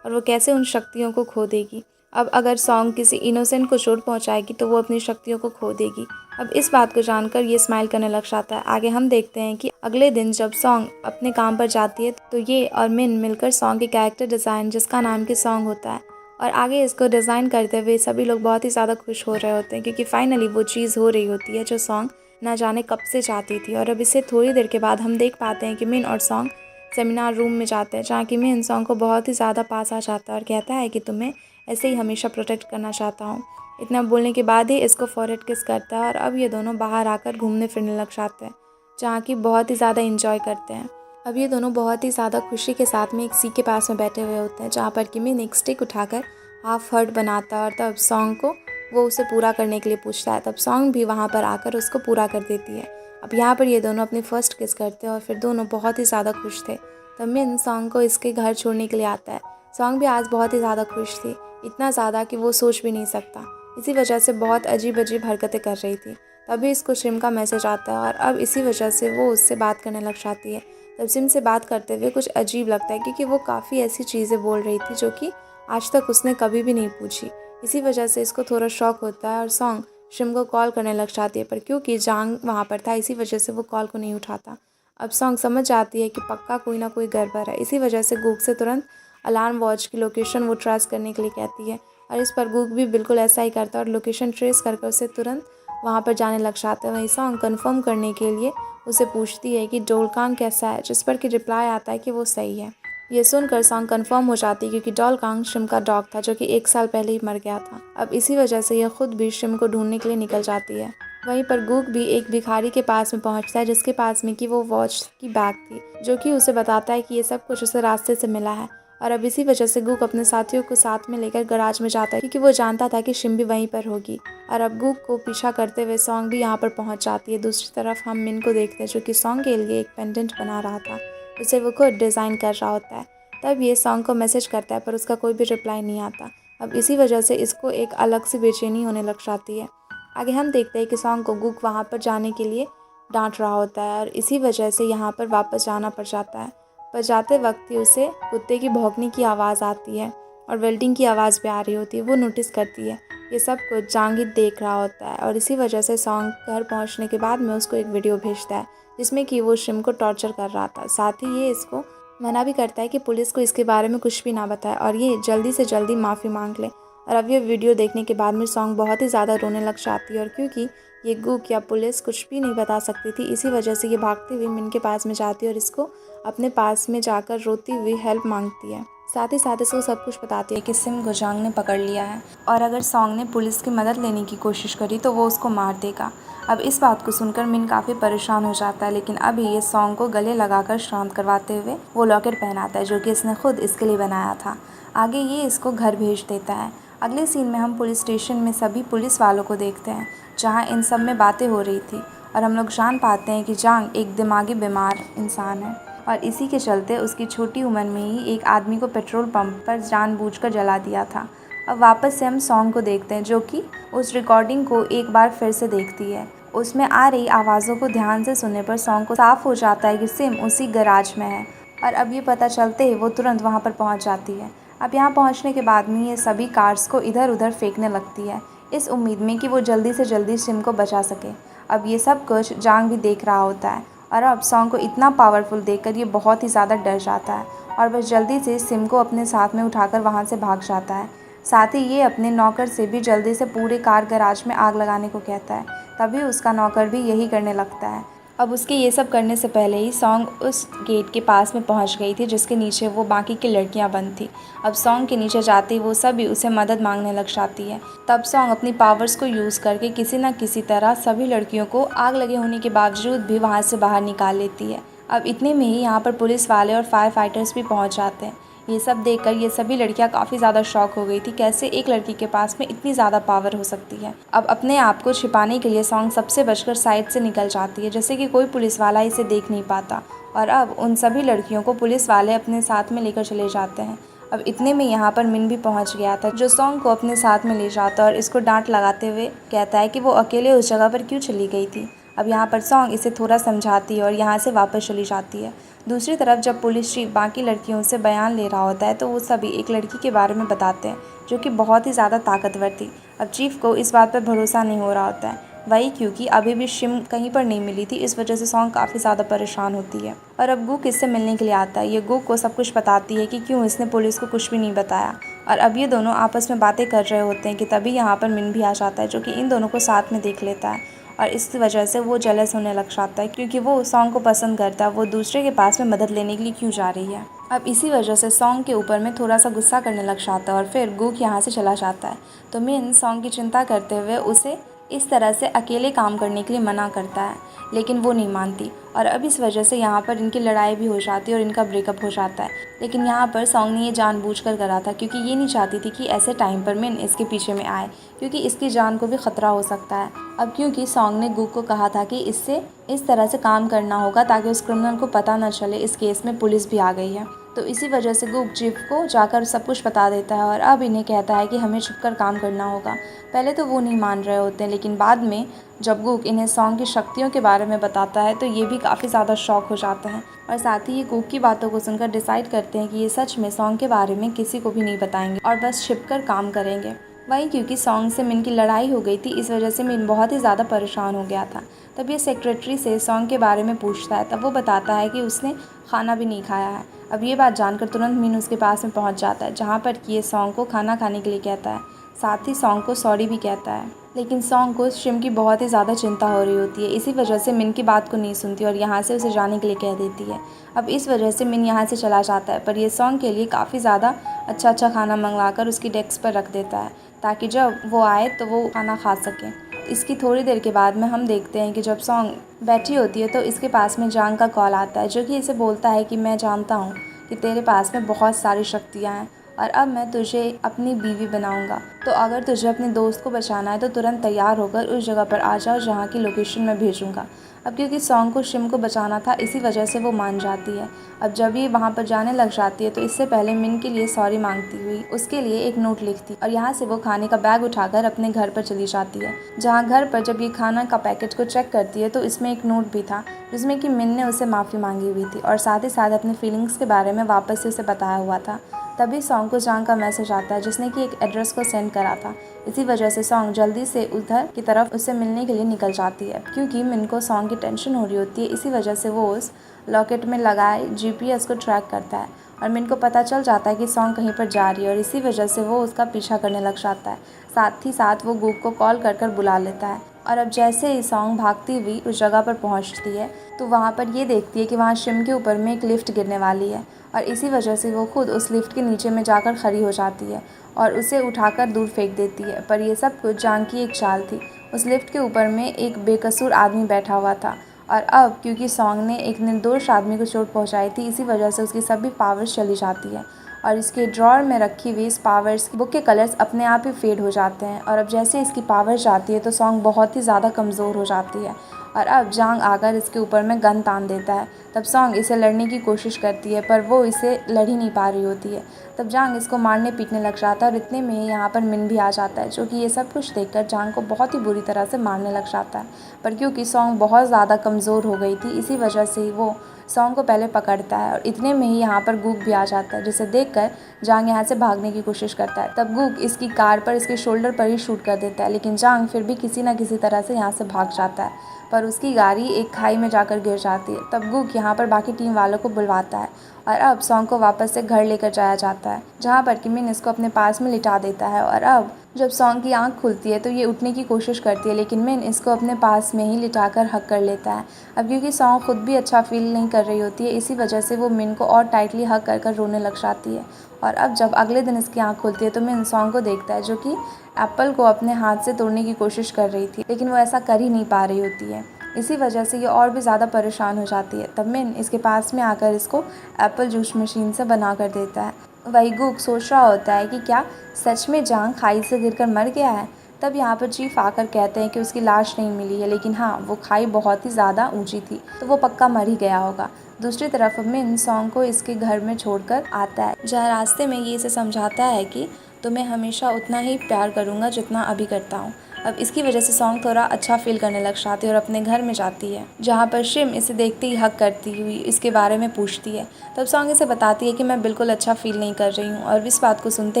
और वो कैसे उन शक्तियों को खो देगी। अब अगर सॉन्ग किसी इनोसेंट को चोट पहुंचाएगी तो वो अपनी शक्तियों को खो देगी। अब इस बात को जानकर ये स्माइल करने लग जाता है। आगे हम देखते हैं कि अगले दिन जब सॉन्ग अपने काम पर जाती है तो ये और मिन मिलकर सॉन्ग के कैरेक्टर डिज़ाइन, जिसका नाम कि सॉन्ग होता है, और आगे इसको डिज़ाइन करते हुए सभी लोग बहुत ही ज़्यादा खुश हो रहे होते हैं, क्योंकि फाइनली वो चीज़ हो रही होती है जो सॉन्ग ना जाने कब से चाहती थी। और अब इससे थोड़ी देर के बाद हम देख पाते हैं कि मिन और सॉन्ग सेमिनार रूम में जाते हैं, जहाँ कि मिन सॉन्ग को बहुत ही ज़्यादा पास आ जाता है और कहता है कि तुम्हें ऐसे ही हमेशा प्रोटेक्ट करना चाहता हूँ। इतना बोलने के बाद ही इसको फॉरहेड किस करता है और अब ये दोनों बाहर आकर घूमने फिरने लग जाते हैं, जहाँ की बहुत ही ज़्यादा इंजॉय करते हैं। अब ये दोनों बहुत ही ज़्यादा खुशी के साथ में एक सी के पास में बैठे हुए होते हैं, जहाँ पर कि मिन एक स्टिक उठाकर हाफ हर्ट बनाता है और तब सॉन्ग को वो उसे पूरा करने के लिए पूछता है। तब सॉन्ग भी वहाँ पर आकर उसको पूरा कर देती है। अब यहाँ पर ये दोनों अपनी फर्स्ट किस करते हैं और फिर दोनों बहुत ही ज़्यादा खुश थे। तब मिन सॉन्ग को इसके घर छोड़ने के लिए आता है। सॉन्ग भी आज बहुत ही ज़्यादा खुश थी, इतना ज़्यादा कि वो सोच भी नहीं सकता। इसी वजह से बहुत अजीब अजीब हरकतें कर रही थी। तभी इसको सिम का मैसेज आता है और अब इसी वजह से वो उससे बात करने लग जाती है। तब सिम से बात करते हुए कुछ अजीब लगता है, क्योंकि वो काफ़ी ऐसी चीज़ें बोल रही थी जो कि आज तक उसने कभी भी नहीं पूछी। इसी वजह से इसको थोड़ा शौक होता है और सॉन्ग शिम को कॉल करने लग जाती है, पर क्योंकि जांग वहाँ पर था इसी वजह से वो कॉल को नहीं उठाता। अब सॉन्ग समझ जाती है कि पक्का कोई ना कोई गड़बड़ है। इसी वजह से गूग से तुरंत अलार्म वॉच की लोकेशन वो ट्रेस करने के लिए कहती है और इस पर गूग भी बिल्कुल ऐसा ही करता है और लोकेशन ट्रेस करके उसे तुरंत वहाँ पर जाने लग जाता है। वहीं सॉन्ग कंफर्म करने के लिए उसे पूछती है कि डोलकांग कैसा है, जिस पर कि रिप्लाई आता है कि वो सही है। ये सुनकर सॉन्ग कंफर्म हो जाती है, क्योंकि डोलकांग शिम का डॉग था जो कि 1 साल पहले ही मर गया था। अब इसी वजह से यह खुद भी शिम को ढूंढने के लिए निकल जाती है। वहीं पर गूग भी एक भिखारी के पास में पहुंचता है, जिसके पास में कि वो वॉच की बैग थी, जो कि उसे बताता है कि ये सब कुछ उसे रास्ते से मिला है। और अब इसी वजह से गूग अपने साथियों को साथ में लेकर गराज में जाता है, क्योंकि वो जानता था कि शिम भी वहीं पर होगी। और अब गूग को पीछा करते हुए सॉन्ग भी यहाँ पर पहुँच जाती है। दूसरी तरफ हम मिन को देखते हैं, जो कि सॉन्ग के लिए एक पेंडेंट बना रहा था, उसे वो खुद डिज़ाइन कर रहा होता है। तब ये सॉन्ग को मैसेज करता है, पर उसका कोई भी रिप्लाई नहीं आता। अब इसी वजह से इसको एक अलग सी बेचैनी होने लग जाती है। आगे हम देखते हैं कि सॉन्ग को गूग वहाँ पर जाने के लिए डांट रहा होता है और इसी वजह से यहाँ पर वापस जाना पड़ जाता है। पर जाते वक्त ही उसे कुत्ते की भौंकने की आवाज़ आती है और वेल्डिंग की आवाज़ भी आ रही होती है। वो नोटिस करती है। ये सब कुछ जांगिद देख रहा होता है और इसी वजह से सॉन्ग घर पहुंचने के बाद में उसको एक वीडियो भेजता है जिसमें कि वो शिम को टॉर्चर कर रहा था। साथ ही ये इसको मना भी करता है कि पुलिस को इसके बारे में कुछ भी ना बताए और ये जल्दी से जल्दी माफ़ी मांग ले। और अब ये वीडियो देखने के बाद में सॉन्ग बहुत ही ज़्यादा रोने लग जाती है और क्योंकि ये गुक या पुलिस कुछ भी नहीं बता सकती थी, इसी वजह से ये भागती हुई मिन के पास में जाती है और इसको अपने पास में जाकर रोती हुई हेल्प मांगती है। साथ ही साथ इसको सब कुछ बताती है कि सिम को जांग ने पकड़ लिया है और अगर सॉन्ग ने पुलिस की मदद लेने की कोशिश करी तो वो उसको मार देगा। अब इस बात को सुनकर मिन काफ़ी परेशान हो जाता है, लेकिन अभी ये सॉन्ग को गले लगाकर शांत करवाते हुए वो लॉकेट पहनाता है जो कि इसने खुद इसके लिए बनाया था। आगे ये इसको घर भेज देता है। अगले सीन में हम पुलिस स्टेशन में सभी पुलिस वालों को देखते हैं जहाँ इन सब में बातें हो रही थी और हम लोग जान पाते हैं कि जांग एक दिमागी बीमार इंसान है और इसी के चलते उसकी छोटी उम्र में ही एक आदमी को पेट्रोल पंप पर जानबूझकर जला दिया था। अब वापस से हम सॉन्ग को देखते हैं जो कि उस रिकॉर्डिंग को एक बार फिर से देखती है। उसमें आ रही आवाज़ों को ध्यान से सुनने पर सॉन्ग को साफ हो जाता है कि सिम उसी गैराज में है और अब ये पता चलते ही वो तुरंत वहाँ पर पहुँच जाती है। अब यहाँ पहुँचने के बाद में ये सभी कार्स को इधर उधर फेंकने लगती है इस उम्मीद में कि वो जल्दी से जल्दी सिम को बचा सके। अब ये सब कुछ जांग भी देख रहा होता है और अब सॉन्ग को इतना पावरफुल देखकर ये बहुत ही ज़्यादा डर जाता है और बस जल्दी से सिम को अपने साथ में उठाकर वहाँ से भाग जाता है। साथ ही ये अपने नौकर से भी जल्दी से पूरे कार गैराज में आग लगाने को कहता है। तभी उसका नौकर भी यही करने लगता है। अब उसके ये सब करने से पहले ही सॉन्ग उस गेट के पास में पहुंच गई थी जिसके नीचे वो बाकी की लड़कियां बंद थी। अब सॉन्ग के नीचे जाते ही वो सभी उसे मदद मांगने लग जाती है। तब सॉन्ग अपनी पावर्स को यूज़ करके किसी न किसी तरह सभी लड़कियों को आग लगे होने के बावजूद भी वहाँ से बाहर निकाल लेती है। अब इतने में ही यहाँ पर पुलिस वाले और फायर फाइटर्स भी पहुँच जाते हैं। ये सब देखकर ये सभी लड़कियां काफ़ी ज़्यादा शॉक हो गई थी, कैसे एक लड़की के पास में इतनी ज़्यादा पावर हो सकती है। अब अपने आप को छिपाने के लिए सॉन्ग सबसे बचकर साइड से निकल जाती है जैसे कि कोई पुलिस वाला इसे देख नहीं पाता और अब उन सभी लड़कियों को पुलिस वाले अपने साथ में लेकर चले जाते हैं। अब इतने में यहाँ पर मिन भी पहुँच गया था जो सॉन्ग को अपने साथ में ले जाता और इसको डांट लगाते हुए कहता है कि वो अकेले उस जगह पर क्यों चली गई थी। अब यहाँ पर सॉन्ग इसे थोड़ा समझाती है और यहाँ से वापस चली जाती है। दूसरी तरफ जब पुलिस चीफ बाकी लड़कियों से बयान ले रहा होता है तो वो सभी एक लड़की के बारे में बताते हैं जो कि बहुत ही ज़्यादा ताकतवर थी। अब चीफ को इस बात पर भरोसा नहीं हो रहा होता है, वही क्योंकि अभी भी शिम कहीं पर नहीं मिली थी। इस वजह से सॉन्ग काफ़ी ज़्यादा परेशान होती है और अब गुक इससे मिलने के लिए आता है। ये गुक को सब कुछ बताती है कि क्यों इसने पुलिस को कुछ भी नहीं बताया और अब ये दोनों आपस में बातें कर रहे होते हैं कि तभी यहाँ पर मिन भी आ जाता है जो कि इन दोनों को साथ में देख लेता है और इस वजह से वो जेलस होने लग जाता है क्योंकि वो सॉन्ग को पसंद करता है। वो दूसरे के पास में मदद लेने के लिए क्यों जा रही है। अब इसी वजह से सॉन्ग के ऊपर में थोड़ा सा गुस्सा करने लग जाता है और फिर गुक यहाँ से चला जाता है। तो मिन सॉन्ग की चिंता करते हुए उसे इस तरह से अकेले काम करने के लिए मना करता है, लेकिन वो नहीं मानती और अब इस वजह से यहाँ पर इनकी लड़ाई भी हो जाती है और इनका ब्रेकअप हो जाता है। लेकिन यहाँ पर सॉन्ग ने ये जानबूझकर करा था क्योंकि ये नहीं चाहती थी कि ऐसे टाइम पर मिन इसके पीछे में आए क्योंकि इसकी जान को भी ख़तरा हो सकता है। अब क्योंकि सॉन्ग ने गुक को कहा था कि इससे इस तरह से काम करना होगा ताकि उस क्रिमिनल को पता न चले इस केस में पुलिस भी आ गई है, तो इसी वजह से गुक चीफ को जाकर सब कुछ बता देता है और अब इन्हें कहता है कि हमें छुपकर काम करना होगा। पहले तो वो नहीं मान रहे होते हैं, लेकिन बाद में जब गुक इन्हें सॉन्ग की शक्तियों के बारे में बताता है तो ये भी काफ़ी ज़्यादा शॉक हो जाते हैं और साथ ही ये गुक की बातों को सुनकर डिसाइड करते हैं कि ये सच में सॉन्ग के बारे में किसी को भी नहीं बताएंगे और बस छिपकर काम करेंगे। वहीं क्योंकि सॉन्ग से मिन की लड़ाई हो गई थी, इस वजह से मिन बहुत ही ज़्यादा परेशान हो गया था। तब ये सेक्रेटरी से सॉन्ग के बारे में पूछता है, तब वो बताता है कि उसने खाना भी नहीं खाया है। अब ये बात जानकर तुरंत मिन उसके पास में पहुंच जाता है जहां पर कि ये सॉन्ग को खाना खाने के लिए कहता है, साथ ही सॉन्ग को सॉरी भी कहता है। लेकिन सॉन्ग को शिम की बहुत ही ज़्यादा चिंता हो रही होती है, इसी वजह से मिन की बात को नहीं सुनती और यहाँ से उसे जाने के लिए कह देती है। अब इस वजह से मिन यहाँ से चला जाता है, पर ये सॉन्ग के लिए काफ़ी ज़्यादा अच्छा खाना मंगवाकर उसकी डेस्क पर रख देता है ताकि जब वो आए तो वो खाना खा सके। इसकी थोड़ी देर के बाद में हम देखते हैं कि जब सॉन्ग बैठी होती है तो इसके पास में जांग का कॉल आता है जो कि इसे बोलता है कि मैं जानता हूँ कि तेरे पास में बहुत सारी शक्तियाँ हैं और अब मैं तुझे अपनी बीवी बनाऊंगा। तो अगर तुझे अपने दोस्त को बचाना है तो तुरंत तैयार होकर उस जगह पर आ जाओ जहाँ की लोकेशन मैं भेजूंगा। अब क्योंकि सॉन्ग को शिम को बचाना था, इसी वजह से वो मान जाती है। अब जब ये वहाँ पर जाने लग जाती है तो इससे पहले मिन के लिए सॉरी मांगती हुई उसके लिए एक नोट लिखती और यहाँ से वो खाने का बैग उठाकर अपने घर पर चली जाती है। जहाँ घर पर जब ये खाना का पैकेट को चेक करती है तो इसमें एक नोट भी था जिसमें कि मिन ने उसे माफ़ी मांगी हुई थी और साथ ही साथ अपनी फीलिंग्स के बारे में वापस से उसे बताया हुआ था। तभी सॉन्ग को जांग का मैसेज आता है जिसने कि एक एड्रेस को सेंड करा था। इसी वजह से सॉन्ग जल्दी से उधर की तरफ उससे मिलने के लिए निकल जाती है। क्योंकि मिन को सॉन्ग की टेंशन हो रही होती है, इसी वजह से वो उस लॉकेट में लगाए जीपीएस को ट्रैक करता है और मिन को पता चल जाता है कि सॉन्ग कहीं पर जा रही है और इसी वजह से वो उसका पीछा करने लग जाता है। साथ ही साथ वो गूक को कॉल कर बुला लेता है और अब जैसे ही सॉन्ग भागती हुई उस जगह पर पहुंचती है तो वहाँ पर ये देखती है कि वहाँ शिम के ऊपर में एक लिफ्ट गिरने वाली है और इसी वजह से वो खुद उस लिफ्ट के नीचे में जाकर खड़ी हो जाती है और उसे उठाकर दूर फेंक देती है। पर यह सब कुछ जांग की एक चाल थी। उस लिफ्ट के ऊपर में एक बेकसूर आदमी बैठा हुआ था और अब क्योंकि सॉन्ग ने एक निर्दोष आदमी को चोट पहुंचाई थी, इसी वजह से उसकी सभी पावर्स चली जाती है और इसके ड्रॉअर में रखी हुई इस पावर्स बुक के कलर्स अपने आप ही फेड हो जाते हैं। और अब जैसे इसकी पावर्स जाती है तो सॉन्ग बहुत ही ज़्यादा कमज़ोर हो जाती है और अब जांग आकर इसके ऊपर में गन तान देता है। तब सॉन्ग इसे लड़ने की कोशिश करती है पर वो इसे लड़ ही नहीं पा रही होती है। तब जांग इसको मारने पीटने लग जाता है और इतने में ही यहाँ पर मिन भी आ जाता है जो कि ये सब कुछ देखकर जांग को बहुत ही बुरी तरह से मारने लग जाता है। पर क्योंकि सॉन्ग बहुत ज़्यादा कमज़ोर हो गई थी, इसी वजह से ही वो सॉन्ग को पहले पकड़ता है और इतने में ही यहाँ पर गूक भी आ जाता है जिसे देखकर जांग यहाँ से भागने की कोशिश करता है। तब गूक इसकी कार पर इसके शोल्डर पर ही शूट कर देता है, लेकिन जांग फिर भी किसी न किसी तरह से यहाँ से भाग जाता है पर उसकी गाड़ी एक खाई में जाकर गिर जाती है। तब गूक यहाँ पर बाकी टीम वालों को बुलवाता है और अब सॉन्ग को वापस से घर लेकर जाया जाता है जहाँ पर कि मिन इसको अपने पास में लिटा देता है। और अब जब सॉन्ग की आंख खुलती है तो ये उठने की कोशिश करती है, लेकिन मिन इसको अपने पास में ही लिटाकर हक कर लेता है। अब क्योंकि सॉन्ग खुद भी अच्छा फील नहीं कर रही होती है, इसी वजह से वो मिन को और टाइटली हक कर रोने लग जाती है। और अब जब अगले दिन इसकी आंख खुलती है तो मिन सॉन्ग को देखता है जो कि एप्पल को अपने हाथ से तोड़ने की कोशिश कर रही थी, लेकिन वो ऐसा कर ही नहीं पा रही होती है। इसी वजह से ये और भी ज़्यादा परेशान हो जाती है। तब मिन इसके पास में आकर इसको एप्पल जूस मशीन से बना कर देता है। वही गूक सोच रहा होता है कि क्या सच में जांग खाई से गिरकर मर गया है। तब यहाँ पर चीफ आकर कहते हैं कि उसकी लाश नहीं मिली है, लेकिन हाँ वो खाई बहुत ही ज़्यादा ऊंची थी तो वो पक्का मर ही गया होगा। दूसरी तरफ मिन सॉन्ग को इसके घर में छोड़कर आता है, जहाँ रास्ते में ये इसे समझाता है कि तुम्हें हमेशा उतना ही प्यार करूँगा जितना अभी करता हूँ। अब इसकी वजह से सॉन्ग थोड़ा अच्छा फील करने लग जाती है और अपने घर में जाती है, जहाँ पर शिम इसे देखते ही हक करती हुई इसके बारे में पूछती है। तब सॉन्ग इसे बताती है कि मैं बिल्कुल अच्छा फील नहीं कर रही हूँ और इस बात को सुनते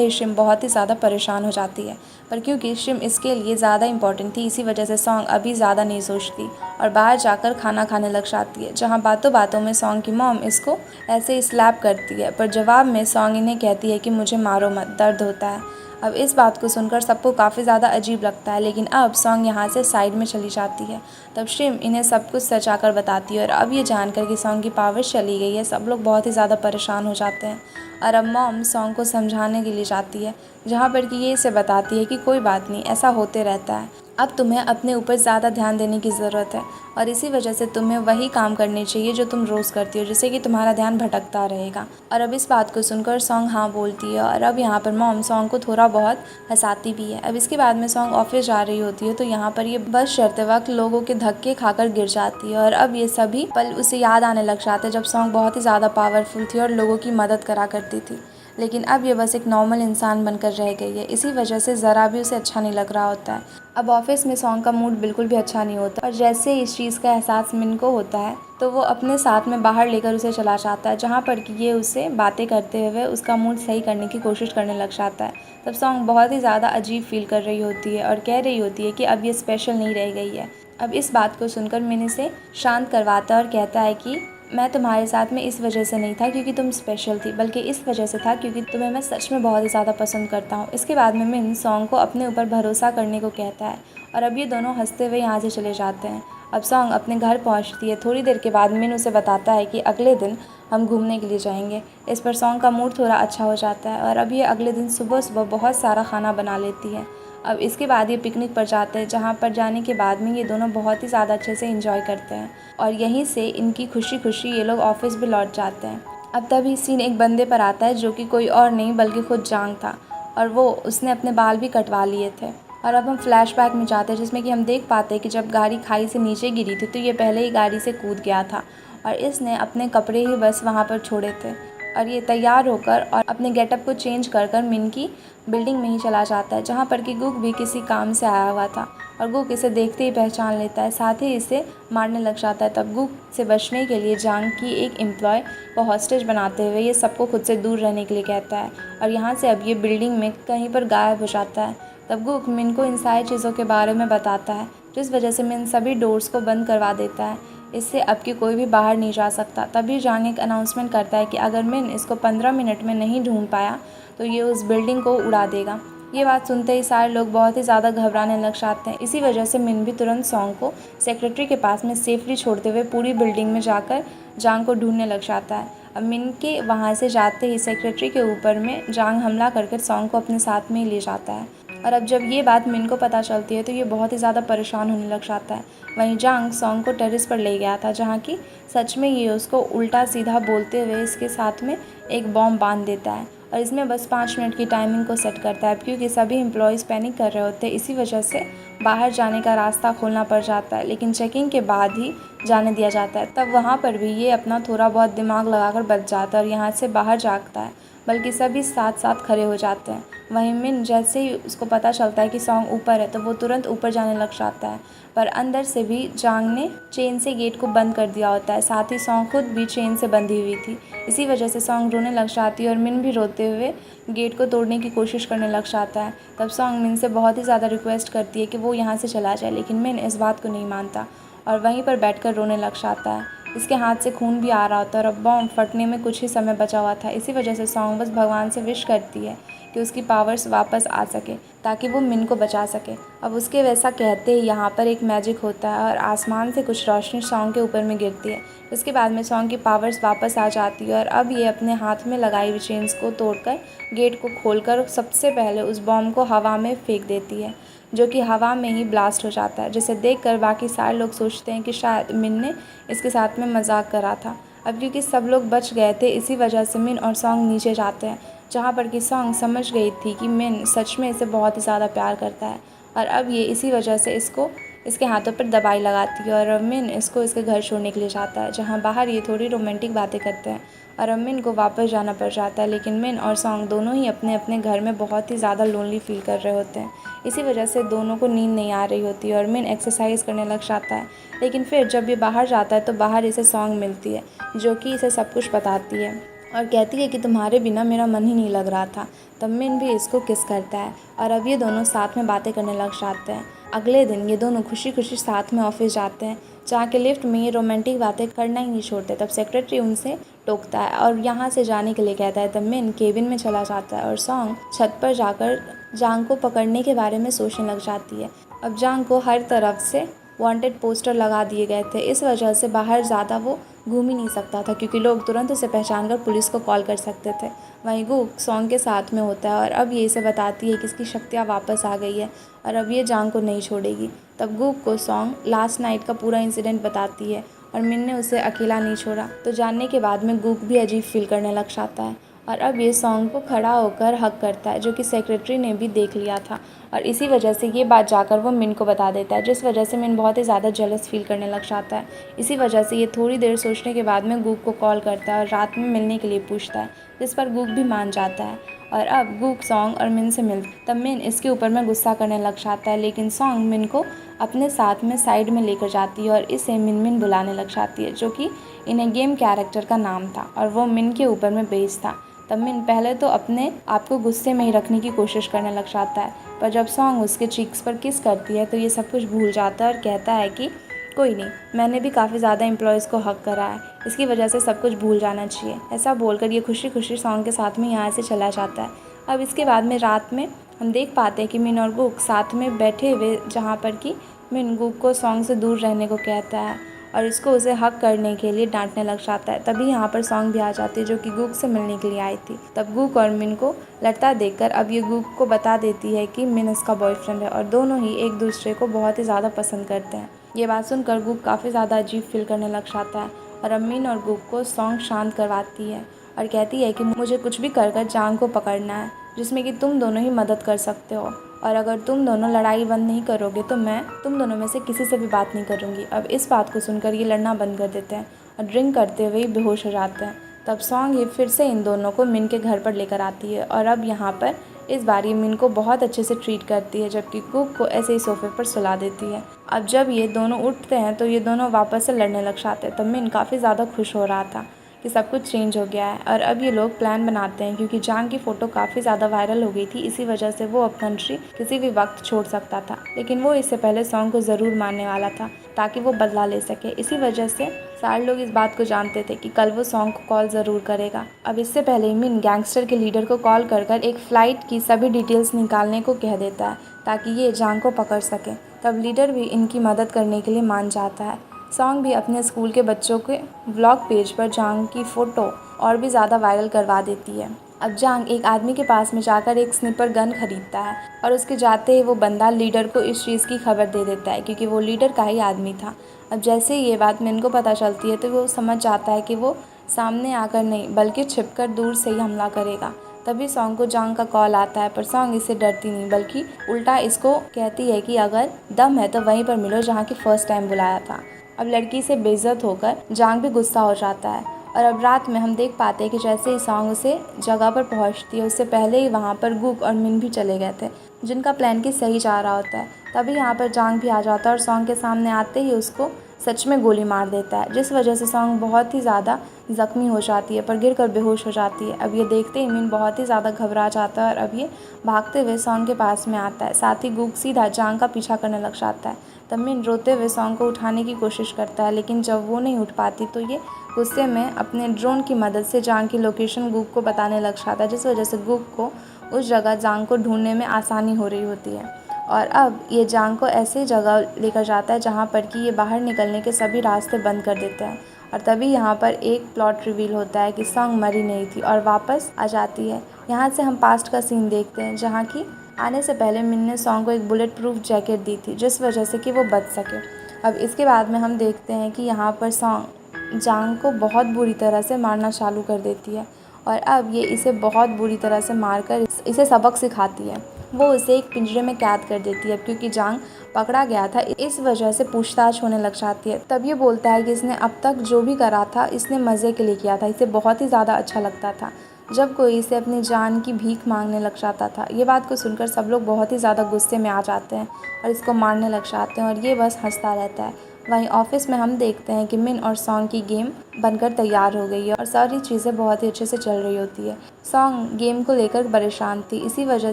ही शिम बहुत ही ज़्यादा परेशान हो जाती है। पर क्योंकि शिम इसके लिए ज़्यादा इंपॉर्टेंट थी, इसी वजह से सॉन्ग अभी ज़्यादा नहीं सोचती और बाहर जाकर खाना खाने लग जाती है, जहाँ बातों बातों में सॉन्ग की मॉम इसको ऐसे ही स्लैप करती है। पर जवाब में सॉन्ग इन्हें कहती है कि मुझे मारो मत, दर्द होता है। अब इस बात को सुनकर सबको काफ़ी ज़्यादा अजीब लगता है, लेकिन अब सॉन्ग यहाँ से साइड में चली जाती है। तब शिम इन्हें सब कुछ सच आकर बताती है और अब ये जानकर कि सॉन्ग की पावर चली गई है, सब लोग बहुत ही ज़्यादा परेशान हो जाते हैं। और अब मॉम सॉन्ग को समझाने के लिए जाती है, जहाँ पर कि ये इसे बताती है कि कोई बात नहीं, ऐसा होते रहता है, अब तुम्हें अपने ऊपर ज़्यादा ध्यान देने की ज़रूरत है और इसी वजह से तुम्हें वही काम करने चाहिए जो तुम रोज़ करती हो, जिससे कि तुम्हारा ध्यान भटकता रहेगा। और अब इस बात को सुनकर सॉन्ग हाँ बोलती है और अब यहाँ पर मॉम सॉन्ग को थोड़ा बहुत हंसाती भी है। अब इसके बाद में सॉन्ग ऑफिस जा रही होती है तो यहाँ पर ये बस चढ़ते वक्त लोगों के धक्के खाकर गिर जाती है और अब ये सभी पल उसे याद आने लग जाते हैं जब सॉन्ग बहुत ही ज़्यादा पावरफुल थी और लोगों की मदद करा करती थी, लेकिन अब ये बस एक नॉर्मल इंसान बनकर रह गई है। इसी वजह से ज़रा भी उसे अच्छा नहीं लग रहा होता है। अब ऑफिस में सॉन्ग का मूड बिल्कुल भी अच्छा नहीं होता और जैसे इस चीज़ का एहसास मिन को होता है तो वो अपने साथ में बाहर लेकर उसे चला जाता है, जहाँ पर कि ये उसे बातें करते हुए उसका मूड सही करने की कोशिश करने लग जाता है। तब सॉन्ग बहुत ही ज़्यादा अजीब फील कर रही होती है और कह रही होती है कि अब ये स्पेशल नहीं रह गई है। अब इस बात को सुनकर मिन इसे शांत करवाता है और कहता है कि मैं तुम्हारे साथ में इस वजह से नहीं था क्योंकि तुम स्पेशल थी, बल्कि इस वजह से था क्योंकि तुम्हें मैं सच में बहुत ही ज़्यादा पसंद करता हूँ। इसके बाद में मिन सॉन्ग को अपने ऊपर भरोसा करने को कहता है और अब ये दोनों हंसते हुए यहाँ से चले जाते हैं। अब सॉन्ग अपने घर पहुँचती है। थोड़ी देर के बाद मिन उसे बताता है कि अगले दिन हम घूमने के लिए जाएंगे। इस पर सॉन्ग का मूड थोड़ा अच्छा हो जाता है और अब ये अगले दिन सुबह सुबह बहुत सारा खाना बना लेती है। अब इसके बाद ये पिकनिक पर जाते हैं, जहाँ पर जाने के बाद में ये दोनों बहुत ही ज़्यादा अच्छे से एंजॉय करते हैं और यहीं से इनकी खुशी खुशी ये लोग ऑफिस भी लौट जाते हैं। अब तभी सीन एक बंदे पर आता है जो कि कोई और नहीं बल्कि खुद जांग था, और वो उसने अपने बाल भी कटवा लिए थे। और अब हम फ्लैशबैक में जाते हैं जिसमें कि हम देख पाते हैं कि जब गाड़ी खाई से नीचे गिरी थी तो ये पहले ही गाड़ी से कूद गया था और इसने अपने कपड़े ही बस वहाँ पर छोड़े थे। और ये तैयार होकर और अपने गेटअप को चेंज कर कर मिन की बिल्डिंग में ही चला जाता है, जहाँ पर कि गुक भी किसी काम से आया हुआ था और गुक इसे देखते ही पहचान लेता है, साथ ही इसे मारने लग जाता है। तब गुक से बचने के लिए जांग की एक एम्प्लॉय को हॉस्टेज बनाते हुए ये सबको खुद से दूर रहने के लिए कहता है और यहाँ से अब ये बिल्डिंग में कहीं पर गायब हो जाता है। तब गुक मिन को इन सारी चीज़ों के बारे में बताता है, जिस वजह से मिन सभी डोर्स को बंद करवा देता है, इससे अब कि कोई भी बाहर नहीं जा सकता। तभी जांग एक अनाउंसमेंट करता है कि अगर मिन इसको 15 मिनट में नहीं ढूंढ पाया तो ये उस बिल्डिंग को उड़ा देगा। ये बात सुनते ही सारे लोग बहुत ही ज़्यादा घबराने लग जाते हैं। इसी वजह से मिन भी तुरंत सॉन्ग को सेक्रेटरी के पास में सेफली छोड़ते हुए पूरी बिल्डिंग में जाकर जांग को ढूंढने लग जाता है। अब मिन के वहाँ से जाते ही सेक्रेटरी के ऊपर में जांग हमला करके सॉन्ग को अपने साथ में ही ले जाता है। और अब जब ये बात मिन को पता चलती है तो ये बहुत ही ज़्यादा परेशान होने लग जाता है। वहीं जांग सॉन्ग को टेरेस पर ले गया था, जहाँ की सच में ये उसको उल्टा सीधा बोलते हुए इसके साथ में एक बॉम्ब बांध देता है और इसमें बस 5 मिनट की टाइमिंग को सेट करता है। क्योंकि सभी एम्प्लॉयज़ पैनिक कर रहे होते हैं, इसी वजह से बाहर जाने का रास्ता खोलना पड़ जाता है, लेकिन चेकिंग के बाद ही जाने दिया जाता है। तब वहाँ पर भी ये अपना थोड़ा बहुत दिमाग लगाकर बच जाता है और यहाँ से बाहर जागता है, बल्कि सभी साथ साथ खड़े हो जाते हैं। वहीं मिन जैसे ही उसको पता चलता है कि सॉन्ग ऊपर है तो वो तुरंत ऊपर जाने लग जाता है, पर अंदर से भी जांग ने चेन से गेट को बंद कर दिया होता है, साथ ही सॉन्ग खुद भी चेन से बंधी हुई थी। इसी वजह से सॉन्ग रोने लग जाती है और मिन भी रोते हुए गेट को तोड़ने की कोशिश करने लग जाता है। तब सॉन्ग मिन से बहुत ही ज़्यादा रिक्वेस्ट करती है कि वो यहाँ से चला जाए, लेकिन मिन इस बात को नहीं मानता और वहीं पर बैठकर रोने लग जाता है। इसके हाथ से खून भी आ रहा होता है और अब बॉम्ब फटने में कुछ ही समय बचा हुआ था। इसी वजह से सॉन्ग बस भगवान से विश करती है कि उसकी पावर्स वापस आ सके ताकि वो मिन को बचा सके। अब उसके वैसा कहते ही यहाँ पर एक मैजिक होता है और आसमान से कुछ रोशनी सॉन्ग के ऊपर में गिरती है। उसके बाद में सॉन्ग की पावर्स वापस आ जाती है और अब ये अपने हाथ में लगाई हुई चेन्स को तोड़कर गेट को खोलकर सबसे पहले उस बॉम्ब को हवा में फेंक देती है, जो कि हवा में ही ब्लास्ट हो जाता है, जिसे देखकर बाकी सारे लोग सोचते हैं कि शायद मिन ने इसके साथ में मजाक करा था। अब क्योंकि सब लोग बच गए थे, इसी वजह से मिन और सॉन्ग नीचे जाते हैं, जहाँ पर कि सॉन्ग समझ गई थी कि मिन सच में इसे बहुत ही ज़्यादा प्यार करता है और अब ये इसी वजह से इसको इसके हाथों पर दवाई लगाती है और मिन इसको इसके घर छोड़ने के लिए जाता है, जहाँ बाहर ये थोड़ी रोमांटिक बातें करते हैं और मिन को वापस जाना पड़ जाता है। लेकिन मिन और सॉन्ग दोनों ही अपने अपने घर में बहुत ही ज़्यादा लोनली फील कर रहे होते हैं, इसी वजह से दोनों को नींद नहीं आ रही होती और मिन एक्सरसाइज करने लग जाता है। लेकिन फिर जब ये बाहर जाता है तो बाहर इसे सॉन्ग मिलती है, जो कि इसे सब कुछ बताती है और कहती है कि तुम्हारे बिना मेरा मन ही नहीं लग रहा था। तब मिन भी इसको किस करता है और अब ये दोनों साथ में बातें करने लग जाते हैं। अगले दिन ये दोनों खुशी खुशी साथ में ऑफिस जाते हैं, जहाँ के लिफ्ट में ये रोमांटिक बातें करना ही नहीं छोड़ते। तब सेक्रेटरी उनसे टोकता है और यहाँ से जाने के लिए कहता है। तब मिन केबिन में चला जाता है और सॉन्ग छत पर जाकर जांग को पकड़ने के बारे में सोचने लग जाती है। अब जांग को हर तरफ से वांटेड पोस्टर लगा दिए गए थे, इस वजह से बाहर ज़्यादा वो घूम ही नहीं सकता था, क्योंकि लोग तुरंत उसे पहचान कर पुलिस को कॉल कर सकते थे। वहीं गुक सॉन्ग के साथ में होता है और अब ये इसे बताती है कि इसकी शक्तियाँ वापस आ गई है और अब ये जांग को नहीं छोड़ेगी। तब गुक को सॉन्ग लास्ट नाइट का पूरा इंसिडेंट बताती है और मिन ने उसे अकेला नहीं छोड़ा। तो जानने के बाद में गुक भी अजीब फील करने लग जाता है और अब ये सॉन्ग को खड़ा होकर हक करता है, जो कि सेक्रेटरी ने भी देख लिया था और इसी वजह से ये बात जाकर वो मिन को बता देता है, जिस वजह से मिन बहुत ही ज़्यादा जेलस फील करने लग जाता है। इसी वजह से ये थोड़ी देर सोचने के बाद में गुक को कॉल करता है और रात में मिलने के लिए पूछता है, जिस पर गुक भी मान जाता है और अब गुक सॉन्ग और मिन से मिल तब मिन इसके ऊपर में गुस्सा करने लग जाता है, लेकिन सॉन्ग मिन को अपने साथ में साइड में लेकर जाती है और इसे मिन मिन बुलाने लग जाती है, जो कि इन्हें गेम कैरेक्टर का नाम था और वो मिन के ऊपर में बेस था। तब मिन पहले तो अपने आप को गुस्से में ही रखने की कोशिश करने लग जाता है, पर जब सॉन्ग उसके चीक्स पर किस करती है तो ये सब कुछ भूल जाता है और कहता है कि कोई नहीं, मैंने भी काफ़ी ज़्यादा एम्प्लॉयज़ को हक करा है, इसकी वजह से सब कुछ भूल जाना चाहिए। ऐसा बोलकर ये खुशी खुशी सॉन्ग के साथ में यहाँ से चला जाता है। अब इसके बाद में रात में हम देख पाते हैं कि मिन और गुक साथ में बैठे हुए, जहाँ पर कि मिन गुक को सॉन्ग से दूर रहने को कहता है और इसको उसे हक करने के लिए डांटने लग जाता है। तभी यहाँ पर सॉन्ग भी आ जाती है, जो कि गुक से मिलने के लिए आई थी। तब गुक और मिन को लड़ता देखकर अब ये गुक को बता देती है कि मिन इसका बॉयफ्रेंड है और दोनों ही एक दूसरे को बहुत ही ज़्यादा पसंद करते हैं। ये बात सुनकर गुक काफ़ी ज़्यादा अजीब फील करने लग जाता है और अब मिन और गुक को सॉन्ग शांत करवाती है और कहती है कि मुझे कुछ भी कर कर जांग को पकड़ना है, जिसमें कि तुम दोनों ही मदद कर सकते हो, और अगर तुम दोनों लड़ाई बंद नहीं करोगे तो मैं तुम दोनों में से किसी से भी बात नहीं करूँगी। अब इस बात को सुनकर ये लड़ना बंद कर देते हैं और ड्रिंक करते हुए ही बेहोश हो जाते हैं। तब सॉन्ग ही फिर से इन दोनों को मिन के घर पर लेकर आती है और अब यहाँ पर इस बार ये मिन को बहुत अच्छे से ट्रीट करती है, जबकि कुक को ऐसे ही सोफे पर सुला देती है। अब जब ये दोनों उठते हैं तो ये दोनों वापस से लड़ने लग जाते हैं। तब मिन काफ़ी ज़्यादा खुश हो रहा था कि सब कुछ चेंज हो गया है और अब ये लोग प्लान बनाते हैं, क्योंकि जांग की फ़ोटो काफ़ी ज़्यादा वायरल हो गई थी। इसी वजह से वो अब कंट्री किसी भी वक्त छोड़ सकता था, लेकिन वो इससे पहले सॉन्ग को ज़रूर मारने वाला था ताकि वो बदला ले सके। इसी वजह से सारे लोग इस बात को जानते थे कि कल वो सॉन्ग को कॉल ज़रूर करेगा। अब इससे पहले मिन गैंगस्टर के लीडर को कॉल कर कर एक फ़्लाइट की सभी डिटेल्स निकालने को कह देता है ताकि ये जांग को पकड़ सके। तब लीडर भी इनकी मदद करने के लिए मान जाता है। सॉन्ग भी अपने स्कूल के बच्चों के व्लॉग पेज पर जांग की फ़ोटो और भी ज़्यादा वायरल करवा देती है। अब जांग एक आदमी के पास में जाकर एक स्निपर गन खरीदता है और उसके जाते ही वो बंदा लीडर को इस चीज़ की खबर दे देता है, क्योंकि वो लीडर का ही आदमी था। अब जैसे ही ये बात मिन को पता चलती है तो वो समझ जाता है कि वो सामने आकर नहीं बल्कि छिपकर दूर से ही हमला करेगा। तभी सॉन्ग को जांग का कॉल आता है, पर सॉन्ग इससे डरती नहीं बल्कि उल्टा इसको कहती है कि अगर दम है तो वहीं पर मिलो जहाँ की फ़र्स्ट टाइम बुलाया था। अब लड़की से बेइज्जत होकर जांग भी गुस्सा हो जाता है और अब रात में हम देख पाते हैं कि जैसे ही सॉन्ग उसे जगह पर पहुंचती है उससे पहले ही वहां पर गुक और मिन भी चले गए थे, जिनका प्लान की सही जा रहा होता है। तभी यहाँ पर जांग भी आ जाता है और सॉन्ग के सामने आते ही उसको सच में गोली मार देता है, जिस वजह से सॉन्ग बहुत ही ज़्यादा ज़ख्मी हो जाती है पर गिर कर बेहोश हो जाती है। अब ये देखते ही मिन बहुत ही ज़्यादा घबरा जाता है और अब ये भागते हुए सॉन्ग के पास में आता है। साथ ही गुक सीधा जांग का पीछा करने लग जाता है। तब मिन रोते हुए सॉन्ग को उठाने की कोशिश करता है, लेकिन जब वो नहीं उठ पाती तो ये गुस्से में अपने ड्रोन की मदद से जांग की लोकेशन गुक को बताने लग जाता है, जिस वजह से गुक को उस जगह जांग को ढूंढने में आसानी हो रही होती है। और अब ये जांग को ऐसी जगह लेकर जाता है जहाँ पर कि ये बाहर निकलने के सभी रास्ते बंद कर देते हैं। और तभी यहाँ पर एक प्लॉट रिवील होता है कि सॉन्ग मरी नहीं थी और वापस आ जाती है। यहाँ से हम पास्ट का सीन देखते हैं, जहाँ की आने से पहले मिन ने सॉन्ग को एक बुलेट प्रूफ जैकेट दी थी, जिस वजह से कि वो बच सके। अब इसके बाद में हम देखते हैं कि यहाँ पर सॉन्ग जांग को बहुत बुरी तरह से मारना चालू कर देती है और अब ये इसे बहुत बुरी तरह से मारकर इसे सबक सिखाती है। वो उसे एक पिंजरे में कैद कर देती है। क्योंकि जांग पकड़ा गया था, इस वजह से पूछताछ होने लग जाती है। तब ये बोलता है कि इसने अब तक जो भी करा था इसने मज़े के लिए किया था, इसे बहुत ही ज़्यादा अच्छा लगता था जब कोई इसे अपनी जान की भीख मांगने लग जाता था। ये बात को सुनकर सब लोग बहुत ही ज़्यादा गुस्से में आ जाते हैं और इसको मारने लग जाते हैं और ये बस हंसता रहता है। वहीं ऑफिस में हम देखते हैं कि मिन और सॉन्ग की गेम बनकर तैयार हो गई है और सारी चीज़ें बहुत ही अच्छे से चल रही होती है। सॉन्ग गेम को लेकर परेशान थी, इसी वजह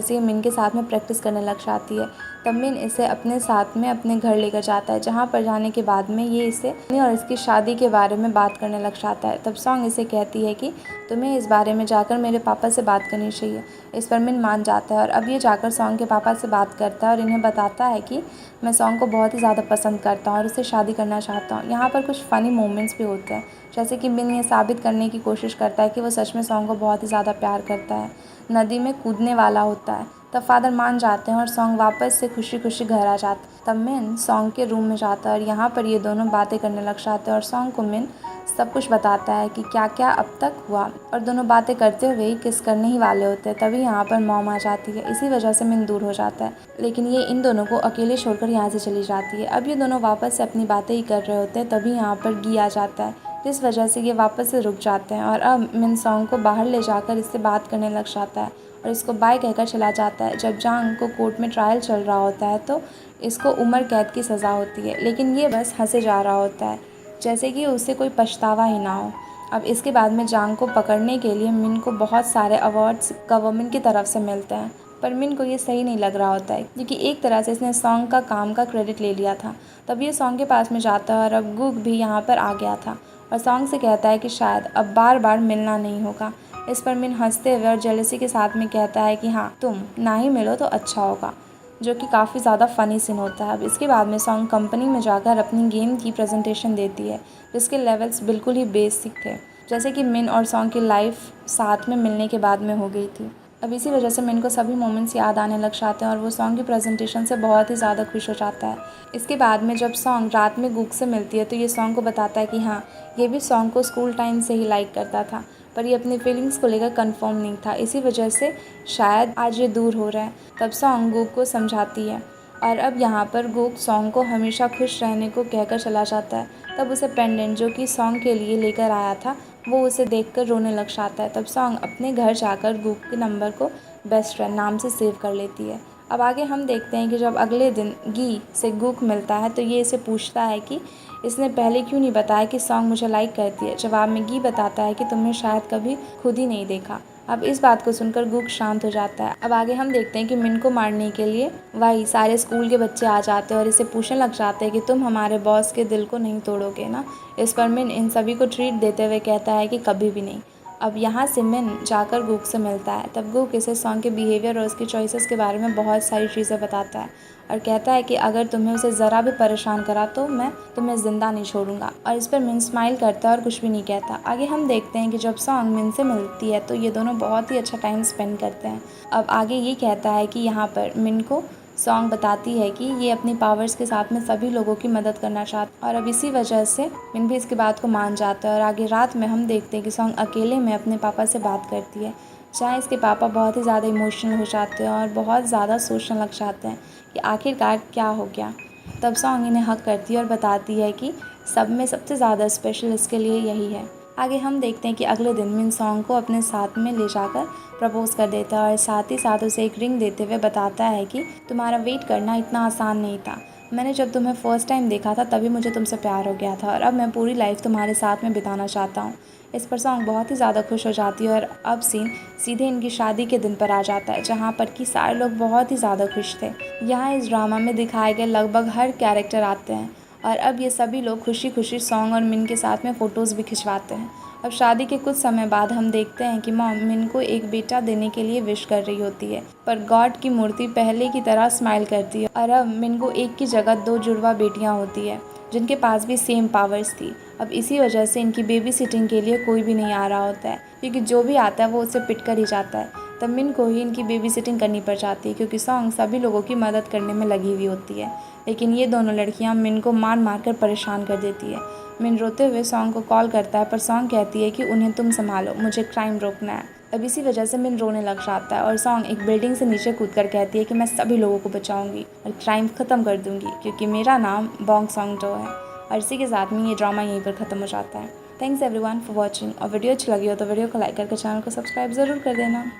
से मिन के साथ में प्रैक्टिस करने लग जाती है। तब मिन इसे अपने साथ में अपने घर लेकर जाता है, जहाँ पर जाने के बाद में ये इसे और इसकी शादी के बारे में बात करने लग जाता है। तब सॉन्ग इसे कहती है कि तुम्हें इस बारे में जाकर मेरे पापा से बात करनी चाहिए। इस पर मिन मान जाता है और अब ये जाकर सॉन्ग के पापा से बात करता है और इन्हें बताता है कि मैं सॉन्ग को बहुत ही ज़्यादा पसंद करता हूँ और उससे शादी करना चाहता हूँ। यहाँ पर कुछ फ़नी मोमेंट्स भी होते हैं, जैसे कि मिन ये साबित करने की कोशिश करता है कि वो सच में सॉन्ग को बहुत ही ज़्यादा प्यार करता है। नदी में कूदने वाला होता है, तब फादर मान जाते हैं और सॉन्ग वापस से खुशी खुशी घर आ जाता है। तब मिन सॉन्ग के रूम में जाता है और यहाँ पर ये दोनों बातें करने लग जाते हैं और सॉन्ग को मिन सब कुछ बताता है कि क्या क्या अब तक हुआ और दोनों बातें करते हुए ही किस करने ही वाले होते हैं। तभी यहाँ पर मॉम आ जाती है, इसी वजह से मिन दूर हो जाता है, लेकिन ये इन दोनों को अकेले छोड़कर यहाँ से चली जाती है। अब ये दोनों वापस से अपनी बातें ही कर रहे होते हैं, तभी यहाँ पर गी आ जाता है, जिस वजह से ये वापस से रुक जाते हैं और अब मिन सॉन्ग को बाहर ले जाकर इससे बात करने लग जाता है और इसको बाय कहकर चला जाता है। जब जांग को कोर्ट में ट्रायल चल रहा होता है तो इसको उम्र कैद की सज़ा होती है, लेकिन ये बस हंसे जा रहा होता है जैसे कि उसे कोई पछतावा ही ना हो। अब इसके बाद में जांग को पकड़ने के लिए मिन को बहुत सारे अवार्ड्स गवर्नमेंट की तरफ से मिलते हैं, पर मिन को ये सही नहीं लग रहा होता है क्योंकि एक तरह से इसने सॉन्ग का काम का क्रेडिट ले लिया था। तब ये सॉन्ग के पास में जाता है और अब गुग भी यहाँ पर आ गया था और सॉन्ग से कहता है कि शायद अब बार बार मिलना नहीं होगा। इस पर मिन हंसते हुए और जेलसी के साथ में कहता है कि हाँ, तुम ना ही मिलो तो अच्छा होगा, जो कि काफ़ी ज़्यादा फ़नी सीन होता है। अब इसके बाद में सॉन्ग कंपनी में जाकर अपनी गेम की प्रेजेंटेशन देती है, जिसके लेवल्स बिल्कुल ही बेसिक थे, जैसे कि मिन और सॉन्ग की लाइफ साथ में मिलने के बाद में हो गई थी। अब इसी वजह से मिन को सभी मोमेंट्स याद आने लग जाते हैं और वो सॉन्ग की प्रेजेंटेशन से बहुत ही ज़्यादा खुश हो जाता है। इसके बाद में जब सॉन्ग रात में गूक से मिलती है तो ये सॉन्ग को बताता है कि हाँ, ये भी सॉन्ग को स्कूल टाइम से ही लाइक करता था, पर ये अपनी फीलिंग्स को लेकर कंफर्म नहीं था, इसी वजह से शायद आज ये दूर हो रहा है। तब सॉन्ग गूक को समझाती है और अब यहाँ पर गूक सॉन्ग को हमेशा खुश रहने को कहकर चला जाता है। तब उसे पेंडेंट जो कि सॉन्ग के लिए लेकर आया था वो उसे देखकर रोने लग जाता है। तब सॉन्ग अपने घर जाकर गूक के नंबर को बेस्ट फ्रेंड नाम से सेव कर लेती है। अब आगे हम देखते हैं कि जब अगले दिन गी से गूक मिलता है तो ये इसे पूछता है कि इसने पहले क्यों नहीं बताया कि सॉन्ग मुझे लाइक करती है। जवाब में गी बताता है कि तुमने शायद कभी खुद ही नहीं देखा। अब इस बात को सुनकर गूक शांत हो जाता है। अब आगे हम देखते हैं कि मिन को मारने के लिए वही सारे स्कूल के बच्चे आ जाते हैं और इसे पूछने लग जाते हैं कि तुम हमारे बॉस के दिल को नहीं तोड़ोगे ना। इस पर मिन इन सभी को ट्रीट देते हुए कहता है कि कभी भी नहीं। अब यहाँ से मिन जाकर गूक से मिलता है। तब गूक इसे सॉन्ग के बिहेवियर और उसकी चॉइसेस के बारे में बहुत सारी चीज़ें बताता है और कहता है कि अगर तुम्हें उसे ज़रा भी परेशान करा तो मैं तुम्हें ज़िंदा नहीं छोड़ूंगा। और इस पर मिन स्माइल करता है और कुछ भी नहीं कहता। आगे हम देखते हैं कि जब सॉन्ग मिन से मिलती है तो ये दोनों बहुत ही अच्छा टाइम स्पेंड करते हैं। अब आगे ये कहता है कि यहाँ पर मिन को सॉन्ग बताती है कि ये अपनी पावर्स के साथ में सभी लोगों की मदद करना चाहता है और अब इसी वजह से मिन भी इसकी बात को मान जाता है। और आगे रात में हम देखते हैं कि सॉन्ग अकेले में अपने पापा से बात करती है, जहाँ इसके पापा बहुत ही ज़्यादा इमोशनल हो जाते हैं और बहुत ज़्यादा सोचने लग जाते हैं कि आखिरकार क्या हो गया। तब सॉन्ग इन्हें हक करती है और बताती है कि सब में सबसे ज़्यादा स्पेशल इसके लिए यही है। आगे हम देखते हैं कि अगले दिन मिन सॉन्ग को अपने साथ में ले जाकर प्रपोज कर देता है और साथ ही साथ उसे एक रिंग देते हुए बताता है कि तुम्हारा वेट करना इतना आसान नहीं था। मैंने जब तुम्हें फ़र्स्ट टाइम देखा था तभी मुझे तुमसे प्यार हो गया था और अब मैं पूरी लाइफ तुम्हारे साथ में बिताना चाहता हूँ। इस पर सॉन्ग बहुत ही ज़्यादा खुश हो जाती है और अब सीन सीधे इनकी शादी के दिन पर आ जाता है, जहाँ पर कि सारे लोग बहुत ही ज़्यादा खुश थे। यहाँ इस ड्रामा में दिखाए गए लगभग हर कैरेक्टर आते हैं और अब ये सभी लोग खुशी खुशी सॉन्ग और मिन के साथ में फ़ोटोज़ भी खिंचवाते हैं। अब शादी के कुछ समय बाद हम देखते हैं कि मॉम मिन को एक बेटा देने के लिए विश कर रही होती है, पर गॉड की मूर्ति पहले की तरह स्माइल करती है और अब मिन को एक की जगह 2 जुड़वा बेटियां होती है जिनके पास भी सेम पावर्स थी। अब इसी वजह से इनकी बेबी सिटिंग के लिए कोई भी नहीं आ रहा होता है, क्योंकि जो भी आता है वो उसे पिट कर ही जाता है। तब मिन को ही इनकी बेबी सिटिंग करनी पड़ जाती है, क्योंकि सॉन्ग सभी लोगों की मदद करने में लगी हुई होती है। लेकिन ये दोनों लड़कियां मिन को मार मार कर परेशान कर देती है। मिन रोते हुए सॉन्ग को कॉल करता है, पर सॉन्ग कहती है कि उन्हें तुम संभालो, मुझे क्राइम रोकना है। अब इसी वजह से मिन रोने लग जाता है और सॉन्ग एक बिल्डिंग से नीचे कूदकर कहती है कि मैं सभी लोगों को बचाऊंगी और क्राइम ख़त्म कर दूंगी, क्योंकि मेरा नाम बॉन्ग सॉन्ग डो है। और इसी के साथ में ये ड्रामा यहीं पर ख़त्म हो जाता है। Thanks everyone for watching. और वीडियो अच्छी लगी हो तो वीडियो को लाइक करके चैनल को सब्सक्राइब ज़रूर कर देना।